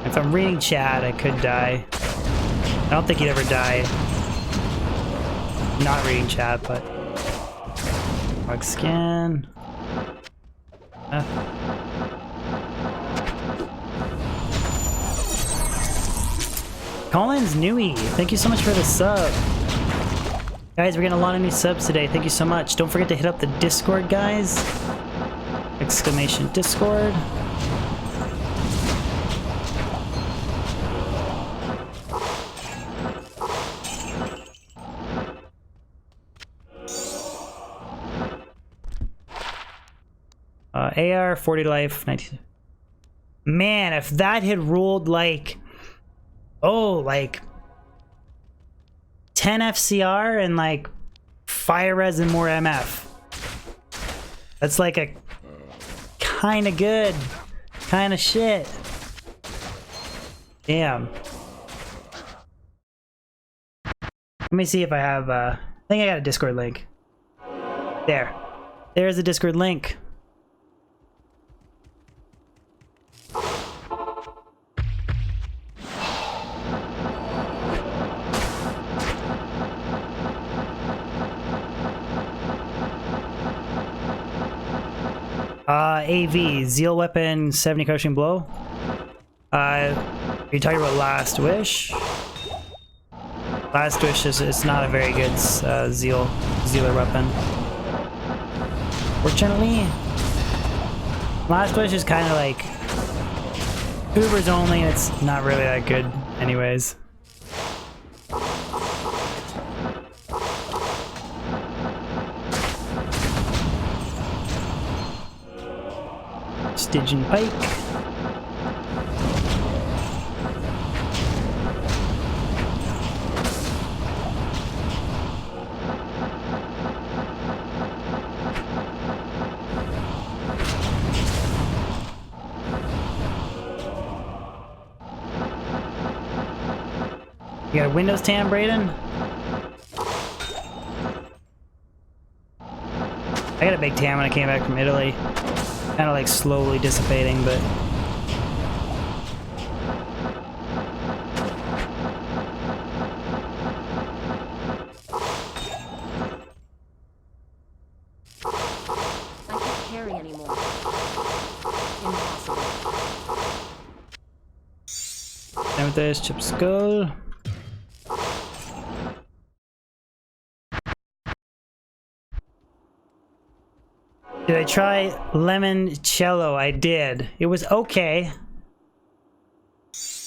If I'm reading chat, I could die. I don't think you'd ever die. Not reading chat, but... Bug scan... Collins Newey, thank you so much for the sub. Guys, we're getting a lot of new subs today. Thank you so much. Don't forget to hit up the Discord, guys. Exclamation Discord. AR, 40 to life, 19. Man, if that had ruled like... Oh, like... 10 FCR and like fire res and more MF. That's like a kind of good, kind of shit. Damn. Let me see if I have, I think I got a Discord link. There. There's the Discord link. AV, Zeal Weapon, 70 Crushing Blow. You're talking about Last Wish? Last Wish is not a very good Zealer weapon. Fortunately, Last Wish is kind of like Ubers only, and it's not really that good anyways. Stygian Pike. You got a Windows tan, Brayden? I got a big tan when I came back from Italy. Kind of like slowly dissipating, but... I can't carry anymore. Impossible. Down with this, Chip Skull. Did I try limoncello? I did. It was okay.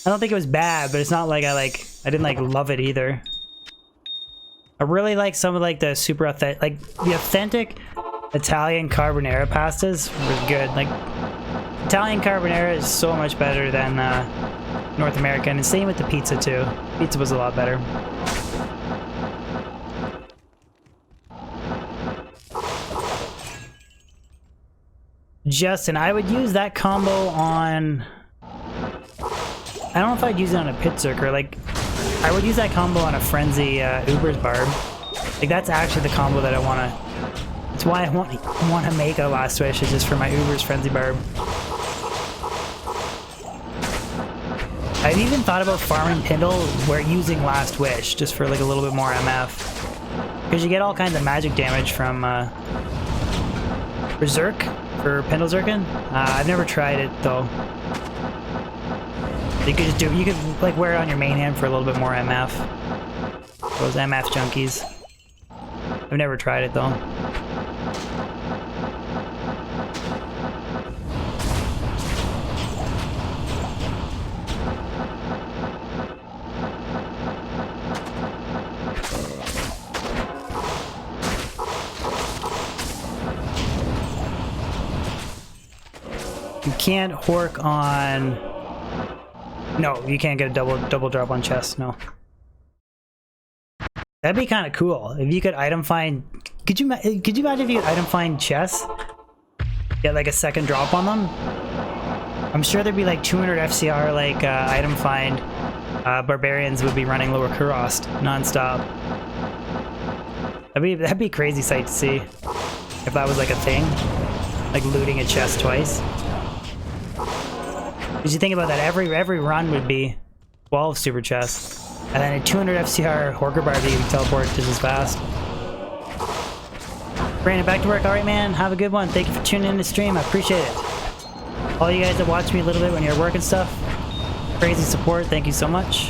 I don't think it was bad, but it's not like I didn't like love it either. I really like some of like the super authentic, like the authentic Italian carbonara pastas were good. Like Italian carbonara is so much better than North American, and same with the pizza too. Pizza was a lot better. Justin, I would use that combo on... I don't know if I'd use it on a Pit Zerker. Like, I would use that combo on a Frenzy Uber's Barb. Like, that's actually the combo that I want to... That's why I want to make a Last Wish, is just for my Uber's Frenzy Barb. I've even thought about farming Pindle where using Last Wish, just for like a little bit more MF. Because you get all kinds of magic damage from Berserk. For Pendle Zerkin? I've never tried it though. You could just do, you could like wear it on your main hand for a little bit more MF. Those MF junkies. I've never tried it though. You can't hork on... No, you can't get a double drop on chest, no. That'd be kind of cool. If you could item find... Could you imagine if you could item find chests? Get like a second drop on them? I'm sure there'd be like 200 FCR like item find. Barbarians would be running Lower Kurost non-stop. That'd be a crazy sight to see. If that was like a thing. Like looting a chest twice. Because you think about that, every run would be 12 super chests. And then a 200 FCR Horker Bar that you can teleport just as fast. Brandon, back to work. Alright, man. Have a good one. Thank you for tuning in to stream. I appreciate it. All you guys that watch me a little bit when you're working stuff, crazy support. Thank you so much.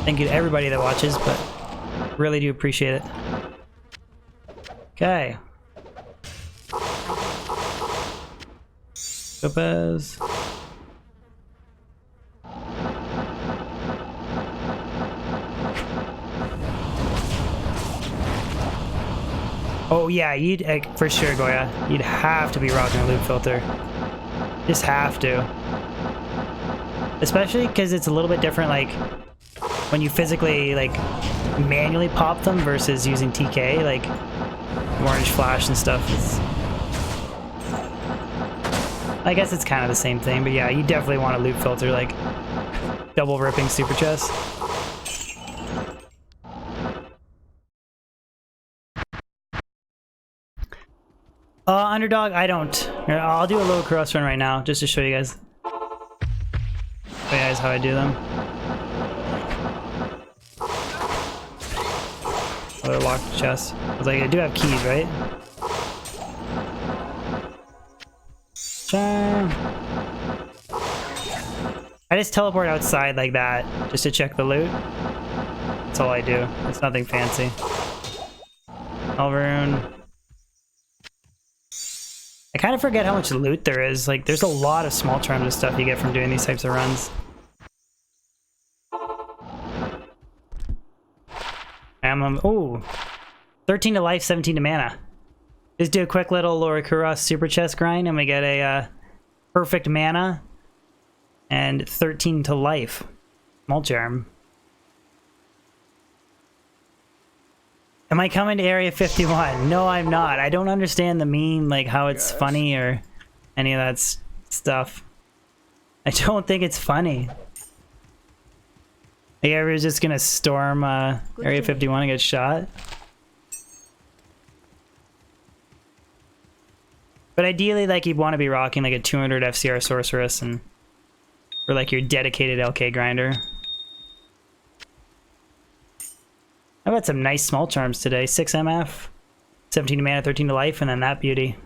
Thank you to everybody that watches, but really do appreciate it. Okay. Lopez. Oh yeah, you'd for sure, Goya. You'd have to be rocking a loop filter. Just have to. Especially because it's a little bit different, like when you physically like manually pop them versus using TK, like orange flash and stuff. I guess it's kind of the same thing, but yeah, you definitely want a loop filter, like double ripping super chest. Underdog, I don't. Here, I'll do a little cross run right now, just to show you guys. Show you guys how I do them. Oh, lock the chest. I was like, I do have keys, right? I just teleport outside like that, just to check the loot. That's all I do. It's nothing fancy. Alvaroon. I kind of forget how much loot there is. Like, there's a lot of small terms of stuff you get from doing these types of runs. Ooh. 13 to life, 17 to mana. Just do a quick little Lower Kuros super chest grind and we get a perfect mana, and 13 to life. Small charm. Am I coming to Area 51? No, I'm not. I don't understand the meme, like how it's funny or any of that stuff. I don't think it's funny. Like everyone's just gonna storm Area 51 and get shot. But ideally, like, you'd want to be rocking like a 200 FCR sorceress and for like your dedicated LK grinder. I got some nice small charms today. 6 MF, 17 to mana, 13 to life, and then that beauty.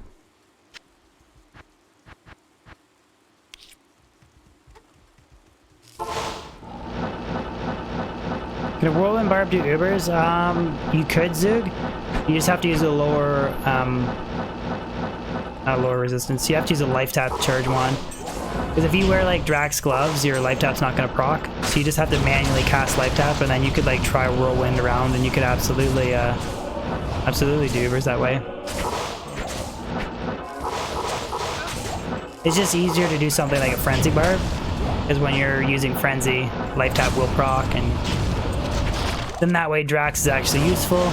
Can a Whirlwind Barb do Ubers? You could, Zug. You just have to use a lower, not lower resistance. You have to use a life tap charge wand. Because if you wear like Drax gloves, your life tap's not gonna proc. So you just have to manually cast life tap, and then you could like try Whirlwind around, and you could absolutely do Ubers that way. It's just easier to do something like a Frenzy Barb, because when you're using Frenzy, life tap will proc, and then that way Drax is actually useful.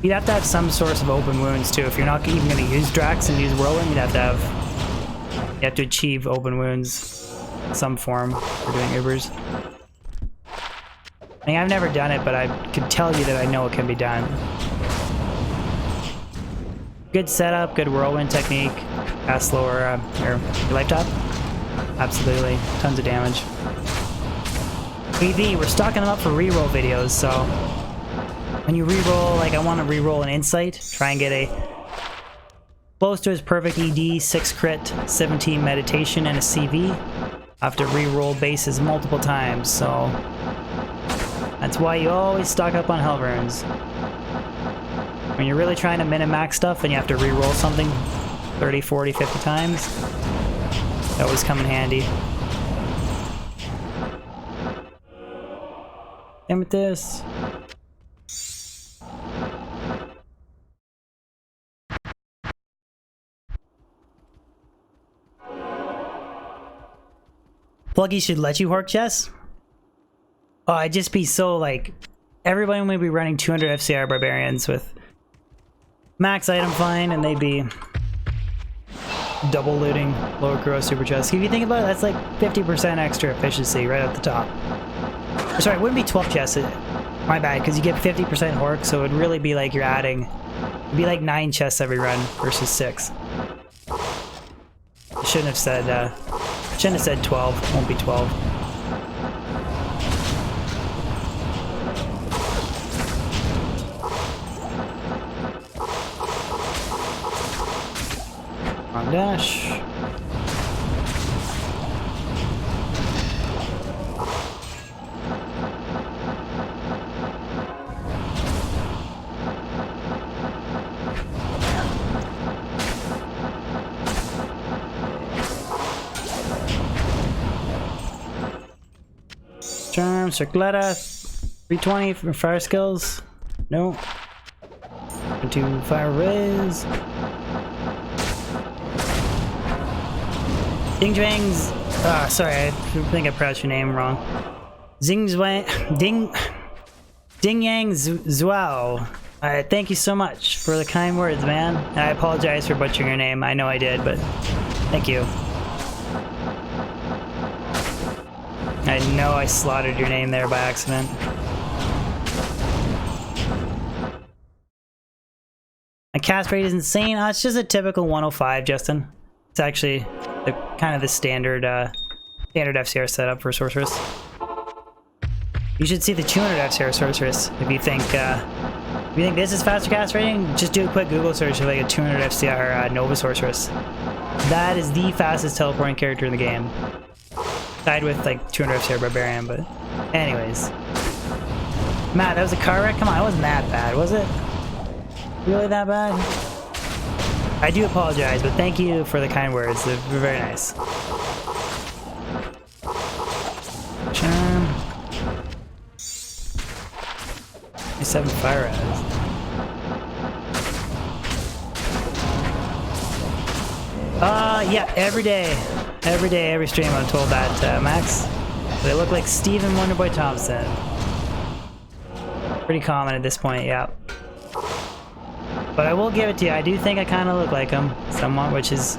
You'd have to have some source of open wounds too. If you're not even going to use Drax and use Whirlwind, you have to achieve open wounds in some form for doing Ubers. I mean, I've never done it, but I could tell you that I know it can be done. Good setup, good Whirlwind technique, cast slower your life tap. Absolutely, tons of damage. AV, we're stocking them up for reroll videos, so when you reroll, like I want to reroll an Insight, try and get a close to his perfect ED, 6 crit, 17 meditation, and a CV. I have to reroll bases multiple times, so that's why you always stock up on Hell Runes. When you're really trying to min-and-max stuff and you have to reroll something 30, 40, 50 times, they always come in handy. Damn with this. Pluggy should let you hork chess? Oh, I'd just be so like... Everybody would be running 200 FCR barbarians with max item find, and they'd be double looting lower Kuro super chest. If you think about it, that's like 50% extra efficiency right at the top. Sorry, it wouldn't be 12 chests. My bad, because you get 50% hork, so it'd really be like you're adding... It'd be like 9 chests every run versus 6. I shouldn't have said 12. It won't be 12. On dash. Charm, Circletta, 320 for fire skills. No. Into fire riz. Ding Dwang's. Sorry, I think I pronounced your name wrong. Ding Yang Zuao. Thank you so much for the kind words, man. And I apologize for butchering your name. I know I did, but thank you. I know I slaughtered your name there by accident. My cast rate is insane. It's just a typical 105, Justin. It's actually kind of the standard FCR setup for Sorceress. You should see the 200 FCR Sorceress if you think this is faster cast rating. Just do a quick Google search of like a 200 FCR Nova Sorceress. That is the fastest teleporting character in the game. Tied with like 200 FCR Barbarian, but anyways. Matt, that was a car wreck? Come on, it wasn't that bad, was it? Really that bad? I do apologize, but thank you for the kind words. They're very nice. Charm. 7 fire eyes. Yeah, every day, every stream I'm told that, Max. They look like Stephen Wonderboy Thompson. Pretty common at this point, yeah. But I will give it to you, I do think I kind of look like him, somewhat, which is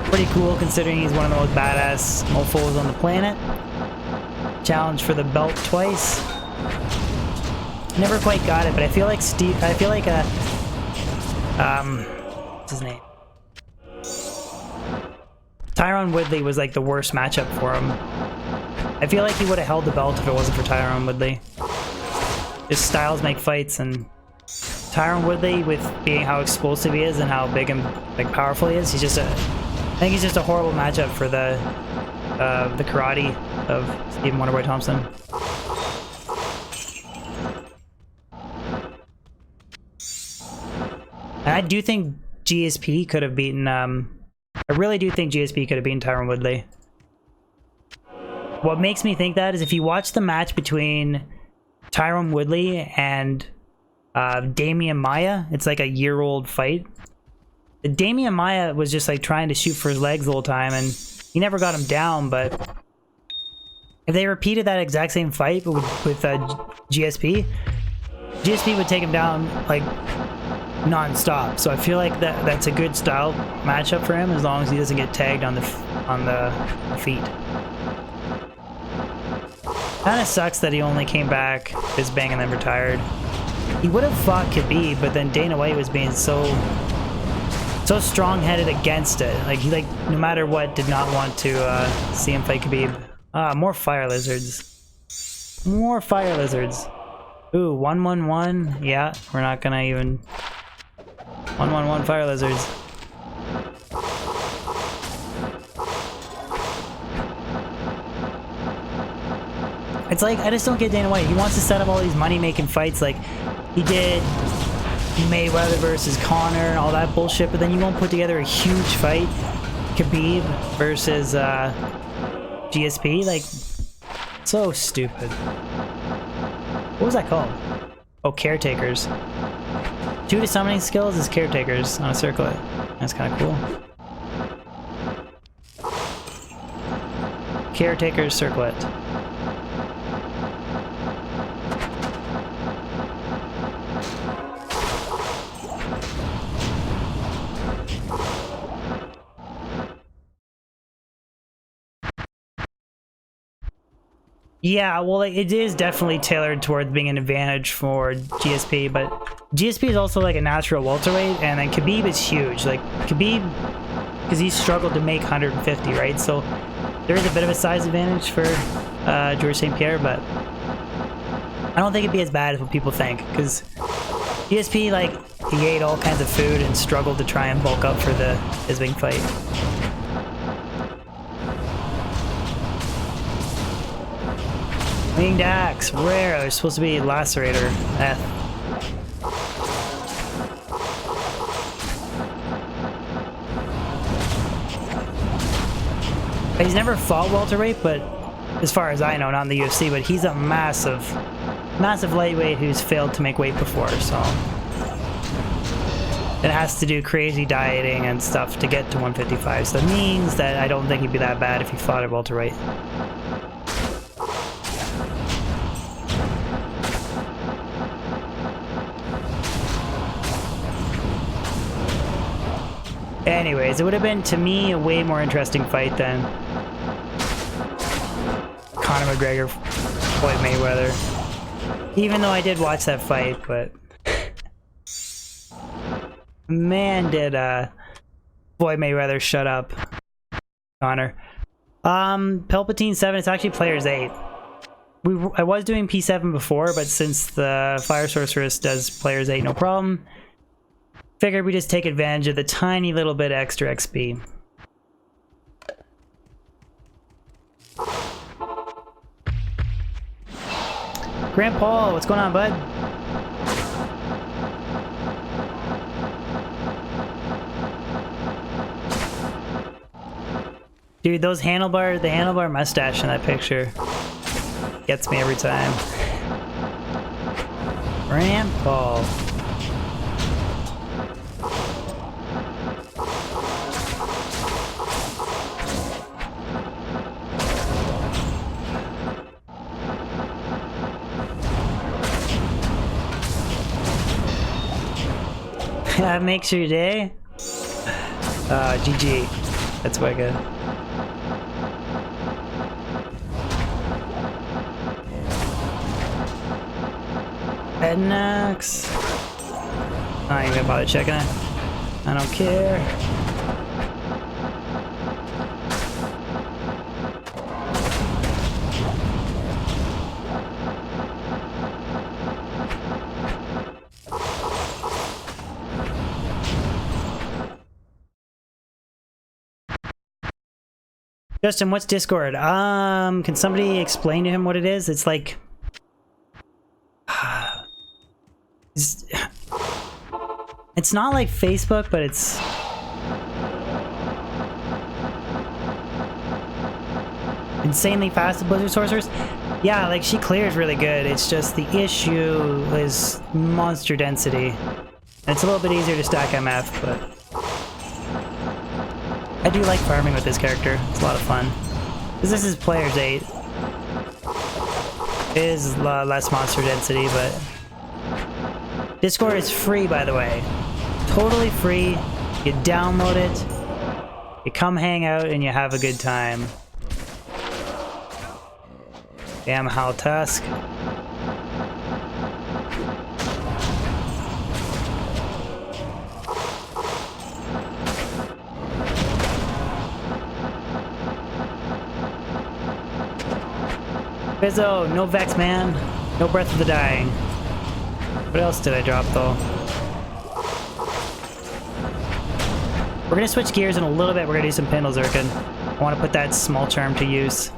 pretty cool considering he's one of the most badass mofos on the planet. Challenged for the belt twice. Never quite got it, but I feel like what's his name? Tyron Woodley was like the worst matchup for him. I feel like he would have held the belt if it wasn't for Tyron Woodley. His styles make fights, and Tyron Woodley, with being how explosive he is and how big and like powerful he is, I think he's just a horrible matchup for the karate of Stephen Wonderboy Thompson. And I do think GSP could have beaten, I really do think GSP could have beaten Tyron Woodley. What makes me think that is if you watch the match between Tyron Woodley and Damian Maya, it's like a year-old fight. Damian Maya was just like trying to shoot for his legs the whole time, and he never got him down, but if they repeated that exact same fight with GSP would take him down like non-stop. So I feel like that's a good style matchup for him as long as he doesn't get tagged on the feet. Kind of sucks that he only came back this bang and then retired. He would have fought Khabib, but then Dana White was being so strong-headed against it. Like he no matter what did not want to see him fight Khabib. More fire lizards. More fire lizards. Ooh, 111. Yeah, we're not gonna even 111 fire lizards. It's like, I just don't get Dana White. He wants to set up all these money-making fights like he did Mayweather versus Conor and all that bullshit, but then you won't put together a huge fight. Khabib versus GSP. Like, so stupid. What was that called? Oh, caretakers. 2 to summoning skills is caretakers on a circlet. That's kind of cool. Caretakers circlet. Yeah, well, it is definitely tailored towards being an advantage for GSP, but GSP is also like a natural welterweight, and then Khabib is huge. Like, Khabib, because he's struggled to make 150, right? So there is a bit of a size advantage for Georges St. Pierre, but I don't think it'd be as bad as what people think, because GSP, like, he ate all kinds of food and struggled to try and bulk up for his big fight. Winged Axe, rare. There's supposed to be Lacerator. He's never fought welterweight, but as far as I know, not in the UFC, but he's a massive lightweight who's failed to make weight before, so it has to do crazy dieting and stuff to get to 155, so it means that I don't think he'd be that bad if he fought at welterweight. Anyways, it would have been, to me, a way more interesting fight than Conor McGregor, Floyd Mayweather. Even though I did watch that fight, but man, did Floyd Mayweather shut up Conor. Palpatine 7, it's actually Players 8. I was doing P7 before, but since the Fire Sorceress does Players 8 no problem, figured we just take advantage of the tiny little bit extra XP. Grant Paul, what's going on, bud? Dude, the handlebar mustache in that picture gets me every time. Grant Paul. That makes your day? GG. That's wicked. Headnax. I ain't gonna bother checking it. I don't care. Justin, what's Discord? Can somebody explain to him what it is? It's like... It's not like Facebook, but it's... insanely fast at Blizzard Sorcerers. Yeah, like, she clears really good. It's just the issue is monster density. And it's a little bit easier to stack MF, but... I do like farming with this character. It's a lot of fun. Because this is Player's 8. It is less monster density, but... Discord is free, by the way. Totally free. You download it. You come hang out and you have a good time. Damn Hal Tusk. Bizzo, no Vex, man. No Breath of the Dying. What else did I drop, though? We're gonna switch gears in a little bit. We're gonna do some Pendle Zerkin. I want to put that small charm to use.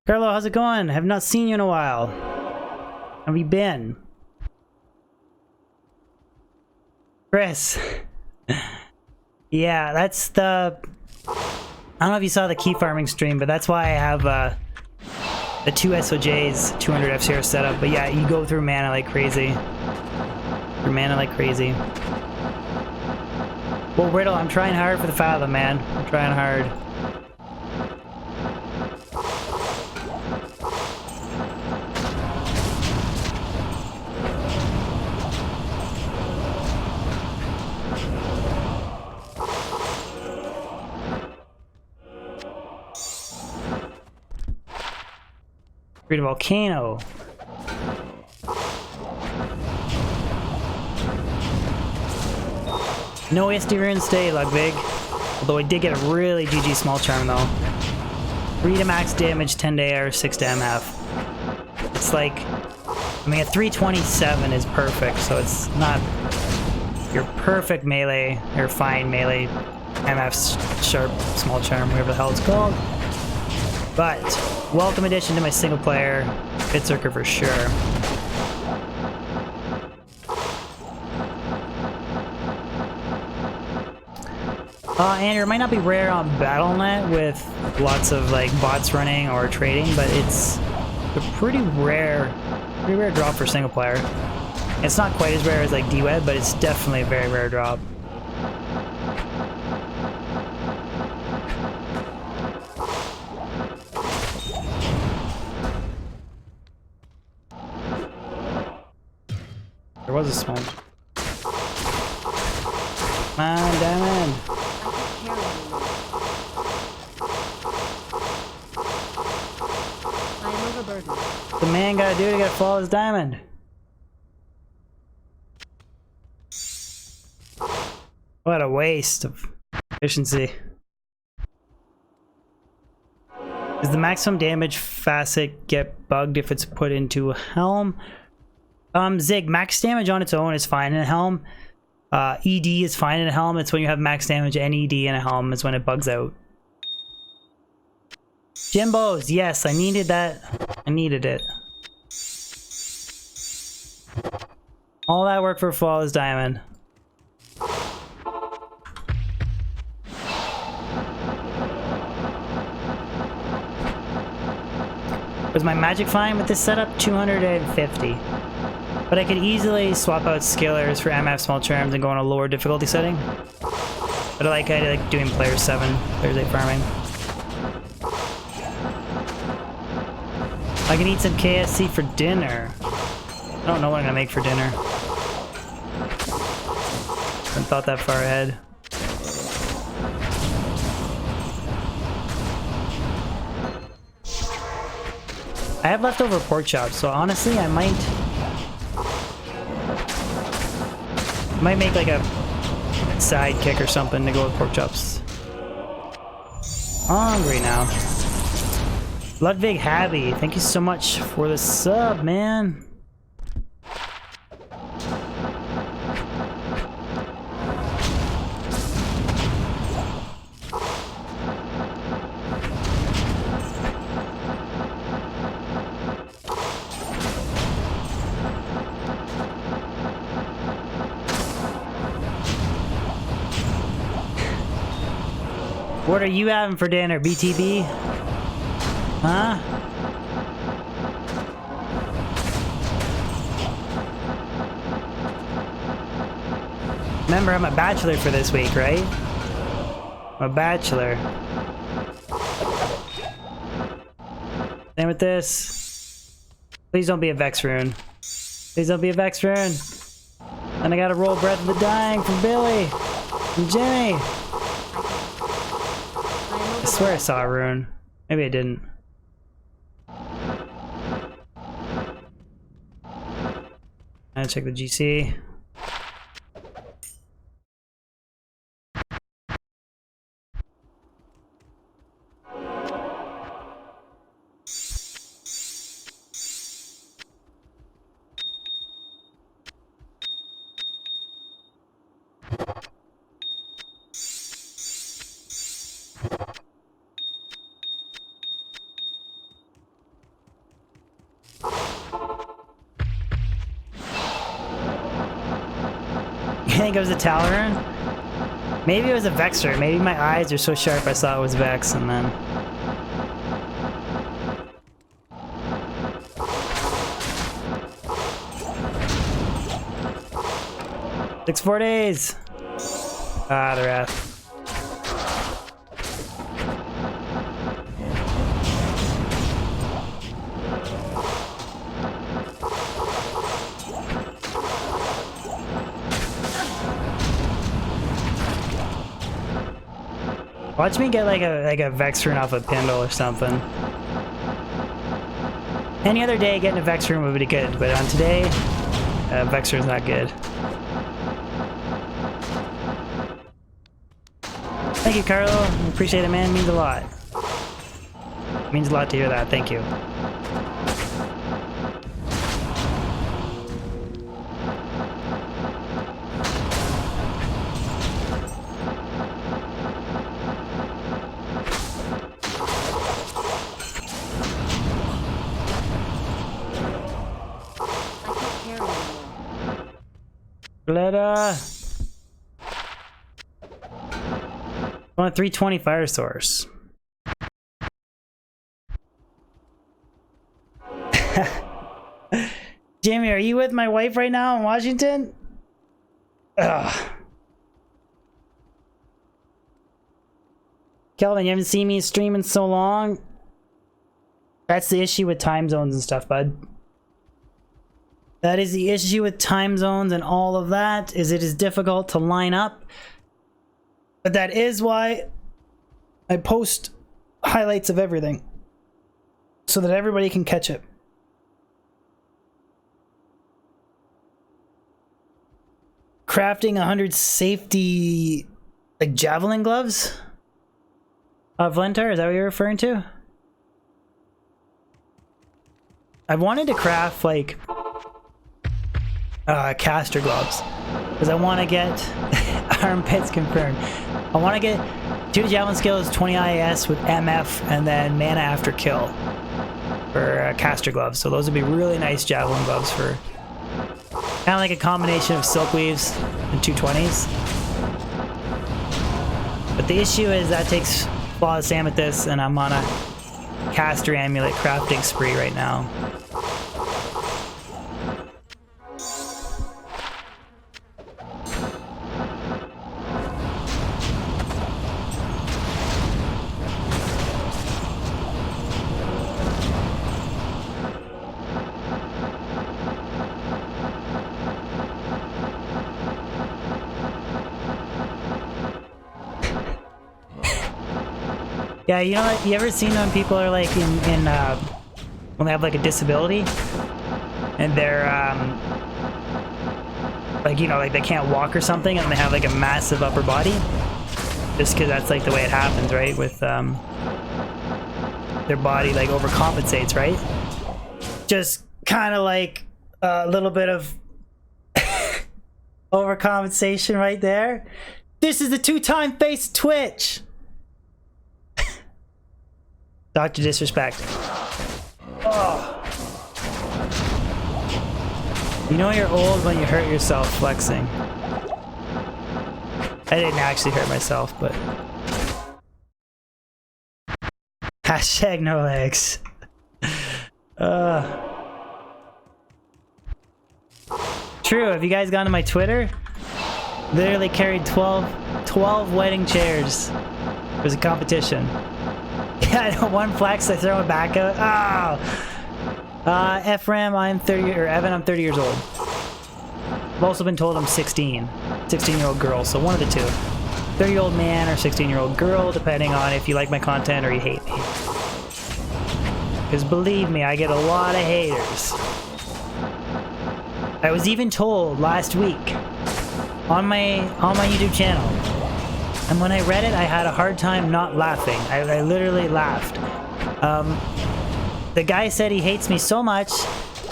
Carlo, how's it going? Have not seen you in a while. How have you been? Chris. Yeah, that's the... I don't know if you saw the key farming stream, but that's why I have the 2 SOJs, 200 F-Zero setup. But yeah, you go through mana like crazy. Through mana like crazy. Well, Riddle, I'm trying hard for the Fathom, man. I'm trying hard. Create a volcano. No SD runes stay, Ludwig. Although I did get a really GG small charm though. 3 to max damage, 10 to AR, 6 to MF. It's like, I mean, a 327 is perfect, so it's not your perfect melee, or fine melee MF sharp small charm, whatever the hell it's called. But welcome addition to my single player Pit Circuit for sure. Andrew, it might not be rare on Battle.net with lots of like bots running or trading, but it's a pretty rare drop for single player. It's not quite as rare as like D-Web, but it's definitely a very rare drop. There was a smoke. Come on, diamond. I am overburdened. The man gotta do it, he gotta follow his diamond. What a waste of efficiency. Does the maximum damage facet get bugged if it's put into a helm? Zig, max damage on its own is fine in a helm. ED is fine in a helm. It's when you have max damage and ED in a helm is when it bugs out. Jimbos, yes, I needed that. I needed it. All that work for a flawless diamond. Was my magic fine with this setup? 250. But I could easily swap out scalars for MF small charms and go on a lower difficulty setting. But I like doing player 7, players 8 farming. I can eat some KFC for dinner. I don't know what I'm gonna make for dinner. Haven't thought that far ahead. I have leftover pork chops, so honestly, I might make like a sidekick or something to go with pork chops. Hungry now. Ludwig Habby, thank you so much for the sub, man. What are you having for dinner, BTB? Huh? Remember, I'm a bachelor for this week, right? I'm a bachelor. Same with this. Please don't be a Vex rune. Please don't be a Vex rune. And I gotta roll Breath of the Dying from Billy and Jimmy. I swear I saw a rune. Maybe I didn't. I check the GC. I think it was a Talon. Maybe it was a Vexer. Maybe my eyes are so sharp I thought it was Vex and then... Six 4 days! Ah, the wrath. Watch me get like a Vex rune off a Pindle or something. Any other day getting a Vex rune would be good, but on today, Vex rune's not good. Thank you, Carlo. I appreciate it, man. It means a lot. It means a lot to hear that. Thank you. Gletta. On a 320 Fire Source. Jamie, are you with my wife right now in Washington? Ugh. Kelvin, you haven't seen me stream in so long. That's the issue with time zones and stuff, bud. That is the issue with time zones and all of that, is it is difficult to line up. But that is why I post highlights of everything, so that everybody can catch it. Crafting 100 safety, like javelin gloves? Vlentar, is that what you're referring to? I wanted to craft like caster gloves because I want to get armpits confirmed. I want to get 2 javelin skills, 20 IAS with MF, and then mana after kill for caster gloves. So those would be really nice javelin gloves for kind of like a combination of silk weaves and 220s. But the issue is that takes flawless amethyst, and I'm on a caster amulet crafting spree right now. Yeah, you know what? You ever seen when people are like when they have like a disability and they're like, you know, like they can't walk or something and they have like a massive upper body? Just because that's like the way it happens, right? With their body like overcompensates, right? Just kind of like a little bit of overcompensation right there. This is the two-time face Twitch. Dr. Disrespect. Oh. You know you're old when you hurt yourself flexing. I didn't actually hurt myself, but... Hashtag no legs. True, have you guys gone to my Twitter? Literally carried 12 wedding chairs. It was a competition. Yeah, I know, one flex, I throw it back out. Oh! Ephraim, I'm 30, or Evan, I'm 30 years old. I've also been told I'm 16. 16-year-old girl, so one of the two. 30-year-old man or 16-year-old girl, depending on if you like my content or you hate me. Because believe me, I get a lot of haters. I was even told last week on my YouTube channel, and when I read it, I had a hard time not laughing. I literally laughed. The guy said he hates me so much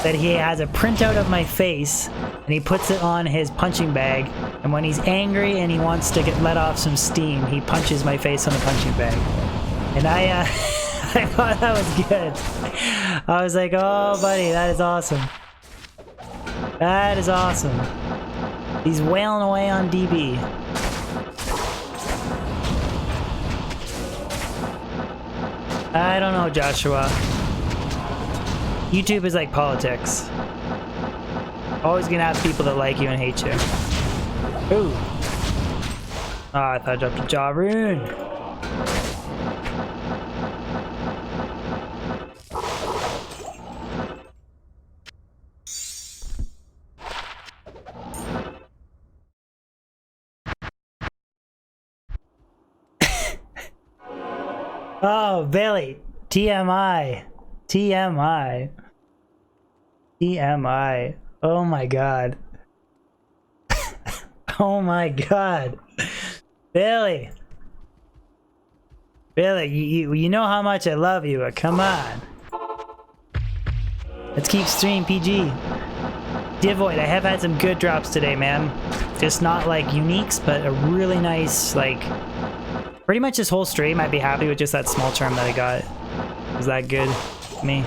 that he has a printout of my face and he puts it on his punching bag, and when he's angry and he wants to let off some steam, he punches my face on the punching bag. And I thought that was good. I was like, oh buddy, that is awesome. That is awesome. He's wailing away on DB. I don't know, Joshua. YouTube is like politics. Always gonna have people that like you and hate you. Ooh. Oh, I thought I dropped a jaw rune. Oh, Billy. TMI. TMI. TMI. Oh my god. Oh my god. Billy. Billy, you know how much I love you, but come on. Let's keep stream PG. Divoid, I have had some good drops today, man. Just not like uniques, but a really nice, like... Pretty much this whole stream, I'd be happy with just that small charm that I got. Was that good to me?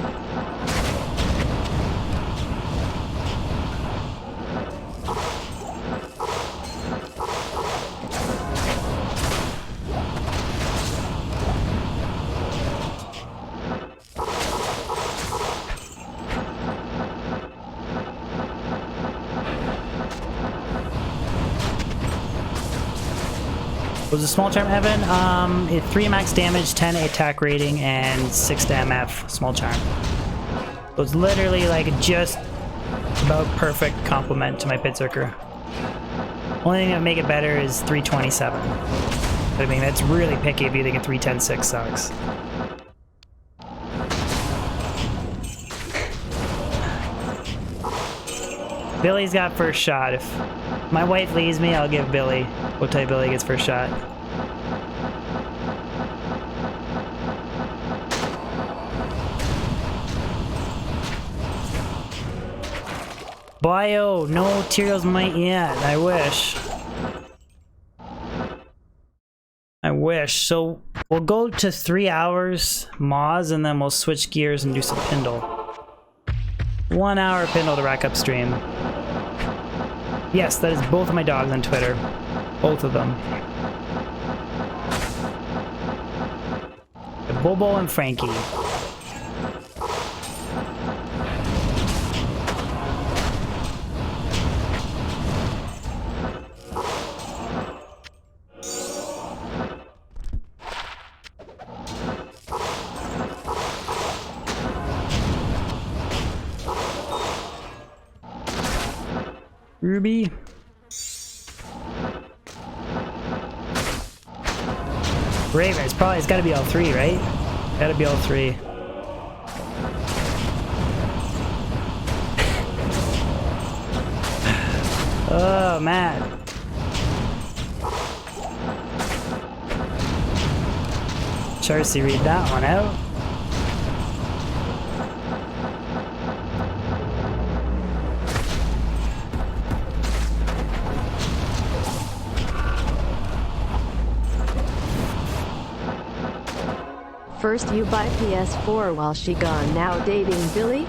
Was a small charm, Evan? 3 max damage, 10 attack rating, and 6 to MF small charm. It was literally like just about perfect complement to my Pit-Zerker. Only thing that would make it better is 327. But I mean, that's really picky if you think a 310-6 sucks. Billy's got first shot. If my wife leaves me, I'll give Billy. We'll tell you Billy gets first shot. Bio, no Tyrio's Might yet. I wish. I wish. So we'll go to 3 hours Moz, and then we'll switch gears and do some Pindle. 1 hour Pindle to rack up stream. Yes, that is both of my dogs on Twitter. Both of them. Bobo and Frankie. Ruby. Raven, it's gotta be all three, right? Gotta be all three. Oh, man. Charcy, read that one out. First you buy PS4 while she gone, now dating Billy?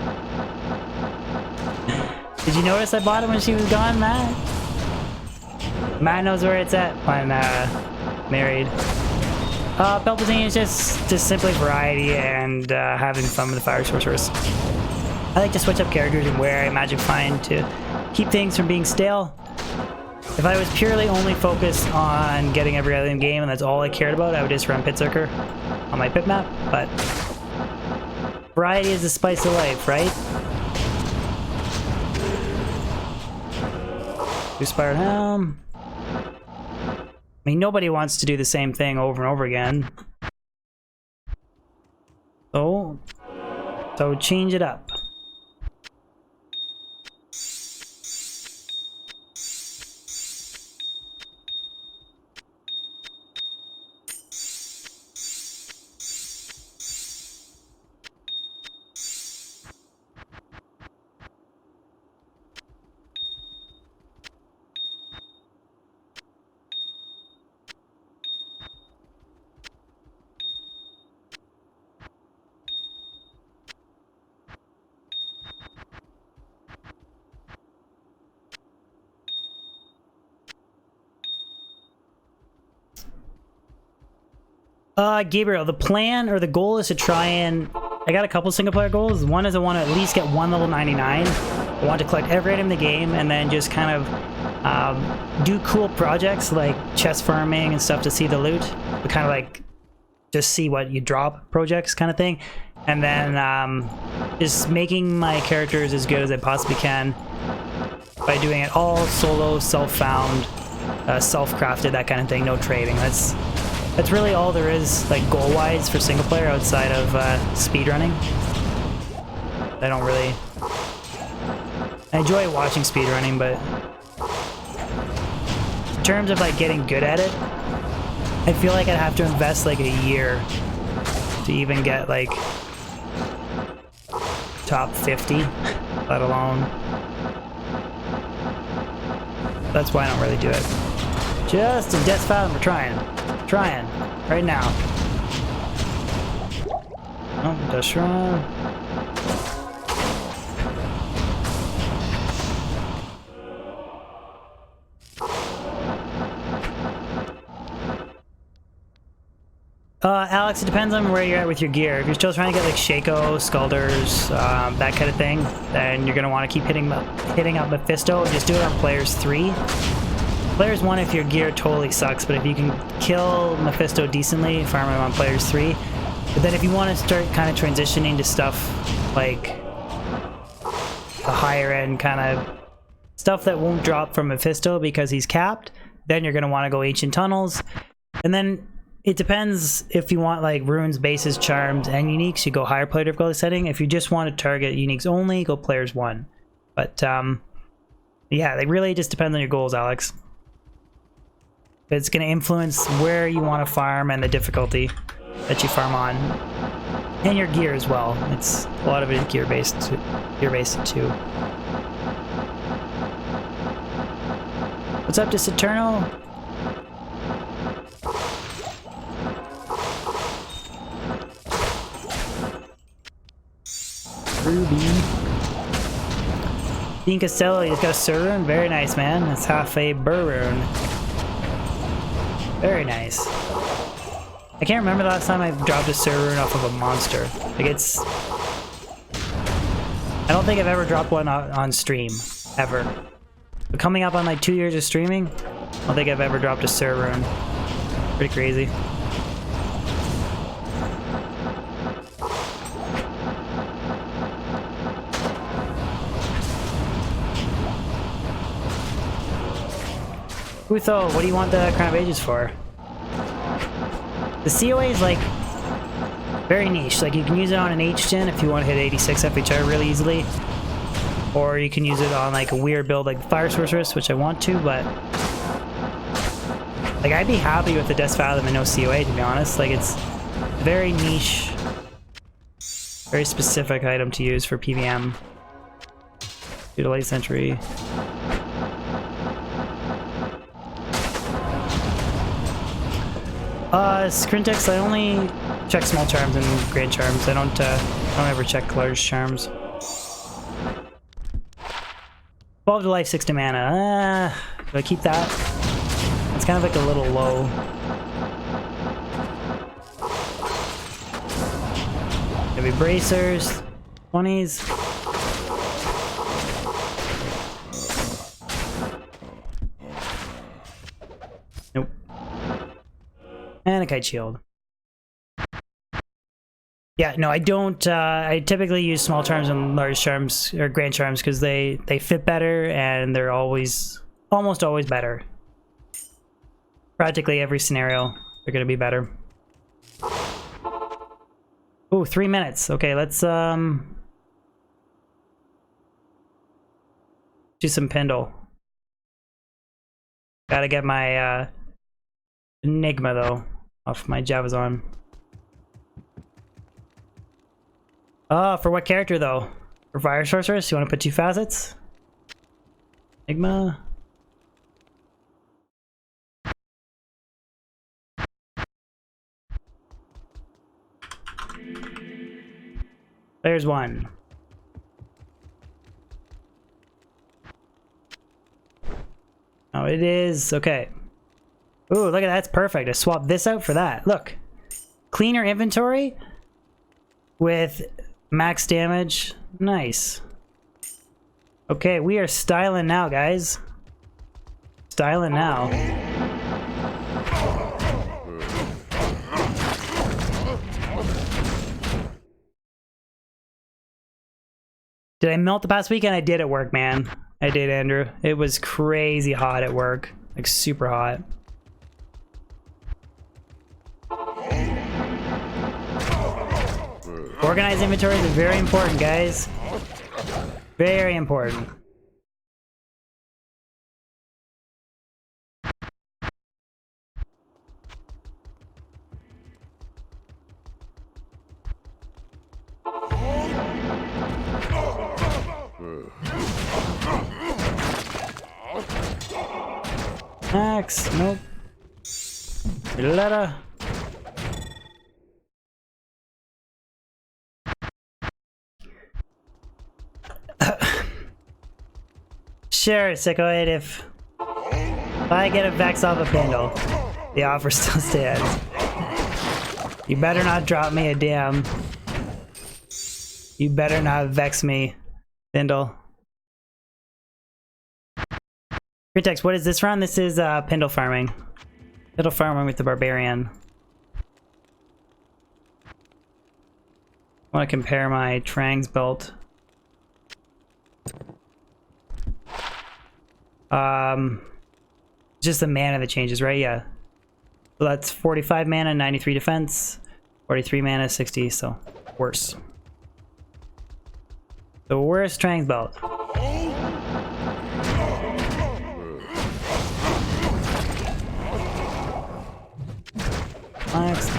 Did you notice I bought it when she was gone, Matt? Matt knows where it's at when married. Palpatine is just simply variety and having fun with the Fire Sorceress. I like to switch up characters and wear a magic find to keep things from being stale. If I was purely only focused on getting every other game and that's all I cared about, I would just run Pit Circer on my pip map, but variety is the spice of life, right? Two-Spired Helm. I mean, nobody wants to do the same thing over and over again. So change it up. Gabriel, the plan or the goal is to try and... I got a couple single player goals. One is I want to at least get one level 99. I want to collect every item in the game and then just kind of do cool projects like chest farming and stuff to see the loot. But kind of like just see what you drop projects kind of thing. And then just making my characters as good as I possibly can by doing it all solo, self-found, self-crafted, that kind of thing. No trading. That's really all there is, like, goal-wise for single player outside of speedrunning. I don't really... I enjoy watching speedrunning, but... in terms of, like, getting good at it, I feel like I'd have to invest, like, a year to even get, like, top 50, let alone... That's why I don't really do it. Just a death file, and we're trying. Trying right now. Oh, Dust Run. Alex, it depends on where you're at with your gear. If you're still trying to get like Shaco, Scalders, that kind of thing, then you're gonna want to keep hitting up Mephisto. Just do it on players 3. Players 1 if your gear totally sucks, but if you can kill Mephisto decently, farm him on players 3. But then if you want to start kind of transitioning to stuff like the higher end kind of stuff that won't drop from Mephisto because he's capped, then you're going to want to go Ancient Tunnels. And then it depends if you want like runes, bases, charms, and uniques, you go higher player difficulty setting. If you just want to target uniques only, go players 1. But yeah, it really just depends on your goals, Alex. It's going to influence where you want to farm and the difficulty that you farm on, and your gear as well. It's a lot of it is gear based too. What's up to Saturnal? Ruby. Dean Costello, he's got a Sir Rune. Very nice, man. That's half a Burr Rune. Very nice. I can't remember the last time I dropped a Sir Rune off of a monster. Like it's... I don't think I've ever dropped one on stream. Ever. But coming up on like 2 years of streaming, I don't think I've ever dropped a Sir Rune. Pretty crazy. Utho, what do you want the Crown of Ages for? The COA is like very niche. Like you can use it on an H-gen if you want to hit 86 FHR really easily. Or you can use it on like a weird build like Fire Sorceress, which I want to, but like I'd be happy with the Death Fathom and no COA, to be honest. Like it's very niche, very specific item to use for PVM. Do the late century. Screen text, I only check small charms and grand charms. I don't ever check large charms. 12 to life, 6 to mana. Do I keep that? It's kind of like a little low. Heavy bracers, 20s. Nope. And a kite shield. Yeah, no, I don't. I typically use small charms and large charms or grand charms because they fit better and they're almost always better. Practically every scenario, they're gonna be better. Ooh, 3 minutes. Okay, let's do some Pendle. Gotta get my Enigma though off my Javazon. Oh, for what character though? For Fire Sorceress, you want to put 2 facets? Enigma. There's one. Oh, it is. Okay. Ooh, look at that. That's perfect. I swapped this out for that. Look. Cleaner inventory with max damage. Nice. Okay, we are styling now, guys. Styling now. Did I melt the past weekend? I did at work, man. I did, Andrew. It was crazy hot at work. Like, super hot. Organized inventories are very important, guys. Very important. Max, nope. Letter. Sure, Sickoid, if I get a Vex off a Pendle, the offer still stands. You better not drop me a damn. You better not Vex me, Pendle. Critex, what is this round? This is Pendle farming. Pendle farming with the Barbarian. I want to compare my Trang's belt. Just the mana that changes, right? Yeah. So that's 45 mana, 93 defense, 43 mana, 60, so worse. The worst Trang's belt. Max.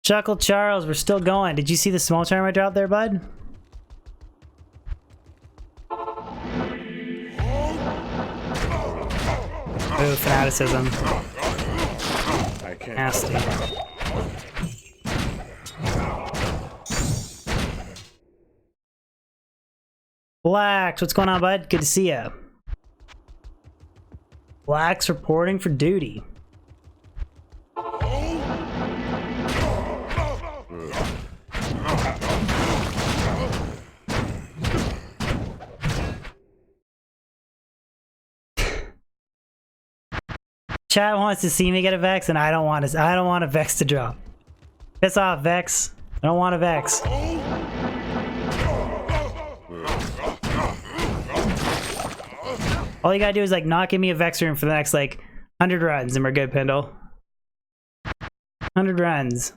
Chuckle Charles, we're still going. Did you see the small charm I dropped there, bud? Ooh, fanaticism. Nasty. Blacks, what's going on, bud? Good to see ya. Blacks reporting for duty. Chat wants to see me get a Vex, and I don't want a Vex to drop. Piss off, Vex. I don't want a Vex. All you gotta do is like not give me a Vex rune for the next like 100 runs, and we're good, Pendle. 100 runs.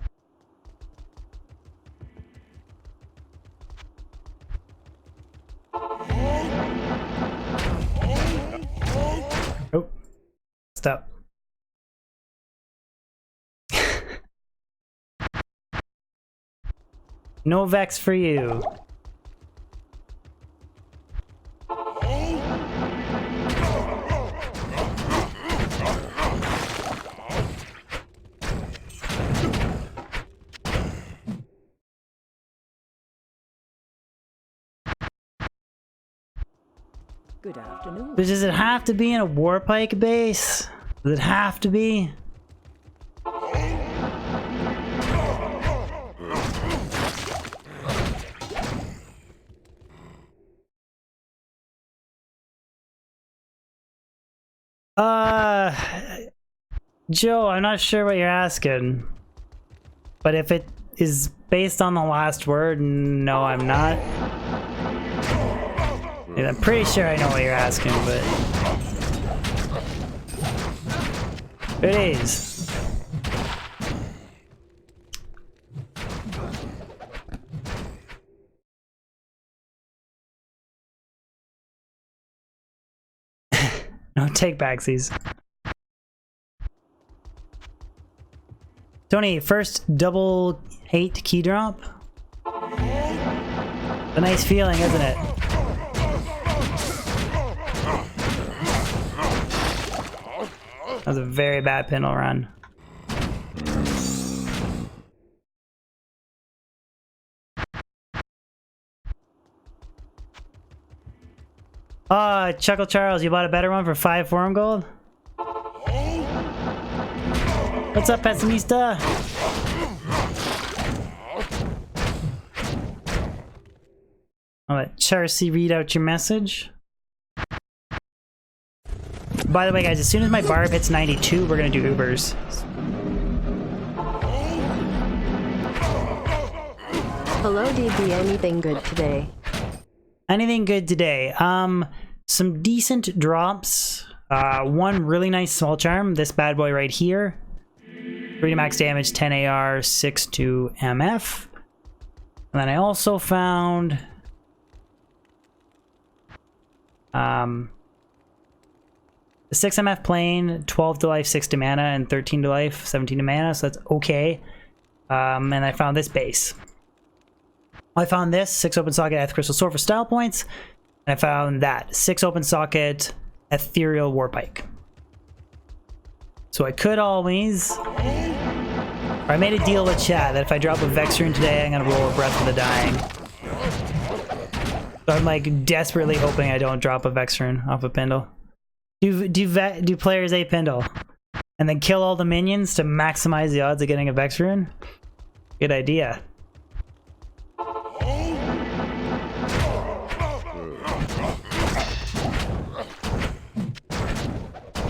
Oh, stop. No Vex for you. Good afternoon. But does it have to be in a Warpike base? Does it have to be? Joe, I'm not sure what you're asking. But if it is based on the last word, no, I'm not. And I'm pretty sure I know what you're asking, but it is. No take backsies. Tony, first double 8 key drop. A nice feeling, isn't it? That was a very bad pintle run. Chuckle Charles, you bought a better one for 5 forum gold? What's up, Pessimista? I'll let Charcy read out your message. By the way, guys, as soon as my barb hits 92, we're gonna do Ubers. Hello, DB. Anything good today? Anything good today? Some decent drops. One really nice small charm. This bad boy right here. 3 to max damage, 10 AR, 6 to MF. And then I also found the 6 MF plane, 12 to life, 6 to mana, and 13 to life, 17 to mana, so that's okay. And I found this base. I found this 6 open socket Eth Crystal Sword for style points, and I found that 6 open socket Ethereal Warpike. So I could always, I made a deal with Chad that if I drop a Vex rune today, I'm gonna roll a Breath of the Dying. So I'm like desperately hoping I don't drop a Vex rune off a Pendle. Do players a Pendle and then kill all the minions to maximize the odds of getting a Vex rune? Good idea.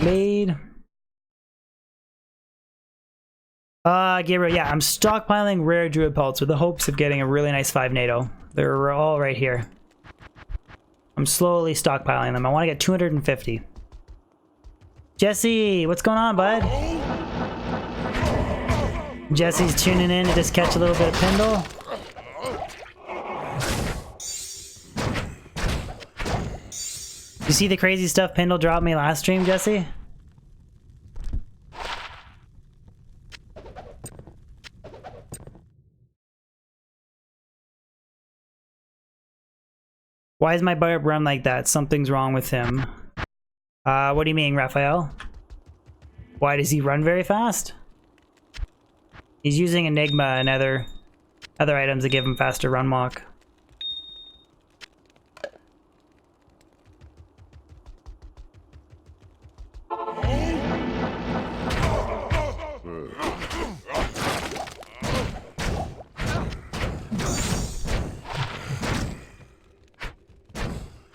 Blade. Gabriel, yeah, I'm stockpiling rare druid pelts with the hopes of getting a really nice 5 NATO. They're all right here. I'm slowly stockpiling them. I want to get 250. Jesse, what's going on, bud? Jesse's tuning in to just catch a little bit of Pendle. You see the crazy stuff Pendle dropped me last stream, Jesse? Why is my barb run like that? Something's wrong with him. What do you mean, Raphael? Why does he run very fast? He's using Enigma and other items that give him faster run walk.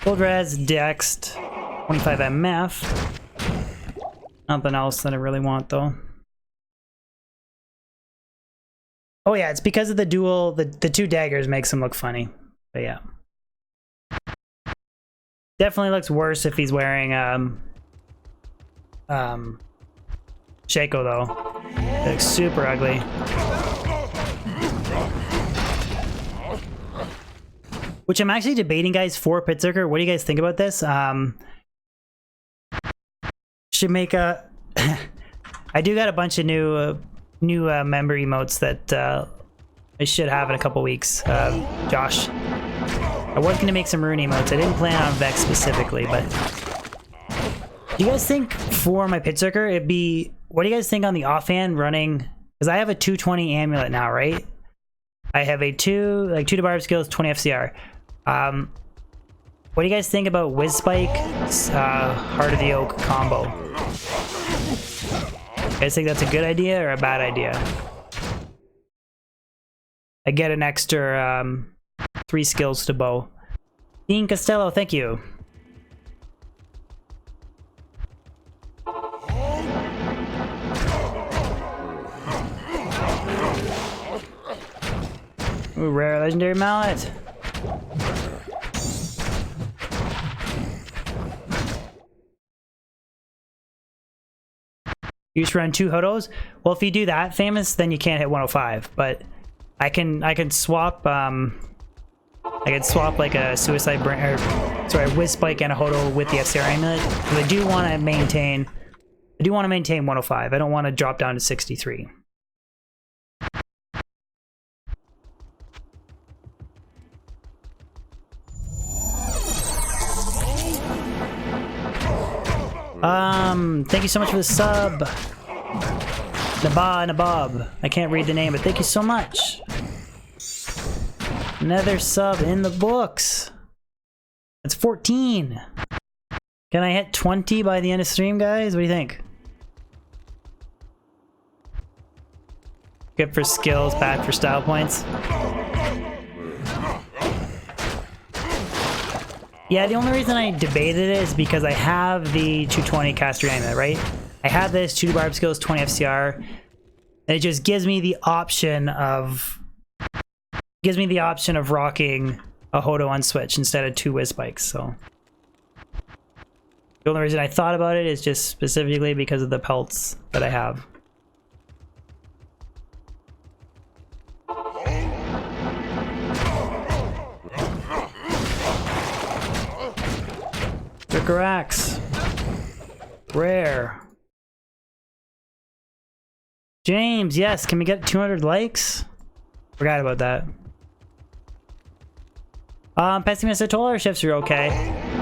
Gold res, Dext, 25 MF. Nothing else that I really want though. Oh yeah, it's because of the dual, the two daggers makes him look funny. But yeah. Definitely looks worse if he's wearing Shaco though. It looks super ugly. Which I'm actually debating, guys, for Pit Circuit. What do you guys think about this? Should make a I do got a bunch of new member emotes that I should have in a couple weeks. Josh, I was gonna make some rune emotes. I didn't plan on Vex specifically, but do you guys think for my Pit Circuit it'd be, what do you guys think on the offhand running, because I have a 220 amulet now, right? I have a 2 to barb skills, 20 FCR. What do you guys think about Whiz Spike, Heart of the Oak combo? You guys think that's a good idea or a bad idea? I get an extra 3 skills to bow. Dean Costello, thank you. Ooh, rare legendary mallet. You just run 2 Hodos? Well, if you do that, Famous, then you can't hit 105. But I can swap like a suicide brain, or sorry, Whiz Spike and a Hodo with the FCR amulet. Because I do want to maintain 105. I don't want to drop down to 63. Thank you so much for the sub. Nabab. I can't read the name, but thank you so much. Another sub in the books. That's 14. Can I hit 20 by the end of stream, guys? What do you think? Good for skills, bad for style points. Yeah, the only reason I debated it is because I have the 220 caster amulet, right? I have this 2 barb skills, 20 FCR, and it just gives me the option of rocking a Hodo on Switch instead of 2 Whiz Spikes. So the only reason I thought about it is just specifically because of the pelts that I have. Axe. Rare. James, yes, can we get 200 likes? Forgot about that. Pessimistic Toller shifts are okay.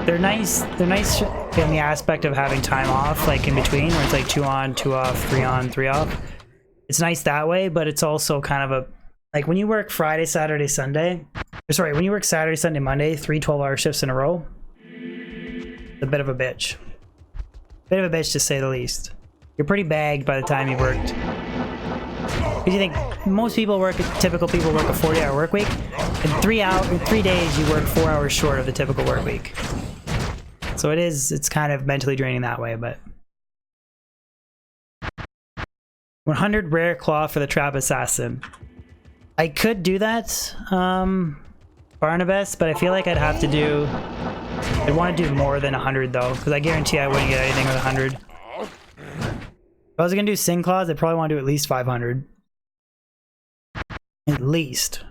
They're nice in the aspect of having time off, like in between, where it's like 2 on, 2 off, 3 on, 3 off. It's nice that way, but it's also kind of a, like when you work Friday, Saturday, Sunday, or sorry, when you work Saturday, Sunday, Monday, 3 12-hour shifts in a row, a bit of a bitch. Bit of a bitch to say the least. You're pretty bagged by the time you've worked. Because you think most people typical people work a 40-hour work week. In 3 days, you work 4 hours short of the typical work week. So it's kind of mentally draining that way, but 100 rare claw for the trap assassin. I could do that, Barnabas, but I feel like I'd have to do, I'd want to do more than 100 though, because I guarantee I wouldn't get anything with 100. If I was gonna do Sing Claws, I'd probably want to do at least 500. At least.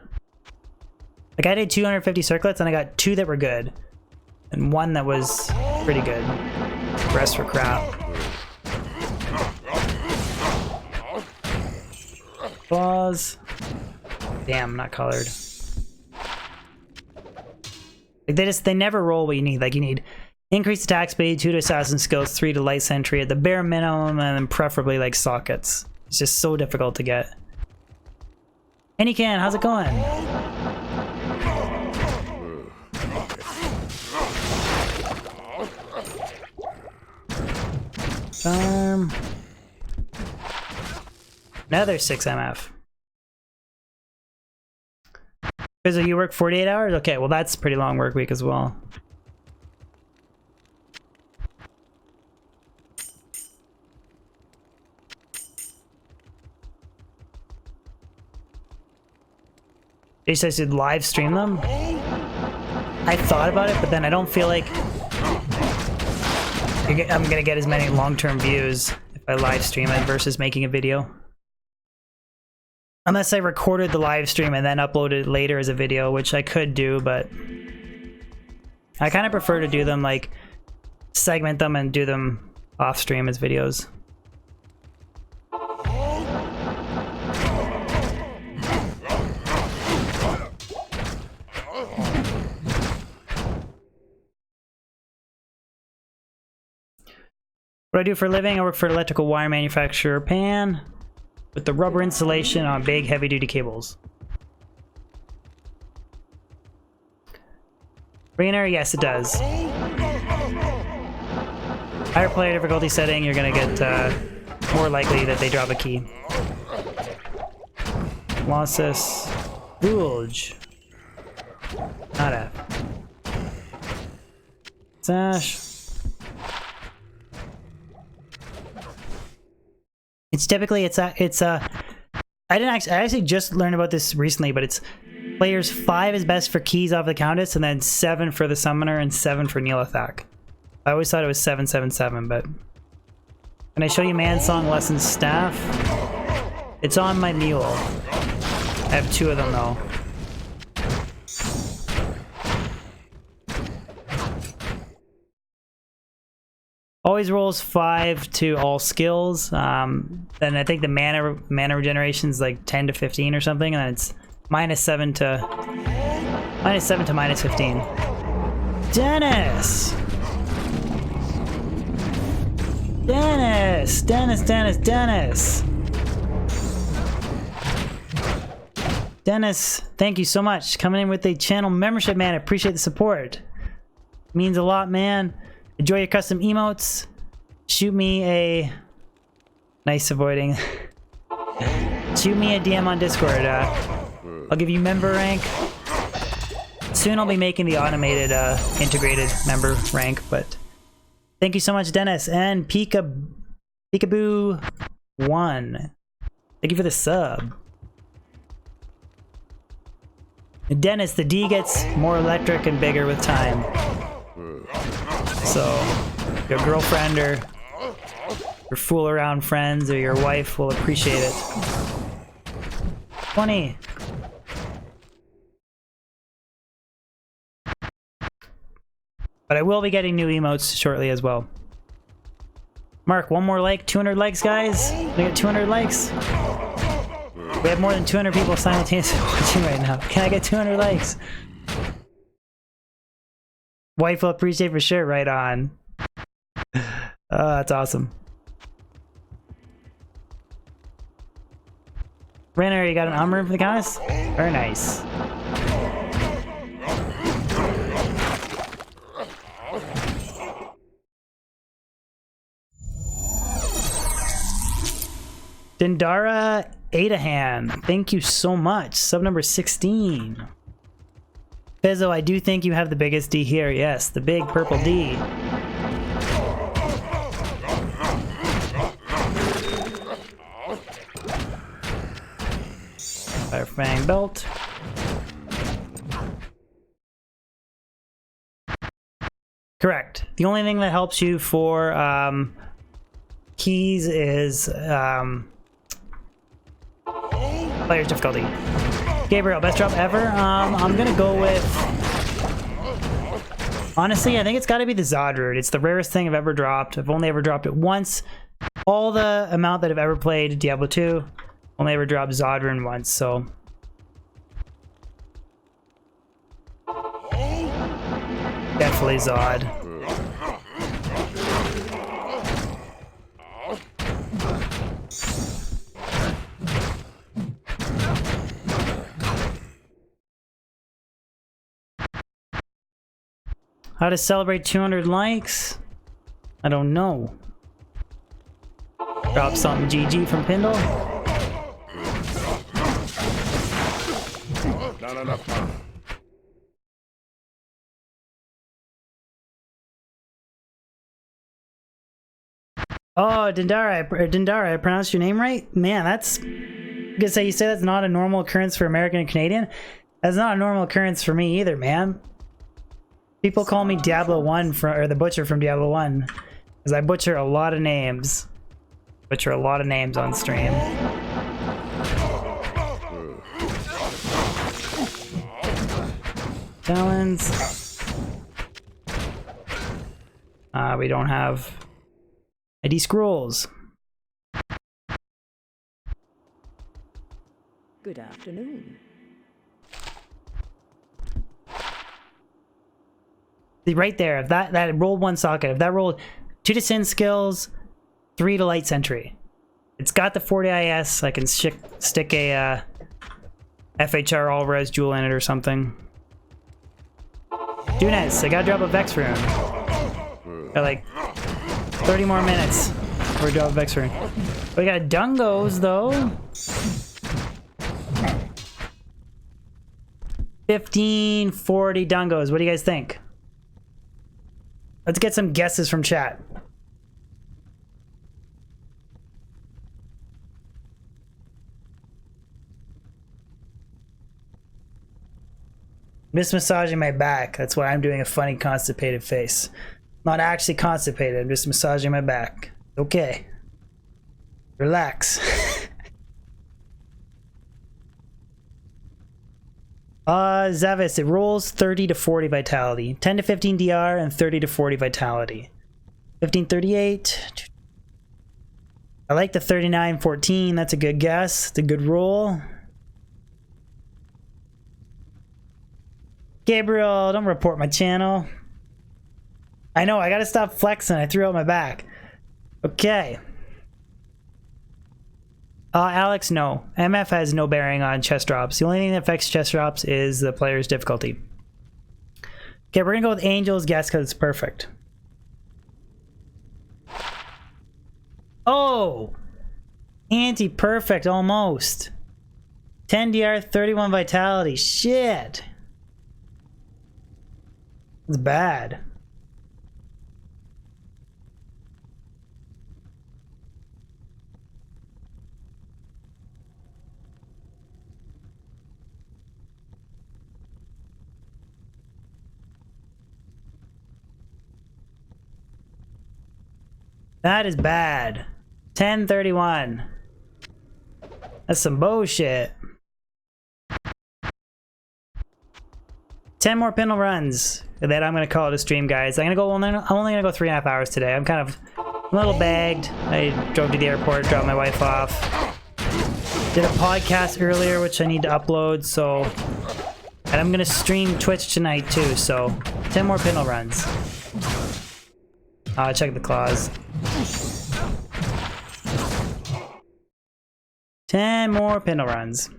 Like I did 250 circlets and I got 2 that were good. And 1 that was pretty good. The rest were crap. Claws. Damn, not colored. Like they never roll what you need. Like you need increased attack speed, 2 to assassin skills, 3 to light sentry at the bare minimum, and then preferably like sockets. It's just so difficult to get. Anycan, how's it going? Another 6 MF. So you work 48 hours? Okay, well that's a pretty long work week as well. They said I should live stream them. I thought about it, but then I don't feel like I'm gonna get as many long-term views if I live stream it versus making a video. Unless I recorded the live stream and then uploaded it later as a video, which I could do, but I kind of prefer to do them like segment them and do them off stream as videos. What do I do for a living? I work for an electrical wire manufacturer, Pan, with the rubber insulation on big heavy-duty cables. Rainer, yes it does. Higher player difficulty setting, you're gonna get more likely that they drop a key. Losses. Bulge. Nada. Sash. It's typically I actually just learned about this recently, but it's players 5 is best for keys off the Countess, and then 7 for the Summoner and 7 for Neelathak. I always thought it was 777, but can I show you Man Song Lessons staff? It's on my mule. I have 2 of them though. Always rolls 5 to all skills. Then I think the mana regeneration is like 10 to 15 or something, and then it's -7 to -15. Dennis! Dennis! Dennis, Dennis, Dennis! Dennis, thank you so much. Coming in with a channel membership, man. I appreciate the support. It means a lot, man. Enjoy your custom emotes. Shoot me a... Nice avoiding. Shoot me a DM on Discord. I'll give you member rank. Soon I'll be making the automated integrated member rank, but thank you so much, Dennis and Peekaboo 1. Thank you for the sub. Dennis, the D gets more electric and bigger with time. So your girlfriend or your fool around friends or your wife will appreciate it. 20. But I will be getting new emotes shortly as well. Mark, one more like, 200 likes, guys. We got 200 likes. We have more than 200 people simultaneously watching right now. Can I get 200 likes? Wife will appreciate for sure. Right on. Oh, that's awesome. Renner, you got an armor for the Countess? Very nice. Dindara Adahan, thank you so much. Sub number 16. Pezzo, I do think you have the biggest D here. Yes, the big purple D. Fire Fang belt. Correct. The only thing that helps you for keys is player's difficulty. Gabriel, best drop ever? I'm gonna go with... Honestly, I think it's gotta be the Zodroot. It's the rarest thing I've ever dropped. I've only ever dropped it once. All the amount that I've ever played Diablo 2, only ever dropped Zodroot once, so... Definitely Zod. How to celebrate 200 likes? I don't know. Drop something GG from Pindle. Not enough. Oh, Dindara, I pronounced your name right? Man, that's... I guess you say that's not a normal occurrence for American and Canadian. That's not a normal occurrence for me either, man. People call me Diablo 1 or the Butcher from Diablo 1. Because I butcher a lot of names. Butcher a lot of names on stream. Talons. We don't have ID scrolls. Good afternoon. See, right there, if that rolled one socket, if that rolled 2 to Sin skills, 3 to Light Sentry. It's got the 40 IS, I can stick a FHR all-res jewel in it or something. Dunes, I gotta drop a Vex rune. Got like 30 more minutes before we drop a Vex rune. We got Dungos though. 1540 Dungos, what do you guys think? Let's get some guesses from chat. I'm just massaging my back. That's why I'm doing a funny constipated face. Not actually constipated, I'm just massaging my back. Okay. Relax. Zavis, it rolls 30 to 40 vitality. 10 to 15 DR and 30 to 40 vitality. 1538. I like the 3914, that's a good guess. It's a good roll. Gabriel, don't report my channel. I know, I gotta stop flexing. I threw out my back. Okay. Alex, no. MF has no bearing on chest drops. The only thing that affects chest drops is the player's difficulty. Okay, we're gonna go with Angel's guess because it's perfect. Oh! Anti-perfect, almost. 10 DR, 31 vitality. Shit! It's bad. That is bad. 1031. That's some bullshit. 10 more pintle runs. And then I'm gonna call it a stream, guys. I'm only gonna go 3.5 hours today. I'm a little bagged. I drove to the airport, dropped my wife off. Did a podcast earlier, which I need to upload, so. And I'm gonna stream Twitch tonight too, so 10 more pintle runs. Check the claws. 10 more pintle runs.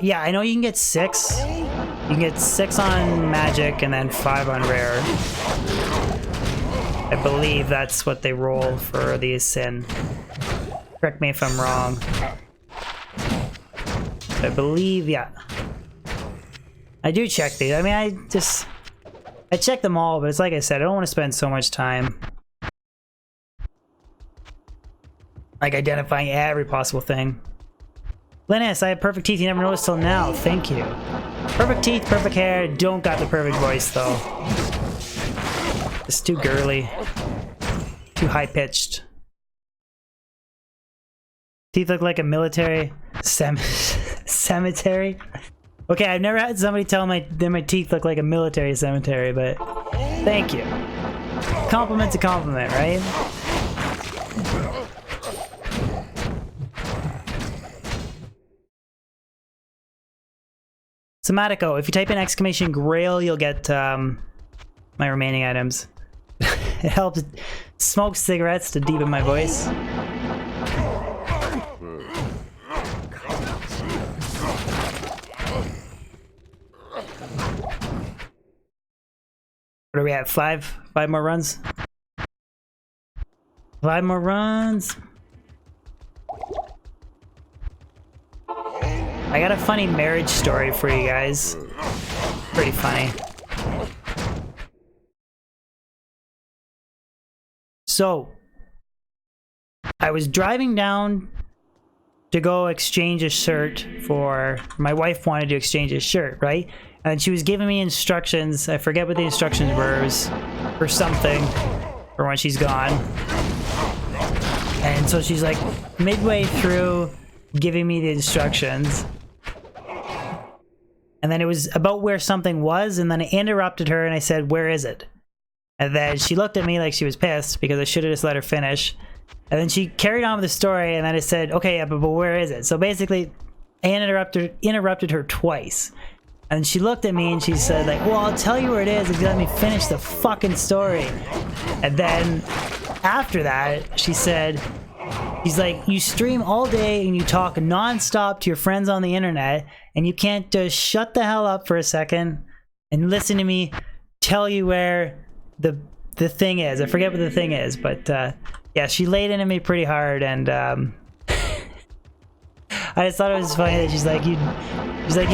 Yeah, I know you can get 6. You can get 6 on magic and then 5 on rare. I believe that's what they roll for the Sin. Correct me if I'm wrong. I believe, yeah. I do check these. I mean, I check them all, but it's like I said, I don't want to spend so much time like identifying every possible thing. Linus, I have perfect teeth. You never noticed till now. Thank you. Perfect teeth, perfect hair. Don't got the perfect voice though. It's too girly. Too high pitched. Teeth look like a military cemetery. Okay, I've never had somebody tell that my teeth look like a military cemetery, but thank you. Compliment's a compliment, right? Somatico, if you type in exclamation Grail, you'll get my remaining items. It helps smoke cigarettes to deepen my voice. What are we at? 5 more runs? 5 more runs. I got a funny marriage story for you guys. Pretty funny. So I was driving down to go exchange a shirt for my wife wanted to exchange a shirt, right? And she was giving me instructions. I forget what the instructions were. It was for something for when she's gone. And so she's like midway through giving me the instructions. And then it was about where something was, and then I interrupted her and I said, "Where is it?" And then she looked at me like she was pissed because I should have just let her finish. And then she carried on with the story, and then I said, "Okay, yeah, but where is it?" So basically, I interrupted her twice. And she looked at me and she said, like, "Well, I'll tell you where it is if you let me finish the fucking story." And then after that, she said, she's like, "You stream all day and you talk nonstop to your friends on the internet, and you can't just shut the hell up for a second and listen to me tell you where the thing is." I forget what the thing is, but yeah, she laid into me pretty hard, and I just thought it was funny that she's like, you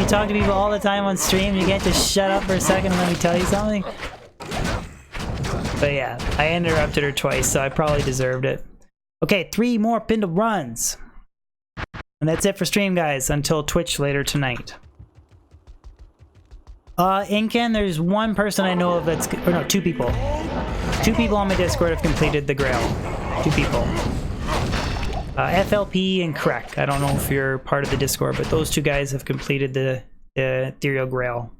talk to people all the time on stream, you can't just shut up for a second and let me tell you something. But yeah, I interrupted her twice, so I probably deserved it. Okay, 3 more Pindle runs. And that's it for stream, guys, until Twitch later tonight. Incan, there's one person I know of that's, or no, 2 people. 2 people on my Discord have completed the Grail. 2 people. FLP and Krek. I don't know if you're part of the Discord, but those 2 guys have completed the Ethereal Grail.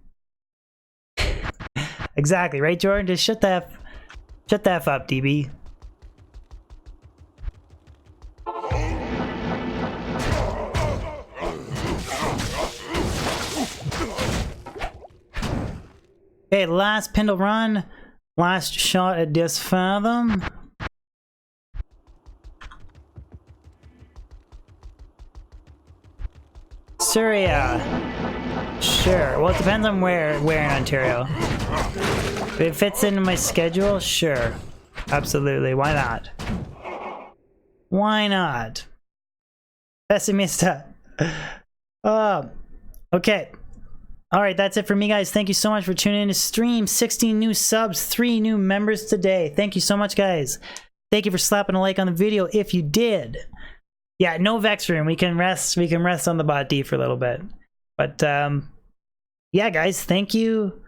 Exactly, right, Jordan? Just shut the F up, DB. Okay, last Pindle run. Last shot at this fathom. Surya. Sure. Well, it depends on where in Ontario. If it fits into my schedule, sure. Absolutely. Why not? Why not? Pessimista. Okay. Alright, that's it for me, guys. Thank you so much for tuning in to stream. 16 new subs, 3 new members today. Thank you so much, guys. Thank you for slapping a like on the video if you did. Yeah, no Vex room. We can rest on the bot D for a little bit. But yeah, guys, thank you.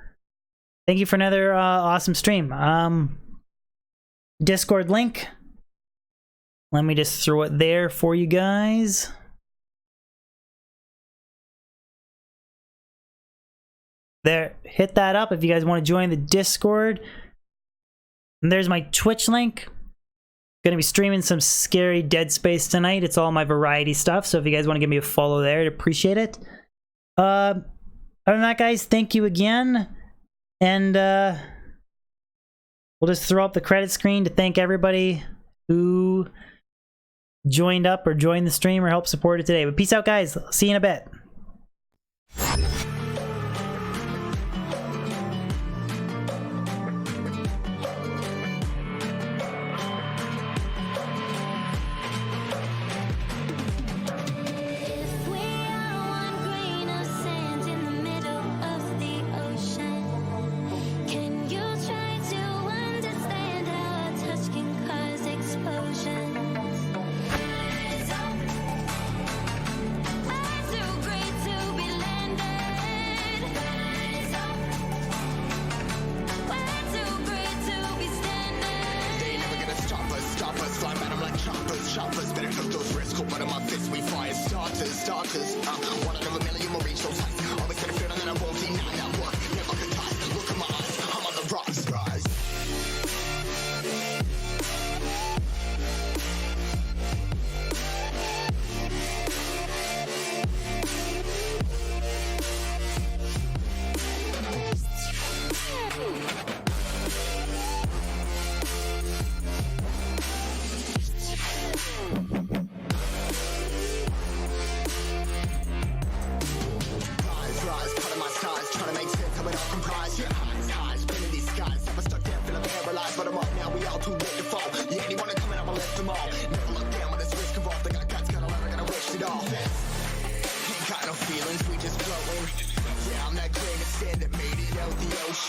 Thank you for another awesome stream. Discord link. Let me just throw it there for you guys. There, hit that up if you guys want to join the Discord. And there's my Twitch link. Gonna be streaming some scary Dead Space tonight. It's all my variety stuff, so if you guys want to give me a follow there, I'd appreciate it. Other than that, guys, thank you again. And we'll just throw up the credit screen to thank everybody who joined up or joined the stream or helped support it today. But peace out, guys. See you in a bit.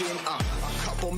A couple